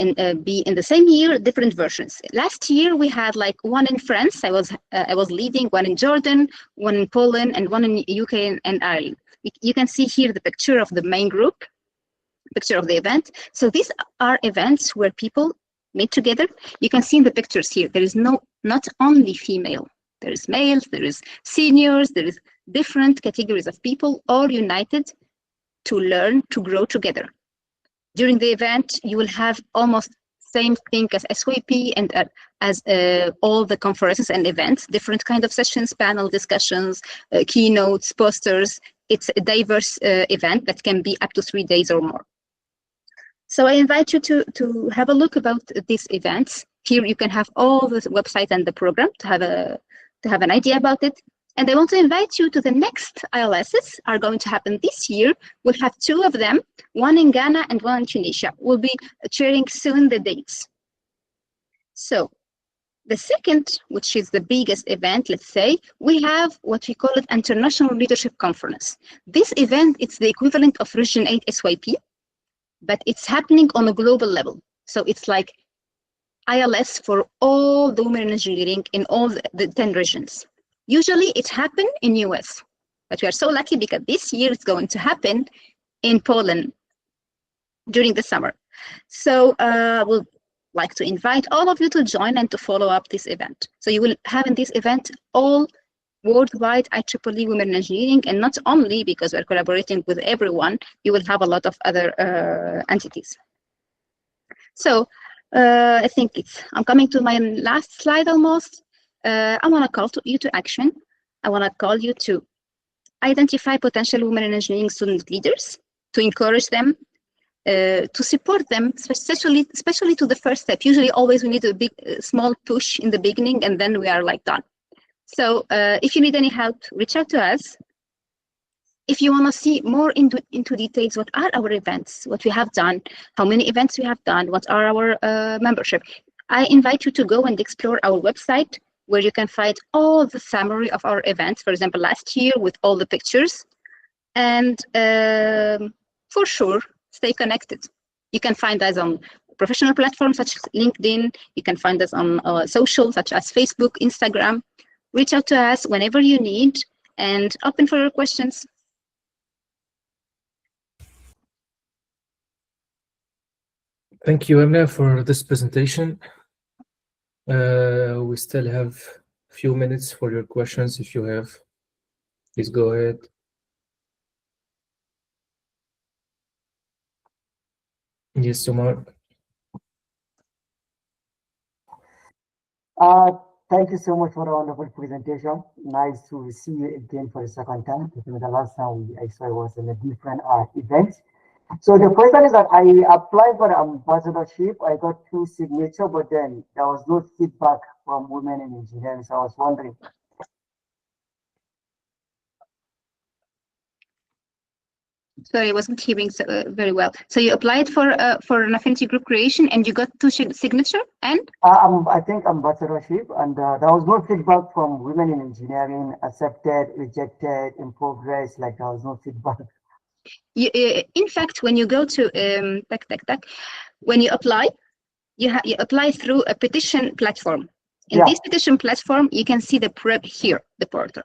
Speaker 10: be in the same year, different versions. Last year we had like one in France, I was leading, one in Jordan, one in Poland, and one in UK and Ireland. You can see here the picture of the main group, picture of the event. So these are events where people meet together. You can see in the pictures here, there is not only female, there is males, there is seniors, there is different categories of people, all united to learn, to grow together. During the event, you will have almost same thing as SYP and as all the conferences and events, different kind of sessions, panel discussions, keynotes, posters. It's a diverse event that can be up to 3 days or more. So I invite you to have a look about these events. Here you can have all the website and the program to have an idea about it. And I want to invite you to the next ILSs are going to happen this year. We'll have 2 of them, one in Ghana and one in Tunisia. We'll be sharing soon the dates. So the second, which is the biggest event, let's say, we have what we call it International Leadership Conference. This event, it's the equivalent of Region 8 SYP, but it's happening on a global level. So it's like ILS for all the women in engineering in all the 10 regions. Usually it happens in US, but we are so lucky because this year it's going to happen in Poland during the summer. So we'll like to invite all of you to join and to follow up this event. So you will have in this event all worldwide IEEE Women in Engineering, and not only because we're collaborating with everyone, you will have a lot of other entities. So I think I'm coming to my last slide almost. I want to call you to action. I want to call you to identify potential women in engineering student leaders, to encourage them, to support them, especially to the first step. Usually always we need a big, small push in the beginning, and then we are like done. So if you need any help, reach out to us. If you want to see more into details, what are our events, what we have done, how many events we have done, what are our membership, I invite you to go and explore our website, where you can find all the summary of our events, for example, last year with all the pictures. And for sure, stay connected. You can find us on professional platforms such as LinkedIn. You can find us on social such as Facebook, Instagram. Reach out to us whenever you need, and open for your questions.
Speaker 2: Thank you, Emna, for this presentation. We still have a few minutes for your questions. If you have, please go ahead. Yes, Omar.
Speaker 3: Thank you so much for a wonderful presentation. Nice to see you again for the second time. I think the last time I saw it was in a different event. So the question is that I applied for the ambassadorship. I got 2 signatures, but then there was no feedback from women in engineering. So I was wondering.
Speaker 10: Sorry, I wasn't hearing very well. So you applied for an affinity group creation, and you got 2 signature, and
Speaker 3: I think ambassadorship, and there was no feedback from women in engineering, accepted, rejected, in progress. Like there was no feedback.
Speaker 10: in fact, when you go to when you apply, you apply through a petition platform. In this petition platform, you can see the prep here, the portal.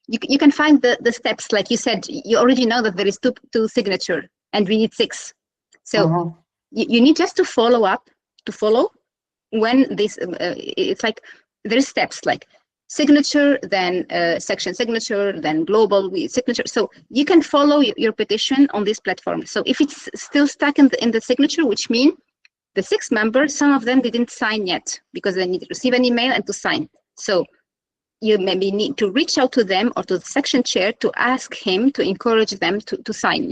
Speaker 10: You can find the steps, like you said. You already know that there is two signature, and we need 6. So you need just to follow up, when this. It's like there's steps like signature, then section signature, then global signature. So you can follow your petition on this platform. So if it's still stuck in the signature, which means the 6 members, some of them didn't sign yet because they need to receive an email and to sign. So you maybe need to reach out to them or to the section chair to ask him to encourage them to sign,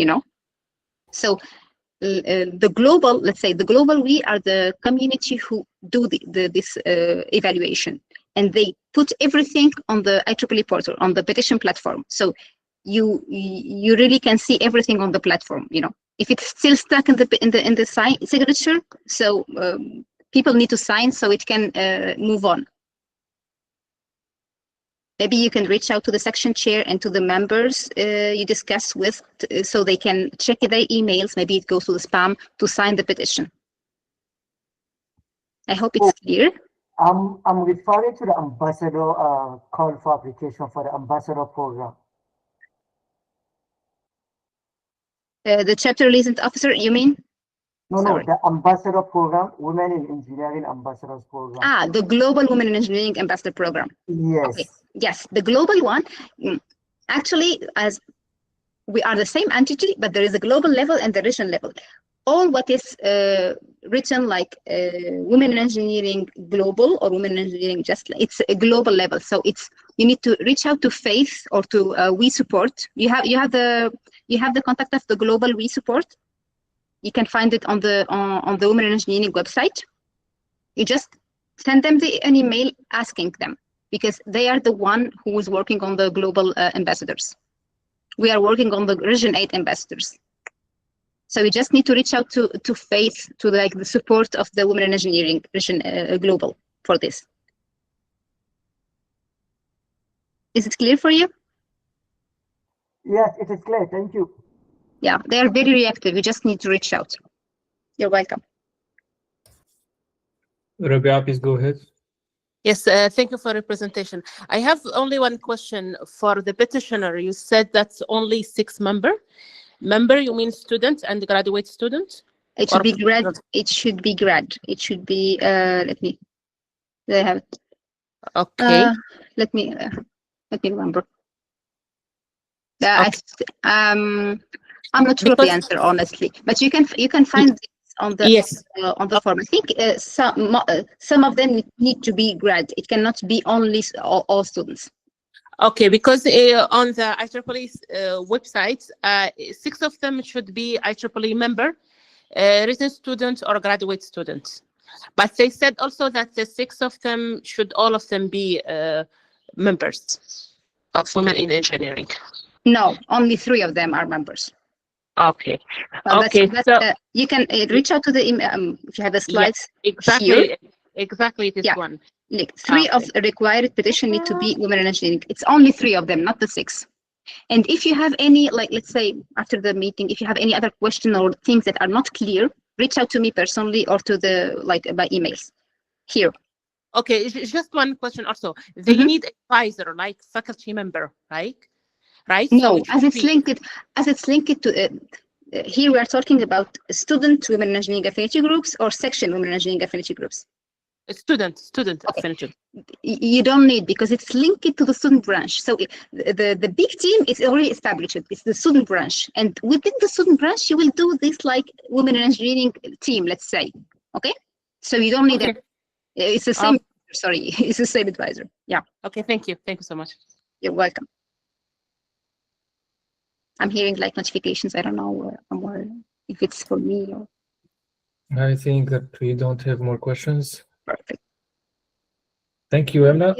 Speaker 10: So the global, let's say the global, we are the community who do this evaluation, and they put everything on the IEEE portal, on the petition platform. So you really can see everything on the platform, If it's still stuck in the signature, so people need to sign so it can move on. Maybe you can reach out to the section chair and to the members you discuss with, so they can check their emails. Maybe it goes to the spam to sign the petition. I hope it's clear.
Speaker 3: I'm referring to the ambassador call for application for the ambassador program.
Speaker 10: The chapter liaison officer, you mean?
Speaker 3: No, the ambassador program, Women in Engineering Ambassadors Program.
Speaker 10: The Global Women in Engineering Ambassador Program.
Speaker 3: Yes.
Speaker 10: Okay. Yes, the global one. Actually, as we are the same entity, but there is a global level and the regional level. All what is written like Women in Engineering Global or Women in Engineering it's a global level. So you need to reach out to Faith or to We Support. You have the contact of the global We Support. You can find it on the Women in Engineering website. You just send them an email asking them, because they are the one who is working on the global ambassadors. We are working on the Region 8 ambassadors. So we just need to reach out to Faith, to the support of the Women in Engineering Region Global for this. Is it clear for you?
Speaker 3: Yes, it is clear. Thank you.
Speaker 10: Yeah, they are very reactive. You just need to reach out. You're welcome.
Speaker 2: Rabia, please go ahead.
Speaker 4: Yes, thank you for the presentation. I have only one question for the petitioner. You said that's only 6 members. Member, you mean student and graduate student?
Speaker 10: It should be grad. It should be grad. It should be. Let me. They have.
Speaker 4: Okay.
Speaker 10: Let me remember.
Speaker 4: Okay.
Speaker 10: I'm not sure of the answer, honestly, but you can find this on the on the form. I think some of them need to be grad. It cannot be only all students.
Speaker 4: Okay, because on the IEEE website, 6 of them should be IEEE member, resident student or graduate student. But they said also that the 6 of them should all of them be members of Women in Engineering.
Speaker 10: No, only 3 of them are members.
Speaker 4: Okay.
Speaker 10: Well,
Speaker 4: okay.
Speaker 10: So you can reach out to the email if you have the slides.
Speaker 4: Yeah, exactly.
Speaker 10: Here.
Speaker 4: Exactly this one.
Speaker 10: Like 3 of the required petition need to be Women in Engineering. It's only 3 of them, not the 6. And if you have any, let's say after the meeting, if you have any other question or things that are not clear, reach out to me personally or to by emails here.
Speaker 4: Okay, just one question also. They need advisor, like faculty member, right?
Speaker 10: No,
Speaker 4: so
Speaker 10: as it's linked to here we are talking about student Women in Engineering affinity groups or section Women in Engineering affinity groups.
Speaker 4: Student affinity.
Speaker 10: You don't need, because it's linked to the student branch. So the big team is already established. It's the student branch, and within the student branch, you will do this like Women in Engineering team, let's say. Okay, so you don't need it. It's the same. Sorry, it's the same advisor. Yeah.
Speaker 4: Okay. Thank you so much.
Speaker 10: You're welcome. I'm hearing notifications. I don't know if it's for me or.
Speaker 2: I think that we don't have more questions.
Speaker 10: Perfect.
Speaker 2: Thank you, Emna.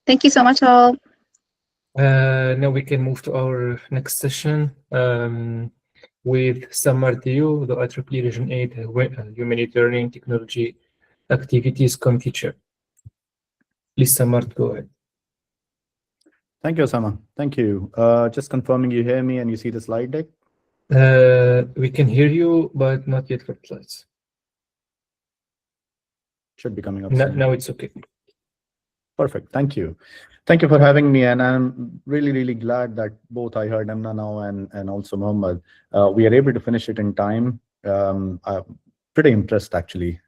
Speaker 10: Thank you so much, all.
Speaker 2: Now we can move to our next session. with Samar Diu, the IEEE Region 8 Humanitarian Technology Activities Committee Chair. Please, Samar, go ahead.
Speaker 11: Thank you, Osama. Thank you. Just confirming you hear me and you see the slide deck?
Speaker 2: We can hear you, but not yet for slides.
Speaker 11: Should be coming up soon.
Speaker 2: Now it's okay.
Speaker 11: Perfect. Thank you. Thank you for having me. And I'm really, really glad that both I heard Emna now and also Mohammed, we are able to finish it in time. I'm pretty impressed, actually.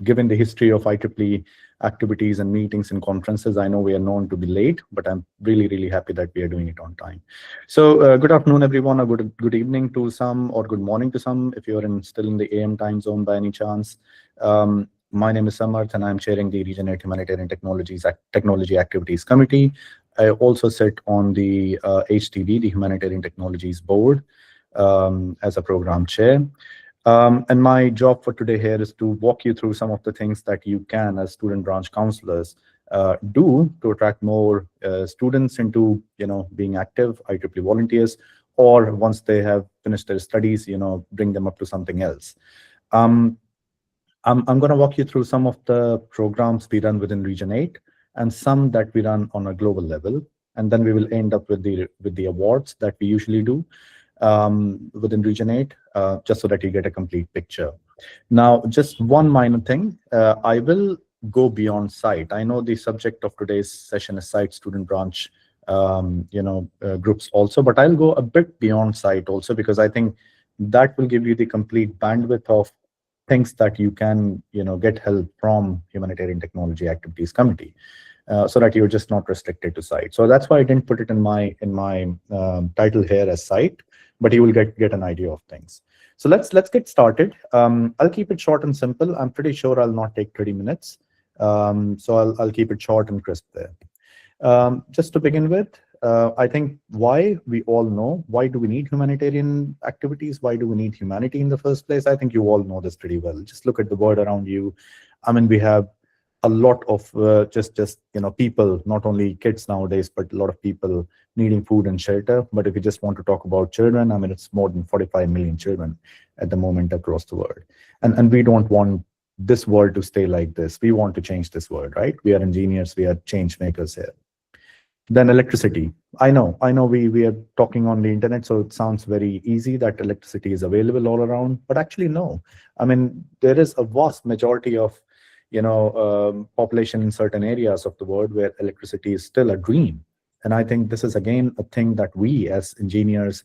Speaker 11: Given the history of IEEE activities and meetings and conferences, I know we are known to be late, but I'm really, really happy that we are doing it on time. So good afternoon, everyone, or good evening to some, or good morning to some, if you're still in the AM time zone by any chance. My name is Samarth, and I'm chairing the Region 8 Humanitarian Technology Activities Committee. I also sit on the HTB, the Humanitarian Technologies Board, as a program chair. And my job for today here is to walk you through some of the things that you can, as student branch counselors, do to attract more students into, being active IEEE volunteers, or once they have finished their studies, bring them up to something else. I'm going to walk you through some of the programs we run within Region 8 and some that we run on a global level, and then we will end up with the awards that we usually do within Region 8, just so that you get a complete picture. Now, just one minor thing, I will go beyond site. I know the subject of today's session is site student branch, groups also, but I'll go a bit beyond site also, because I think that will give you the complete bandwidth of things that you can, get help from Humanitarian Technology Activities Committee. So that you're just not restricted to site. So that's why I didn't put it in my title here as site, but you will get an idea of things. So let's get started. I'll keep it short and simple. I'm pretty sure I'll not take 30 minutes. So I'll keep it short and crisp there. Just to begin with, I think why we all know, why do we need humanitarian activities? Why do we need humanity in the first place? I think you all know this pretty well. Just look at the world around you. I mean, we have a lot of people, not only kids nowadays, but a lot of people needing food and shelter. But if you just want to talk about children, I mean, it's more than 45 million children at the moment across the world. And we don't want this world to stay like this. We want to change this world, right? We are engineers, we are change makers here. Then electricity. I know we are talking on the internet, so it sounds very easy that electricity is available all around, but actually no. I mean, there is a vast majority of population in certain areas of the world where electricity is still a dream. And I think this is again a thing that we as engineers,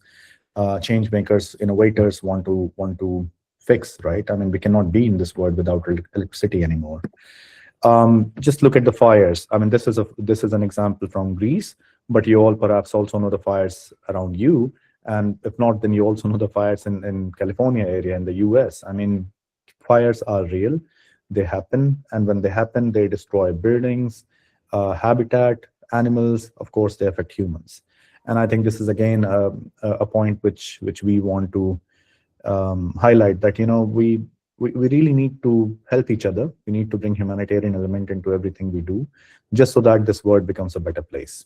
Speaker 11: change makers, innovators want to fix, right? I mean, we cannot be in this world without electricity anymore. Just look at the fires. I mean, this is an example from Greece, but you all perhaps also know the fires around you. And if not, then you also know the fires in California area in the US. I mean, fires are real. They happen, and when they happen, they destroy buildings, habitat, animals. Of course, they affect humans. And I think this is again a point which we want to highlight, that we really need to help each other. We need to bring humanitarian element into everything we do, just so that this world becomes a better place.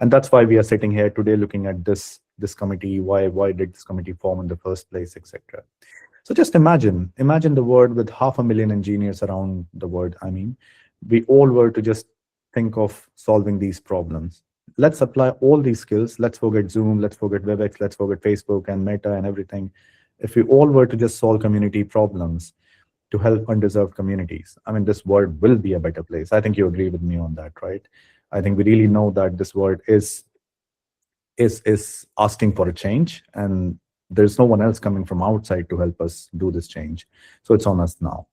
Speaker 11: And that's why we are sitting here today looking at this committee. Why did this committee form in the first place, etc. So just imagine the world with 500,000 engineers around the world. I mean, we all were to just think of solving these problems. Let's apply all these skills. Let's forget Zoom, let's forget WebEx, let's forget Facebook and Meta and everything. If we all were to just solve community problems to help undeserved communities, I mean, this world will be a better place. I think you agree with me on that, right? I think we really know that this world is asking for a change, and there's no one else coming from outside to help us do this change. So it's on us now.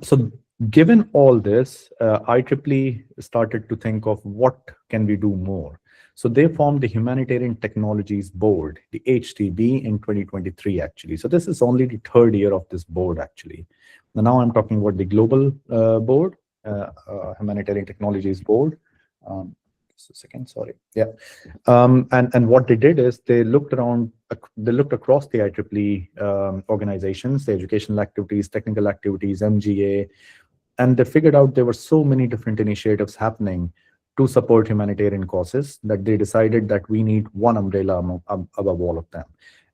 Speaker 11: So given all this, IEEE started to think of what can we do more. So they formed the Humanitarian Technologies Board, the HTB, in 2023, actually. So this is only the third year of this board, actually. Now I'm talking about the global board, Humanitarian Technologies Board. Just a second, sorry. Yeah. And what they did is they looked across the IEEE organizations, the educational activities, technical activities, MGA, and they figured out there were so many different initiatives happening to support humanitarian causes that they decided that we need one umbrella above all of them.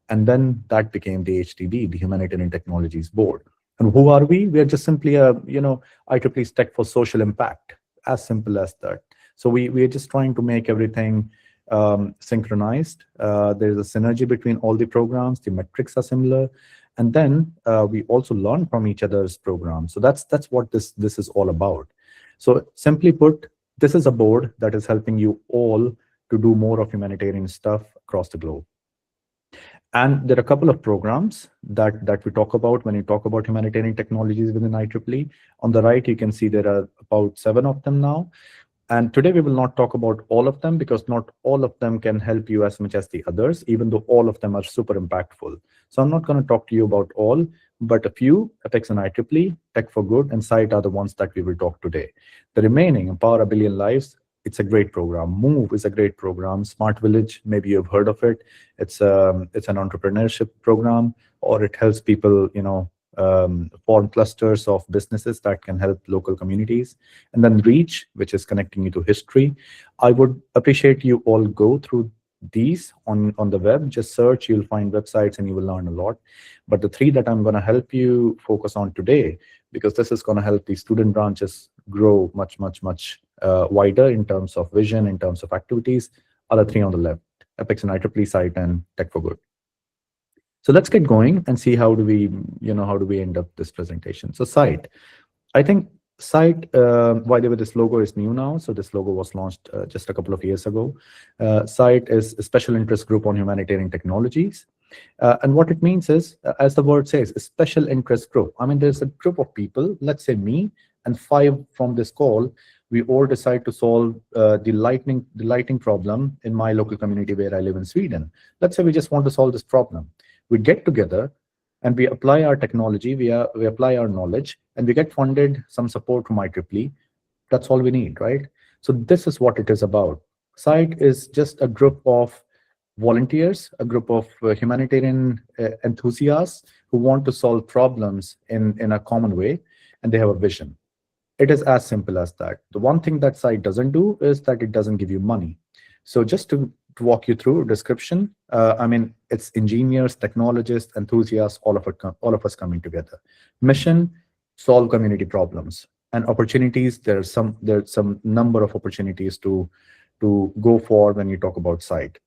Speaker 11: And then that became the HTB, the Humanitarian Technologies Board. And who are we? We are just simply a, IEEE Tech for Social Impact, as simple as that. So we are just trying to make everything synchronized. There's a synergy between all the programs. The metrics are similar. And then we also learn from each other's programs. So that's what this is all about. So simply put, this is a board that is helping you all to do more of humanitarian stuff across the globe. And there are a couple of programs that we talk about when you talk about humanitarian technologies within IEEE. On the right, you can see there are about 7 of them now. And today we will not talk about all of them because not all of them can help you as much as the others, even though all of them are super impactful. So I'm not going to talk to you about all, but a few, Apex and IEEE, Tech for Good, and SITE are the ones that we will talk today. The remaining, Empower a Billion Lives, it's a great program. Move is a great program. Smart Village, maybe you've heard of it. It's an entrepreneurship program, or it helps people, form clusters of businesses that can help local communities. And then Reach, which is connecting you to history. I would appreciate you all go through these on the web. Just search, you'll find websites and you will learn a lot. But the 3 that I'm going to help you focus on today, because this is going to help the student branches grow much wider in terms of vision, in terms of activities, are the 3 on the left: Apex and IEEE, SITE, and Tech for Good. So let's get going and see how do we end up this presentation. So SITE, I think SITE, by the way, this logo is new now. So this logo was launched just a couple of years ago. SITE is a special interest group on humanitarian technologies. And what it means is, as the word says, a special interest group. I mean, there's a group of people, let's say me and 5 from this call, we all decide to solve the lighting problem in my local community where I live in Sweden. Let's say we just want to solve this problem. We get together and we apply our technology, we apply our knowledge, and we get funded some support from IEEE. That's all we need, right? So this is what it is about. SITE is just a group of volunteers, a group of humanitarian enthusiasts who want to solve problems in a common way, and they have a vision. It is as simple as that. The one thing that SITE doesn't do is that it doesn't give you money. So just to walk you through a description, I mean, it's engineers, technologists, enthusiasts, all of us coming together. Mission: solve community problems. And opportunities, there's some number of opportunities to go for when you talk about SITE.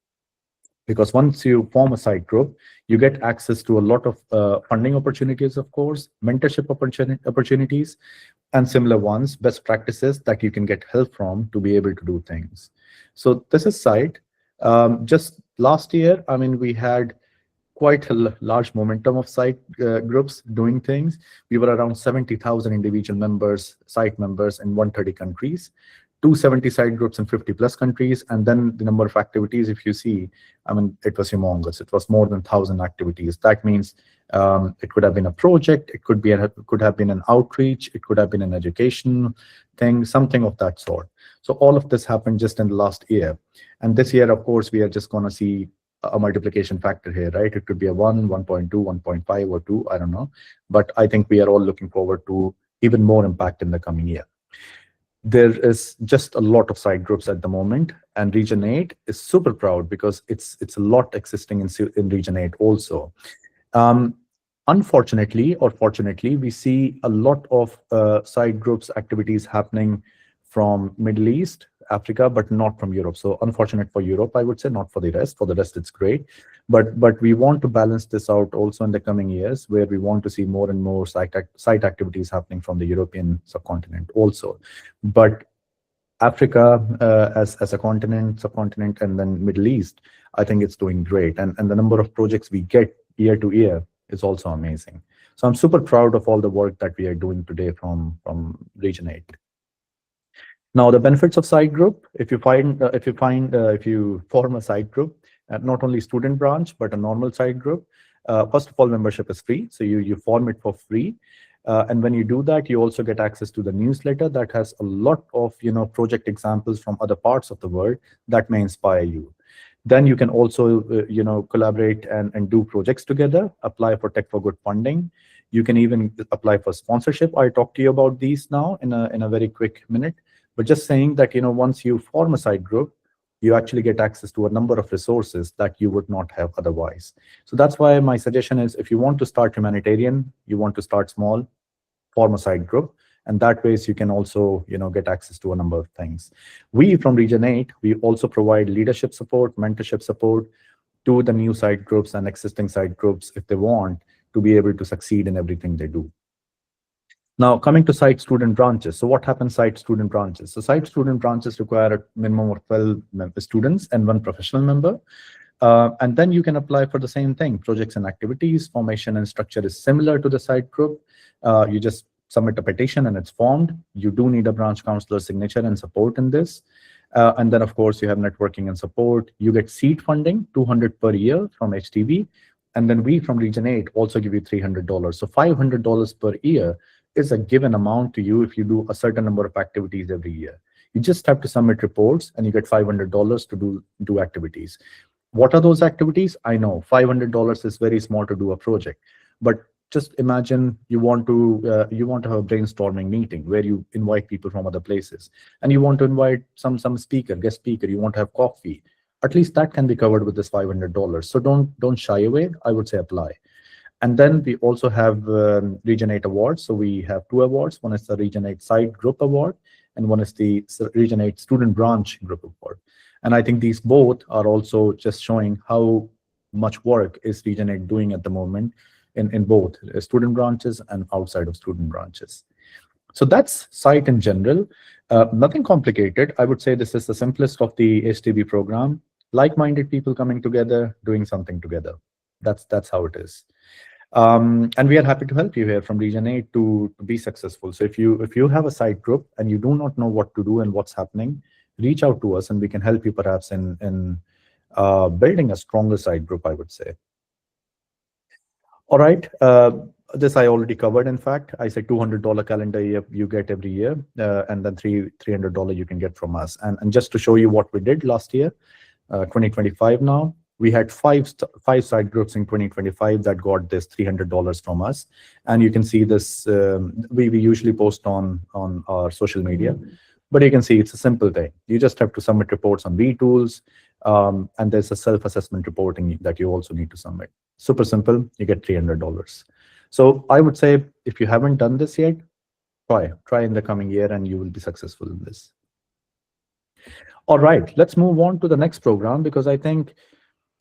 Speaker 11: Because once you form a SITE group, you get access to a lot of funding opportunities, of course, mentorship opportunities, and similar ones, best practices that you can get help from to be able to do things. So this is SITE. Just last year, I mean, we had quite a large momentum of SITE groups doing things. We were around 70,000 individual members, SITE members in 130 countries. 270 SITE groups in 50+ countries, and then the number of activities, if you see, I mean, it was humongous. It was more than 1,000 activities. That means it could have been a project, it could have been an outreach, it could have been an education thing, something of that sort. So all of this happened just in the last year. And this year, of course, we are just going to see a multiplication factor here, right? It could be a 1, 1.2, 1.5, or 2, I don't know. But I think we are all looking forward to even more impact in the coming year. There is just a lot of SITE groups at the moment, and Region 8 is super proud because it's a lot existing in Region 8 also. Unfortunately or fortunately, we see a lot of SITE groups activities happening from Middle East, Africa, but not from Europe. So unfortunate for Europe, I would say, not for the rest. For the rest, it's great. But we want to balance this out also in the coming years, where we want to see more and more SITE activities happening from the European subcontinent also. But Africa as a subcontinent, and then Middle East, I think it's doing great. And the number of projects we get year to year is also amazing. So I'm super proud of all the work that we are doing today from Region 8. Now, the benefits of SITE group: if you form a SITE group, not only student branch but a normal SITE group, first of all, membership is free, so you form it for free. And when you do that, you also get access to the newsletter that has a lot of project examples from other parts of the world that may inspire you. Then you can also collaborate and do projects together, apply for Tech for Good funding. You can even apply for sponsorship. I'll talk to you about these now in a very quick minute. But just saying that once you form a SITE group, you actually get access to a number of resources that you would not have otherwise. So that's why my suggestion is, if you want to start humanitarian, you want to start small, form a side group, and that ways you can also, get access to a number of things. We from Region 8, we also provide leadership support, mentorship support to the new side groups and existing side groups if they want to be able to succeed in everything they do. Now, coming to site student branches. So what happens site student branches? So site student branches require a minimum of 12 students and 1 professional member. And then you can apply for the same thing. Projects and activities, formation and structure is similar to the site group. You just submit a petition and it's formed. You do need a branch counselor signature and support in this. And then, of course, you have networking and support. You get seed funding, $200 per year from HTB. And then we from Region 8 also give you $300. So $500 per year is a given amount to you if you do a certain number of activities every year. You just have to submit reports and you get $500 to do activities. What are those activities? I know $500 is very small to do a project, but just imagine you want to have a brainstorming meeting where you invite people from other places, and you want to invite some speaker, guest speaker. You want to have coffee. At least that can be covered with this $500. So don't shy away. I would say apply. And then we also have Region 8 awards. So we have 2 awards. One is the Region 8 Site Group Award, and one is the Region 8 Student Branch Group Award. And I think these both are also just showing how much work is Region 8 doing at the moment in both student branches and outside of student branches. So that's site in general. Nothing complicated. I would say this is the simplest of the HTB program. Like-minded people coming together, doing something together. That's how it is. And we are happy to help you here from Region 8 to be successful. So if you have a site group and you do not know what to do and what's happening, reach out to us and we can help you perhaps in building a stronger site group, I would say. All right. This I already covered. In fact, I said $200 calendar year you get every year, and then $300 you can get from us. And just to show you what we did last year, 2025 now, we had five site groups in 2025 that got this $300 from us. And you can see this, we usually post on our social media, but you can see it's a simple thing. You just have to submit reports on vTools, and there's a self-assessment reporting that you also need to submit. Super simple, you get $300. So I would say if you haven't done this yet, try in the coming year and you will be successful in this. All right, let's move on to the next program, because I think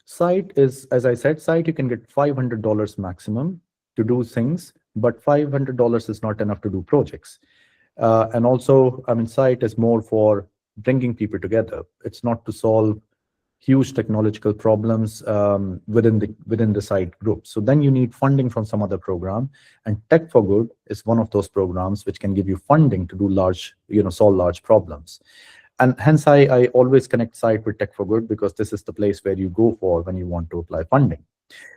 Speaker 11: site is, as I said, site you can get $500 maximum to do things, but $500 is not enough to do projects. And also, I mean, site is more for bringing people together. It's not to solve huge technological problems within the site group. So then you need funding from some other program, and Tech for Good is one of those programs which can give you funding to do large, solve large problems. And hence I always connect site with Tech for Good, because this is the place where you go for when you want to apply funding.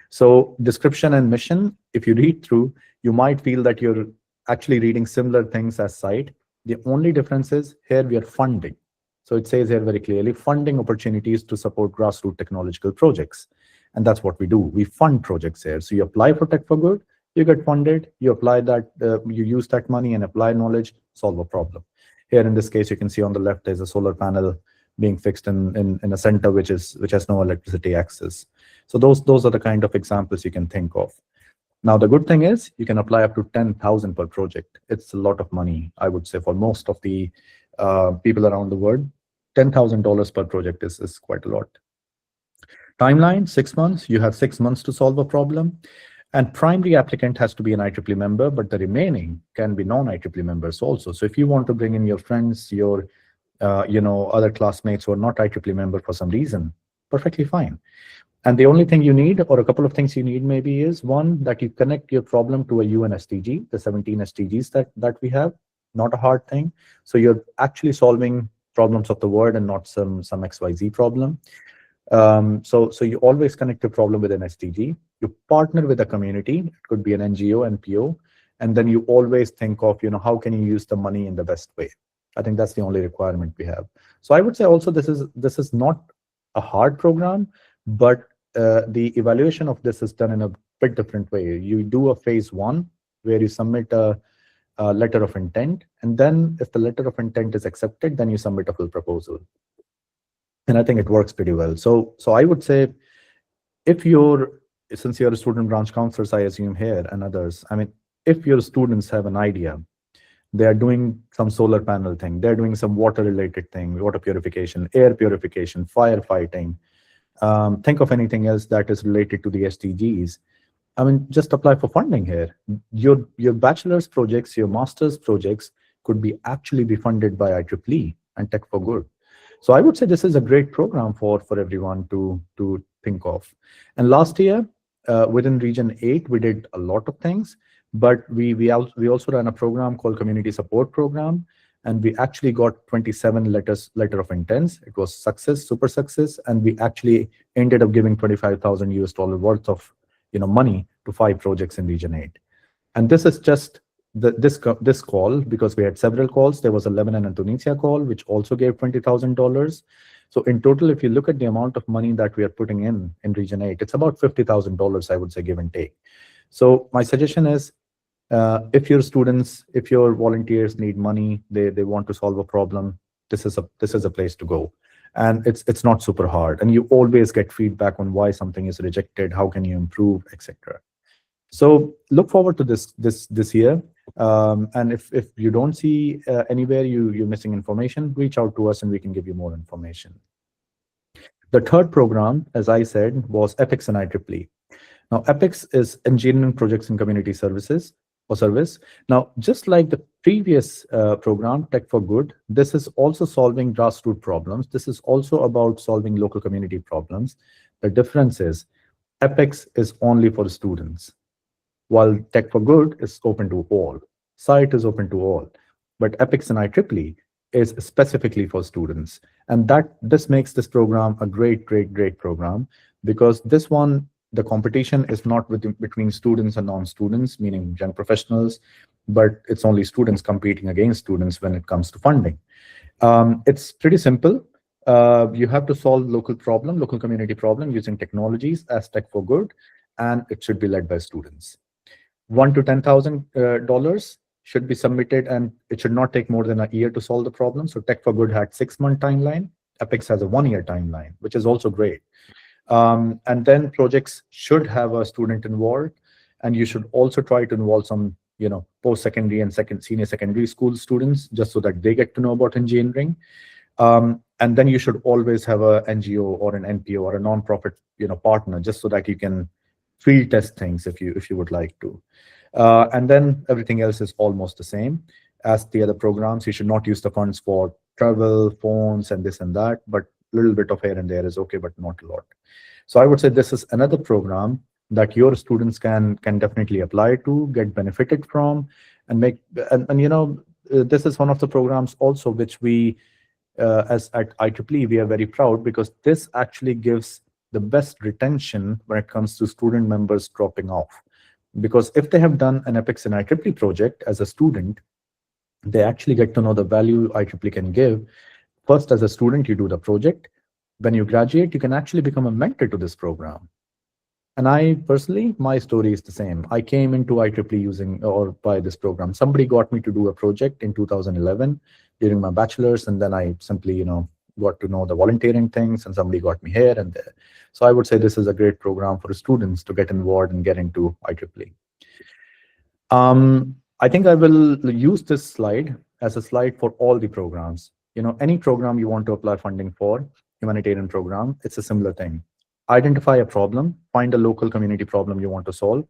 Speaker 11: So description and mission, if you read through, you might feel that you're actually reading similar things as site. The only difference is here we are funding. So it says here very clearly, funding opportunities to support grassroots technological projects. And that's what we do. We fund projects here. So you apply for Tech for Good, you get funded, you apply that, you use that money and apply knowledge, solve a problem. Here in this case, you can see on the left, there's a solar panel being fixed in a center which has no electricity access. So those are the kind of examples you can think of. Now, the good thing is you can apply up to 10,000 per project. It's a lot of money, I would say, for most of the people around the world. $10,000 per project is quite a lot. Timeline, 6 months. You have 6 months to solve a problem. And primary applicant has to be an IEEE member, but the remaining can be non-IEEE members also. So if you want to bring in your friends, your other classmates who are not IEEE member for some reason, perfectly fine. And the only thing you need, or a couple of things you need maybe, is one, that you connect your problem to a UN SDG, the 17 SDGs that we have. Not a hard thing. So you're actually solving problems of the world and not some XYZ problem. So you always connect your problem with an SDG. You partner with a community. It could be an NGO, NPO, and then you always think of, how can you use the money in the best way? I think that's the only requirement we have. So I would say also this is not a hard program, but the evaluation of this is done in a bit different way. You do a phase 1 where you submit a letter of intent, and then if the letter of intent is accepted, then you submit a full proposal. And I think it works pretty well. So I would say, since you're a student branch counselors, I assume here, and others, I mean, if your students have an idea, they are doing some solar panel thing, they're doing some water related thing, water purification, air purification, firefighting, think of anything else that is related to the SDGs. I mean, just apply for funding here. Your bachelor's projects, your master's projects could be actually be funded by IEEE and Tech for Good. So I would say this is a great program for everyone to think of. And last year, within Region 8, we did a lot of things, but we also ran a program called Community Support Program, and we actually got 27 letter of intents. It was success, super success, and we actually ended up giving $25,000 US worth of money to 5 projects in Region 8. And this is just this call, because we had several calls. There was a Lebanon and Tunisia call, which also gave $20,000. So in total, if you look at the amount of money that we are putting in Region 8, it's about $50,000, I would say, give and take. So my suggestion is, if your students, if your volunteers need money, they want to solve a problem, this is a place to go. And it's not super hard, and you always get feedback on why something is rejected, how can you improve, etc. So look forward to this year. And if you don't see anywhere you're missing information, reach out to us and we can give you more information. The third program, as I said, was EPICS and IEEE. Now, EPICS is Engineering Projects and Community Services or Service. Now, just like the previous program, Tech for Good, this is also solving grassroots problems. This is also about solving local community problems. The difference is EPICS is only for students, while Tech for Good is open to all. SITE is open to all. But EPICS and IEEE is specifically for students. And this makes this program a great program, because this one, the competition is not between students and non-students, meaning young professionals, but it's only students competing against students when it comes to funding. It's pretty simple. You have to solve local community problem using technologies as Tech for Good, and it should be led by students. $1,000 to $10,000 should be submitted, and it should not take more than a year to solve the problem. So Tech for Good had 6-month timeline. EPICS has a 1-year timeline, which is also great. And then projects should have a student involved, and you should also try to involve some, post-secondary and senior secondary school students, just so that they get to know about engineering. And then you should always have a NGO or an NPO or a non-profit, partner, just so that you can field test things if you would like to. And then everything else is almost the same as the other programs. You should not use the funds for travel, phones, and this and that, but a little bit of here and there is okay, but not a lot. So I would say this is another program that your students can definitely apply to, get benefited from, and make. And this is one of the programs also which we, as at IEEE, we are very proud, because this actually gives the best retention when it comes to student members dropping off. Because if they have done an EPICS and IEEE project as a student, they actually get to know the value IEEE can give. First, as a student, you do the project. When you graduate, you can actually become a mentor to this program. And I personally, my story is the same. I came into IEEE using or by this program. Somebody got me to do a project in 2011 during my bachelor's, and then I simply, got to know the volunteering things, and somebody got me here and there. So I would say this is a great program for students to get involved and get into IEEE. I think I will use this slide as a slide for all the programs. Any program you want to apply funding for, humanitarian program, it's a similar thing. Identify a problem, find a local community problem you want to solve,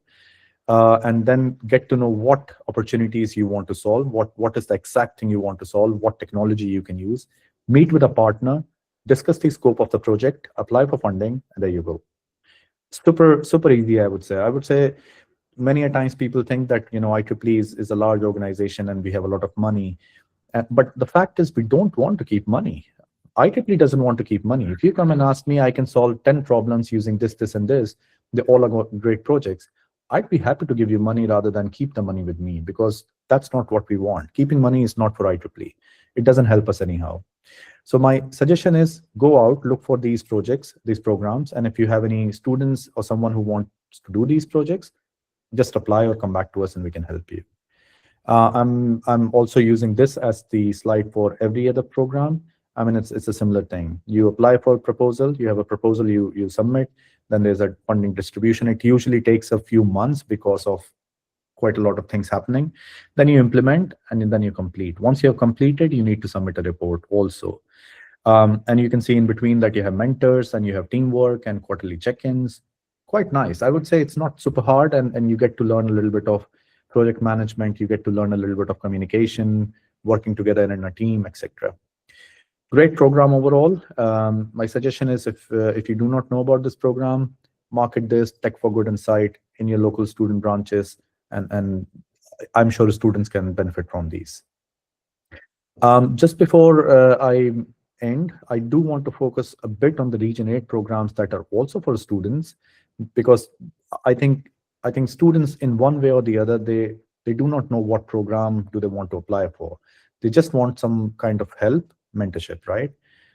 Speaker 11: and then get to know what opportunities you want to solve, what is the exact thing you want to solve, what technology you can use, meet with a partner, discuss the scope of the project, apply for funding, and there you go. Super easy, I would say. I would say many a times people think that, IEEE is a large organization and we have a lot of money. But the fact is, we don't want to keep money. IEEE doesn't want to keep money. If you come and ask me, I can solve 10 problems using this, this, and this. They all are great projects. I'd be happy to give you money rather than keep the money with me, because that's not what we want. Keeping money is not for IEEE. It doesn't help us anyhow. So my suggestion is go out, look for these projects, these programs. And if you have any students or someone who wants to do these projects, just apply or come back to us and we can help you. I'm also using this as the slide for every other program. I mean, it's a similar thing. You apply for a proposal, you have a proposal, you submit, then there's a funding distribution. It usually takes a few months because of quite a lot of things happening. Then you implement, and then you complete. Once you have completed, you need to submit a report also. And you can see in between that you have mentors and you have teamwork and quarterly check-ins. Quite nice. I would say it's not super hard, and you get to learn a little bit of project management. You get to learn a little bit of communication, working together in a team, etc. Great program overall. My suggestion is if you do not know about this program, market this Tech for Good Insight in your local student branches, and I'm sure students can benefit from these. Just before I end, I do want to focus a bit on the Region 8 programs that are also for students, because I think students in one way or the other, they do not know what program do they want to apply for. They just want some kind of help, mentorship, right?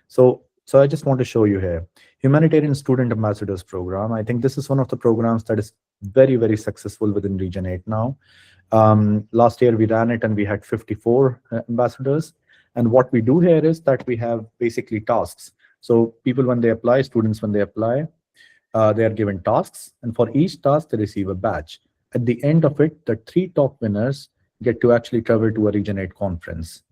Speaker 11: So I just want to show you here, Humanitarian Student Ambassadors Program. I think this is one of the programs that is very, very successful within Region 8 now. Last year we ran it and we had 54 ambassadors. And what we do here is that we have basically tasks. So people, when they apply, students, when they apply, they are given tasks. And for each task, they receive a badge. At the end of it, the 3 top winners get to actually travel to a Region 8 conference.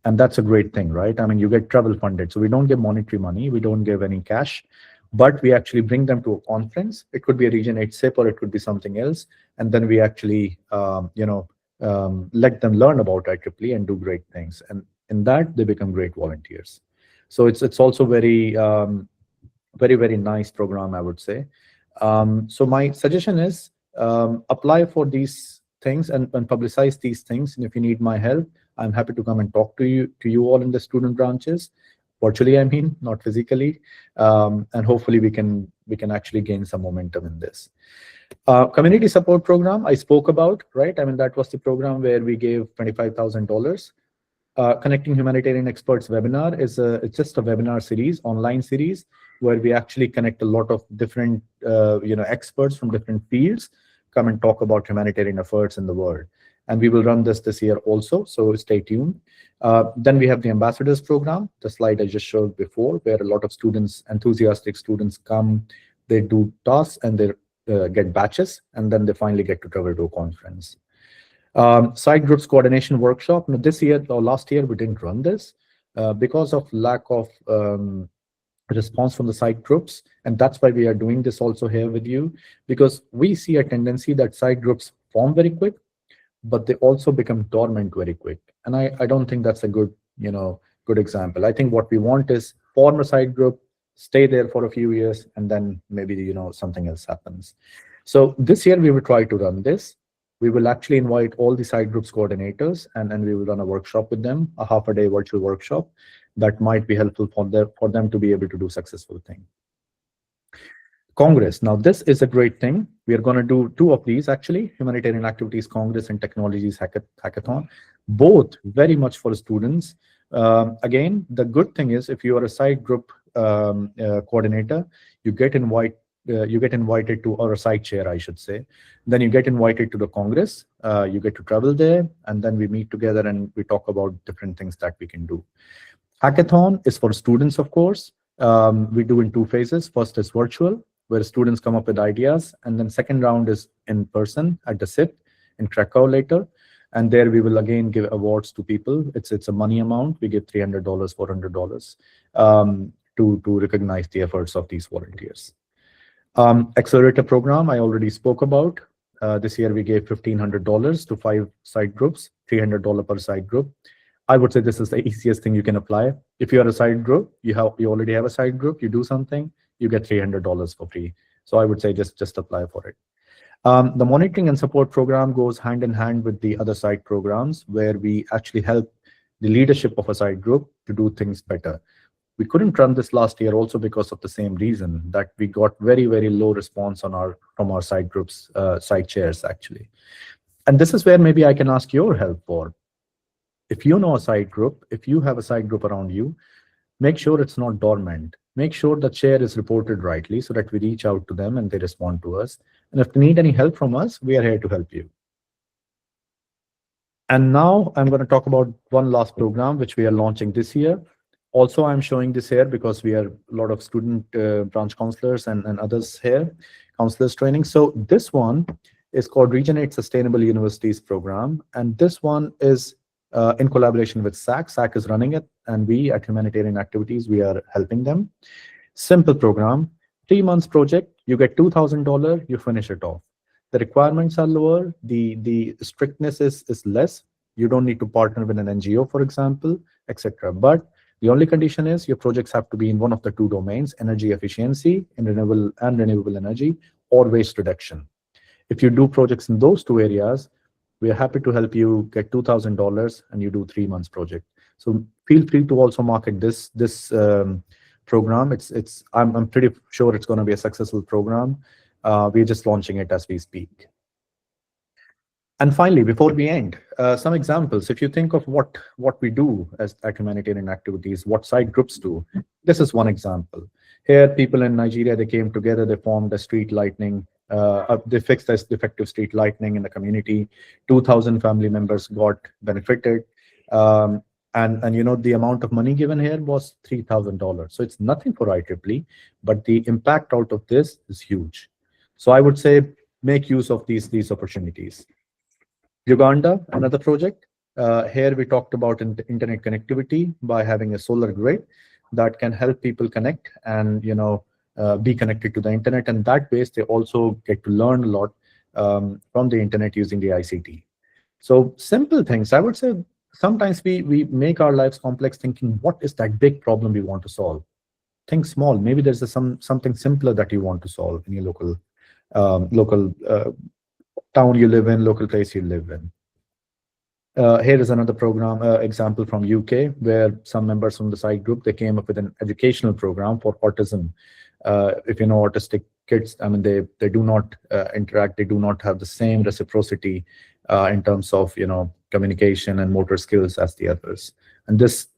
Speaker 11: And that's a great thing, right? I mean, you get travel funded. So we don't give monetary money. We don't give any cash, but we actually bring them to a conference. It could be a Region 8 SIP or it could be something else. And then we actually, let them learn about IEEE and do great things. And in that, they become great volunteers. So it's also very, very nice program, I would say. So my suggestion is apply for these things and publicize these things. And if you need my help, I'm happy to come and talk to you all in the student branches, virtually, I mean, not physically. And hopefully we can actually gain some momentum in this. Community support program I spoke about, right? I mean, that was the program where we gave $25,000. Connecting Humanitarian Experts webinar it's just a webinar series, online series, where we actually connect a lot of different experts from different fields, come and talk about humanitarian efforts in the world. And we will run this year also, so stay tuned. Then we have the Ambassadors Program, the slide I just showed before, where a lot of students, enthusiastic students come, they do tasks and they get batches, and then they finally get to travel to a conference. Side groups coordination workshop. Now, this year or last year, we didn't run this because of lack of response from the side groups. And that's why we are doing this also here with you, because we see a tendency that side groups form very quick, but they also become dormant very quick. And I don't think that's a good example. I think what we want is form a side group, stay there for a few years, and then maybe, something else happens. So this year we will try to run this. We will actually invite all the side groups coordinators, and we will run a workshop with them, a half-a-day virtual workshop that might be helpful for them to be able to do successful things. Congress. Now, this is a great thing. We are going to do 2 of these, actually, Humanitarian Activities Congress and Technologies Hackathon, both very much for students. Again, the good thing is if you are a side group coordinator, you get invited to, or a side chair, I should say. Then you get invited to the Congress, you get to travel there, and then we meet together and we talk about different things that we can do. Hackathon is for students, of course. We do in 2 phases. First is virtual, where students come up with ideas, and then second round is in person at the SIP in Krakow later. And there we will again give awards to people. It's a money amount. We give $300, $400 to recognize the efforts of these volunteers. Accelerator program I already spoke about. This year we gave $1,500 to 5 side groups, $300 per side group. I would say this is the easiest thing you can apply. If you are a side group, you already have a side group, you do something, you get $300 for free. So I would say just apply for it. The monitoring and support program goes hand in hand with the other side programs, where we actually help the leadership of a side group to do things better. We couldn't run this last year also because of the same reason, that we got very, very low response from our side groups, side chairs actually. And this is where maybe I can ask your help for. If you know a side group, if you have a side group around you, make sure it's not dormant. Make sure the chair is reported rightly so that we reach out to them and they respond to us. And if they need any help from us, we are here to help you. And now I'm going to talk about one last program which we are launching this year. Also, I'm showing this here because we are a lot of student branch counselors and others here, counselors training. So this one is called Regenerate Sustainable Universities program. And this one is in collaboration with SAC. SAC is running it, and we at Humanitarian Activities, we are helping them. Simple program, 3 months project, you get $2,000, you finish it off. The requirements are lower, the strictness is less. You don't need to partner with an NGO, for example, etc. But the only condition is your projects have to be in one of the 2 domains, energy efficiency and renewable energy, or waste reduction. If you do projects in those 2 areas, we are happy to help you get $2,000 and you do 3 months project. So feel free to also market this program. I'm pretty sure it's going to be a successful program. We're just launching it as we speak. And finally, before we end, some examples. If you think of what we do as at Humanitarian Activities, what side groups do, this is one example. Here, people in Nigeria, they came together, they formed a street lighting, they fixed this defective street lighting in the community. 2,000 family members got benefited. And you know, the amount of money given here was $3,000. So it's nothing for IEEE, but the impact out of this is huge. So I would say make use of these opportunities. Uganda, another project. Here we talked about internet connectivity by having a solar grid that can help people connect and be connected to the internet. And that way they also get to learn a lot from the internet using the ICT. So simple things. I would say sometimes we make our lives complex thinking, what is that big problem we want to solve? Think small. Maybe there's something simpler that you want to solve in your local town you live in, local place you live in. Here is another program example from UK, where some members from the side group, they came up with an educational program for autism. If you know autistic kids, I mean, they do not interact, they do not have the same reciprocity in terms of communication and motor skills as the others. And this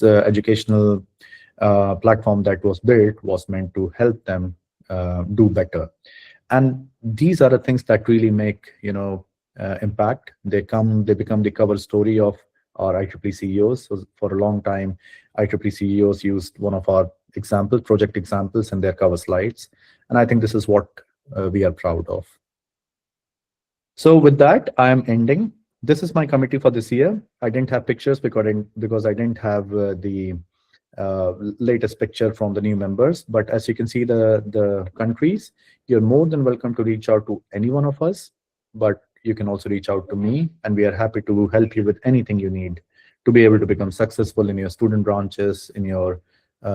Speaker 11: educational platform that was built was meant to help them do better. And these are the things that really make impact. They become the cover story of our IEEE CEOs. So for a long time, IEEE CEOs used one of our project examples in their cover slides. And I think this is what we are proud of. So with that, I am ending. This is my committee for this year. I didn't have pictures because I didn't have the latest picture from the new members. But as you can see, the countries, you're more than welcome to reach out to any one of us, but you can also reach out to me, and we are happy to help you with anything you need to be able to become successful in your student branches, in your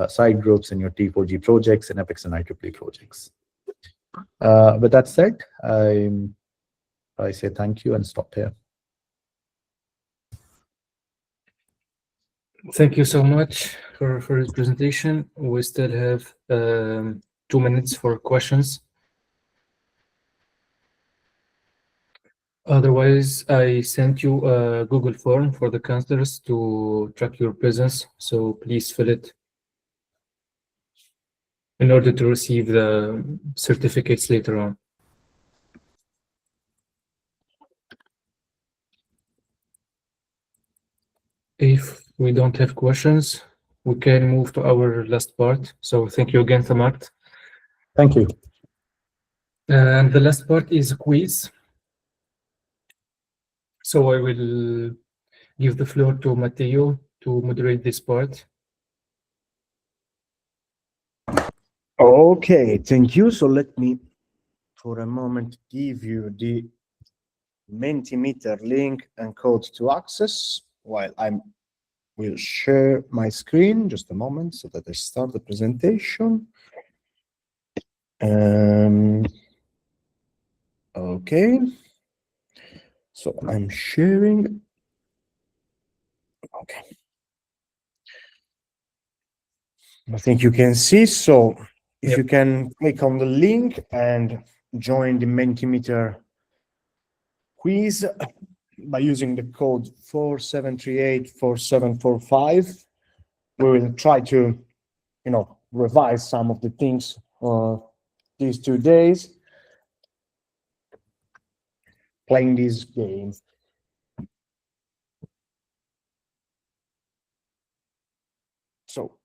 Speaker 11: side groups, in your T4G projects, in EPICS and IEEE projects. With that said, I say thank you and stop here.
Speaker 2: Thank you so much for this presentation. We still have 2 minutes for questions. Otherwise, I sent you a Google form for the counselors to track your presence, so please fill it in order to receive the certificates later on. If we don't have questions, we can move to our last part. So thank you again, Tamat.
Speaker 11: Thank you.
Speaker 2: And the last part is a quiz. So I will give the floor to Matteo to moderate this part.
Speaker 6: Okay, thank you. So let me, for a moment, give you the Mentimeter link and code to access while I will share my screen. Just a moment so that I start the presentation. Okay. So I'm sharing. Okay. I think you can see. So if you can click on the link and join the Mentimeter quiz by using the code 47384745, we will try to, revise some of the things these 2 days, playing these games. So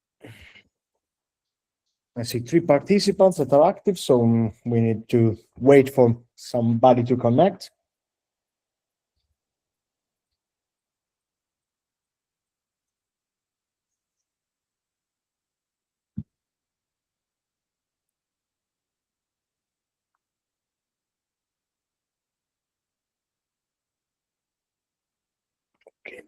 Speaker 6: I see 3 participants that are active, so we need to wait for somebody to connect. Okay.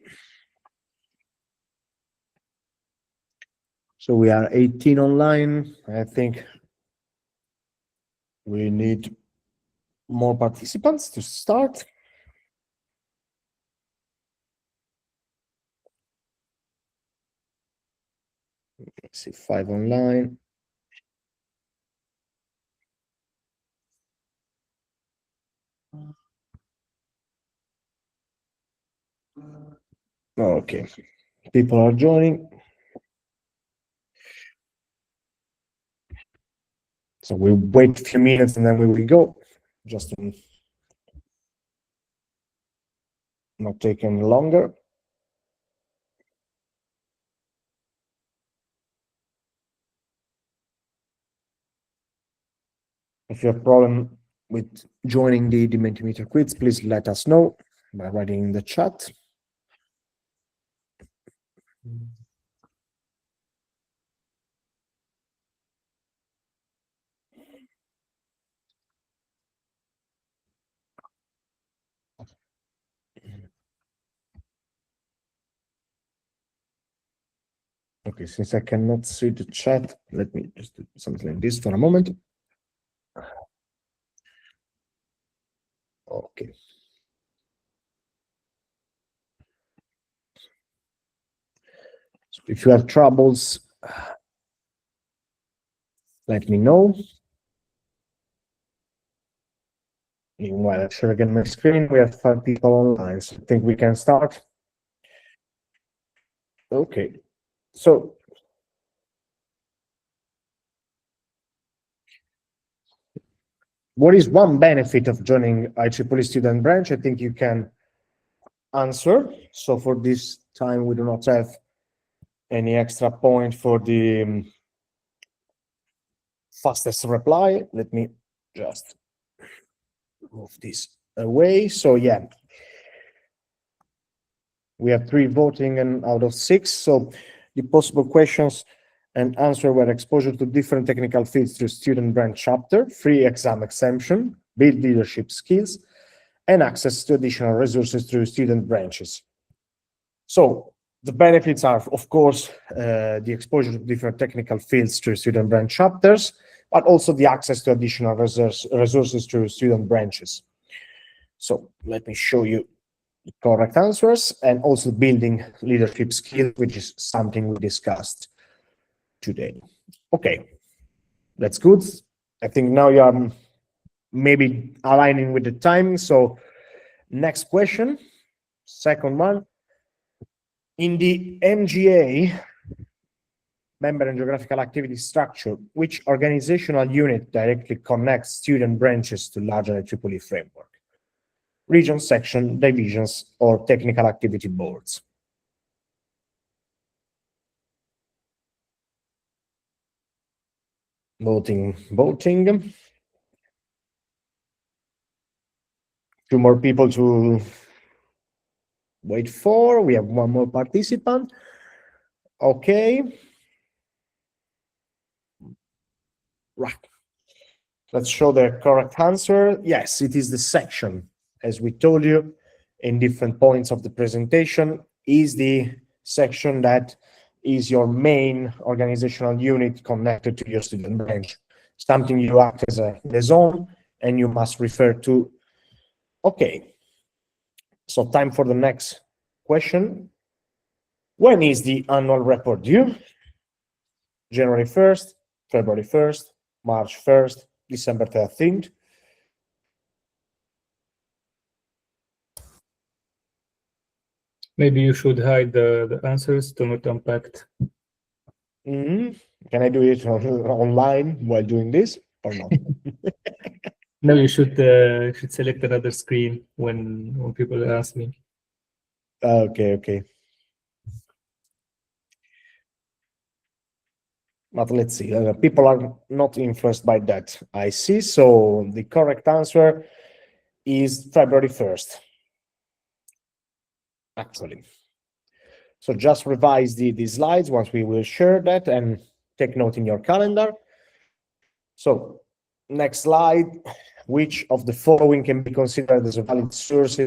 Speaker 6: So we are 18 online. I think we need more participants to start. Let's see, 5 online. Okay, people are joining. So we'll wait a few minutes and then we will go. Just to not take any longer. If you have a problem with joining the Mentimeter quiz, please let us know by writing in the chat. Okay, since I cannot see the chat, let me just do something like this for a moment. Okay. So if you have troubles, let me know. Meanwhile, I share again my screen. We have 5 people online, so I think we can start. Okay, so what is one benefit of joining IEEE student branch? I think you can answer. So for this time, we do not have any extra point for the fastest reply. Let me just move this away. So yeah, we have 3 voting and out of 6. So the possible questions and answer were exposure to different technical fields through student branch chapter, free exam exemption, build leadership skills, and access to additional resources through student branches. So the benefits are, of course, the exposure to different technical fields through student branch chapters, but also the access to additional resources through student branches. So let me show you the correct answers, and also building leadership skills, which is something we discussed today. Okay, that's good. I think now you are maybe aligning with the time. So next question, second one. In the MGA, member and geographical activity structure, which organizational unit directly connects student branches to larger IEEE framework? Region, section, divisions, or technical activity boards? Voting. 2 more people to wait for. We have 1 more participant. Okay. Right. Let's show the correct answer. Yes, it is the section. As we told you in different points of the presentation, is the section that is your main organizational unit connected to your student branch. Something you act as a liaison and you must refer to. Okay. So time for the next question. When is the annual report due? January 1st, February 1st, March 1st, December 13th.
Speaker 2: Maybe you should hide the answers to not impact.
Speaker 6: Can I do it online while doing this or not?
Speaker 2: No, you should select another screen when people ask me.
Speaker 6: Okay. But let's see, people are not influenced by that, I see. So the correct answer is February 1st, actually. So just revise the slides once we will share that, and take note in your calendar. So next slide, which of the following can be considered as a valid source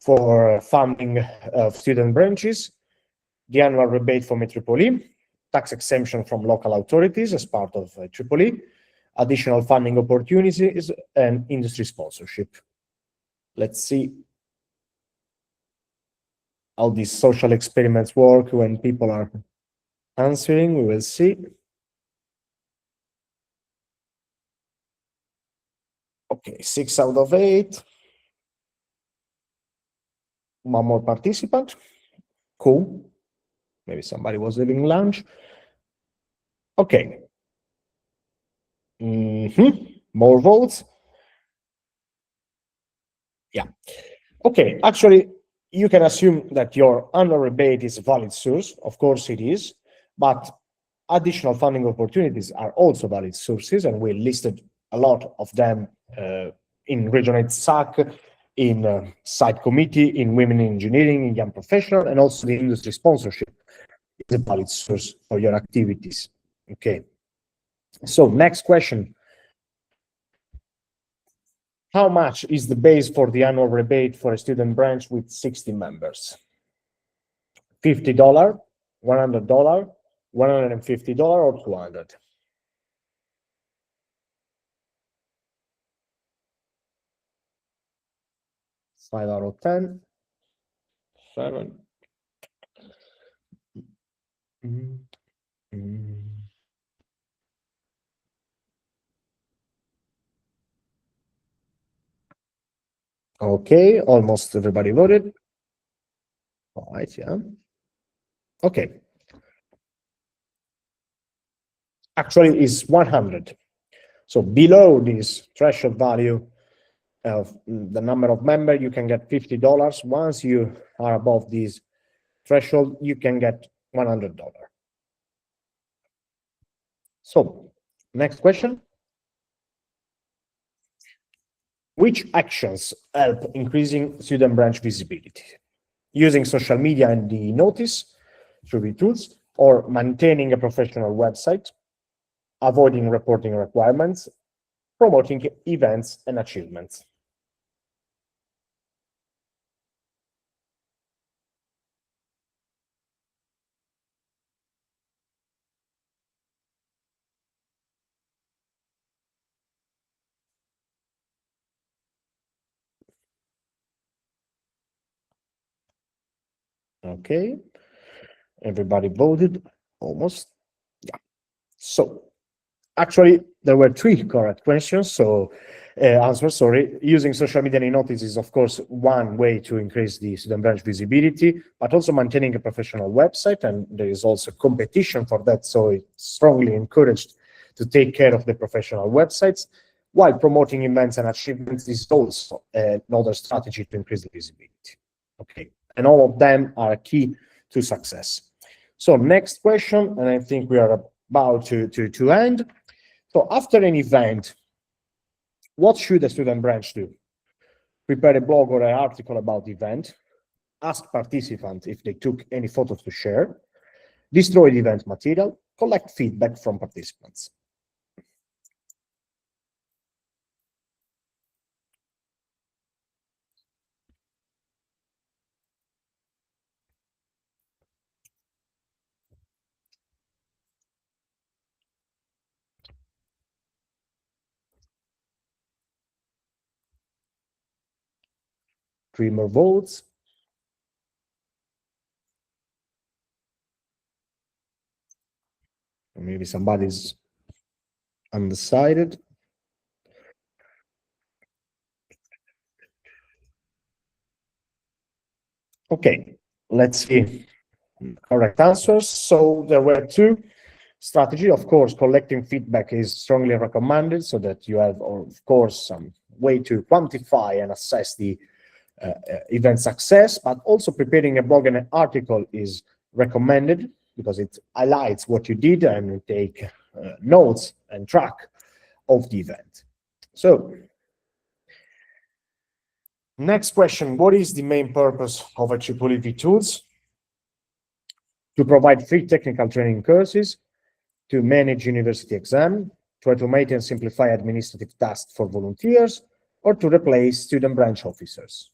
Speaker 6: for funding of student branches? The annual rebate from IEEE, tax exemption from local authorities as part of IEEE, additional funding opportunities, and industry sponsorship. Let's see how these social experiments work when people are answering. We will see. Okay, 6 out of 8. One more participant. Cool. Maybe somebody was having lunch. Okay. More votes. Yeah. Okay, actually, you can assume that your annual rebate is a valid source. Of course it is, but additional funding opportunities are also valid sources, and we listed a lot of them in Regionate SAC, in site committee, in women in engineering, in young professional, and also the industry sponsorship is a valid source for your activities. Okay. So next question. How much is the base for the annual rebate for a student branch with 60 members? $50, $100, $150, or $200? 5 out of 10. 7. Okay, almost everybody voted. All right, yeah. Okay. Actually, it's 100. So below this threshold value of the number of members, you can get $50. Once you are above this threshold, you can get $100. So, next question. Which actions help increasing student branch visibility? Using social media and the notice through the tools, or maintaining a professional website, avoiding reporting requirements, promoting events and achievements. Okay, everybody voted almost. Yeah. So actually, there were 3 correct questions. So answers, sorry. Using social media and notice is, of course, one way to increase the student branch visibility, but also maintaining a professional website. And there is also competition for that. So it's strongly encouraged to take care of the professional websites, while promoting events and achievements is also another strategy to increase the visibility. Okay, and all of them are key to success. So next question, and I think we are about to end. So after an event, what should a student branch do? Prepare a blog or an article about the event, ask participants if they took any photos to share, destroy the event material, collect feedback from participants. Three more votes. Maybe somebody's undecided. Okay, let's see correct answers. So there were 2 strategies. Of course, collecting feedback is strongly recommended so that you have, of course, some way to quantify and assess the event success, but also preparing a blog and an article is recommended because it highlights what you did and you take notes and track of the event. So next question, what is the main purpose of IEEE tools? To provide free technical training courses, to manage university exam, to automate and simplify administrative tasks for volunteers, or to replace student branch officers.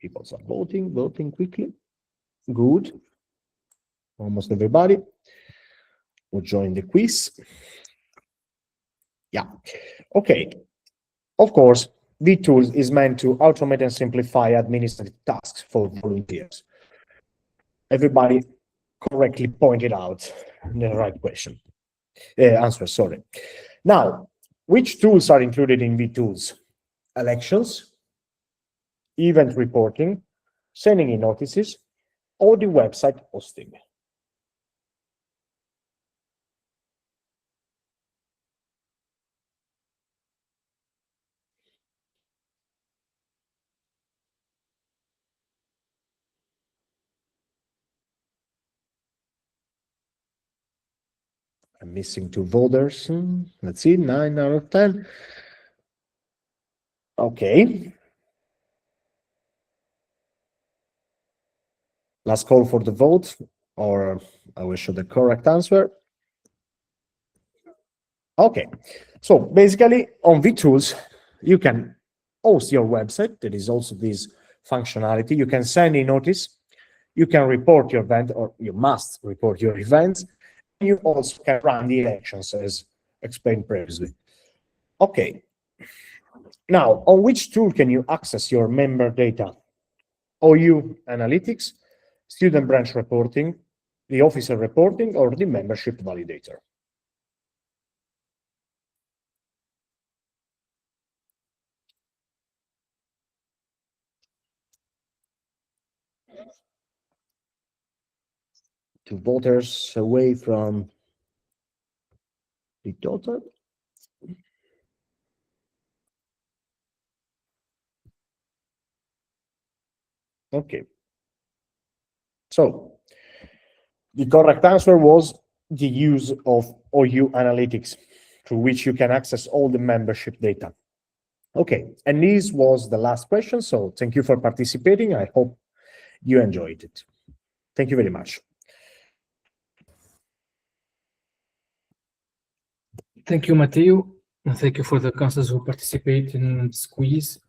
Speaker 6: People are voting quickly. Good. Almost everybody will join the quiz. Yeah. Okay. Of course, vTools is meant to automate and simplify administrative tasks for volunteers. Everybody correctly pointed out the right question. Answer, sorry. Now, which tools are included in vTools? Elections, event reporting, sending in notices, or the website hosting. I'm missing 2 voters. Let's see, 9 out of 10. Okay. Last call for the vote, or I will show the correct answer. Okay, so basically on vTools, you can host your website. There is also this functionality. You can send a notice, you can report your event, or you must report your events. You also can run the elections as explained previously. Okay, now on which tool can you access your member data? OU Analytics, Student Branch Reporting, the Officer Reporting, or the Membership Validator? Two voters away from the total. Okay. So the correct answer was the use of OU Analytics, through which you can access all the membership data. Okay, and this was the last question. So thank you for participating. I hope you enjoyed it. Thank you very much.
Speaker 2: Thank you, Matteo, and thank you for the councillors who participate in this quiz.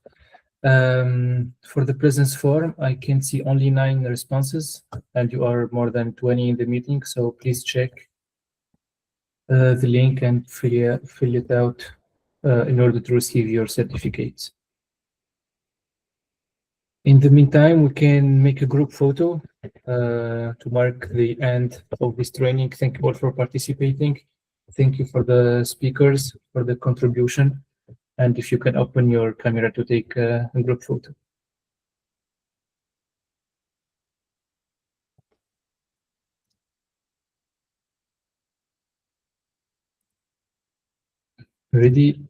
Speaker 2: For the presence form, I can see only 9 responses, and you are more than 20 in the meeting, so please check the link and fill it out in order to receive your certificates. In the meantime, we can make a group photo to mark the end of this training. Thank you all for participating. Thank you for the speakers for the contribution. And if you can open your camera to take a group photo. Ready?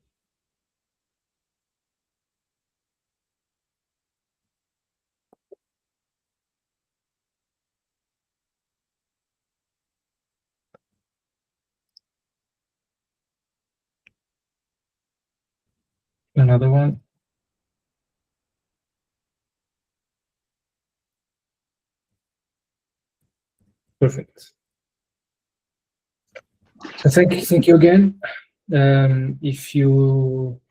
Speaker 2: Another one. Perfect. So thank you again. If you,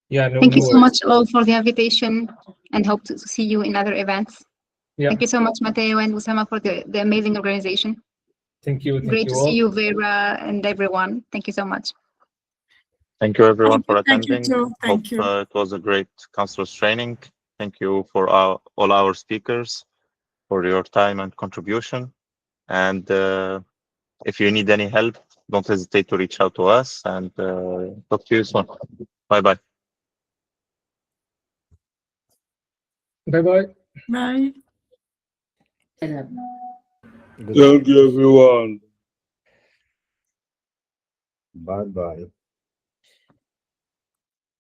Speaker 10: Thank you so much all for the invitation, and hope to see you in other events.
Speaker 2: Yeah.
Speaker 10: Thank you so much, Matteo and Usama, for the amazing organization.
Speaker 2: Thank you.
Speaker 10: Great to see you, Vera, and everyone. Thank you so much.
Speaker 5: Thank you, everyone, for
Speaker 7: Thank you
Speaker 5: attending.
Speaker 7: too. Thank you.
Speaker 5: It was a great councillors training. Thank you for all our speakers for your time and contribution. And if you need any help, don't hesitate to reach out to us, and talk to you soon. Bye-bye.
Speaker 2: Bye-bye.
Speaker 7: Bye.
Speaker 9: Thank you, everyone. Bye-bye.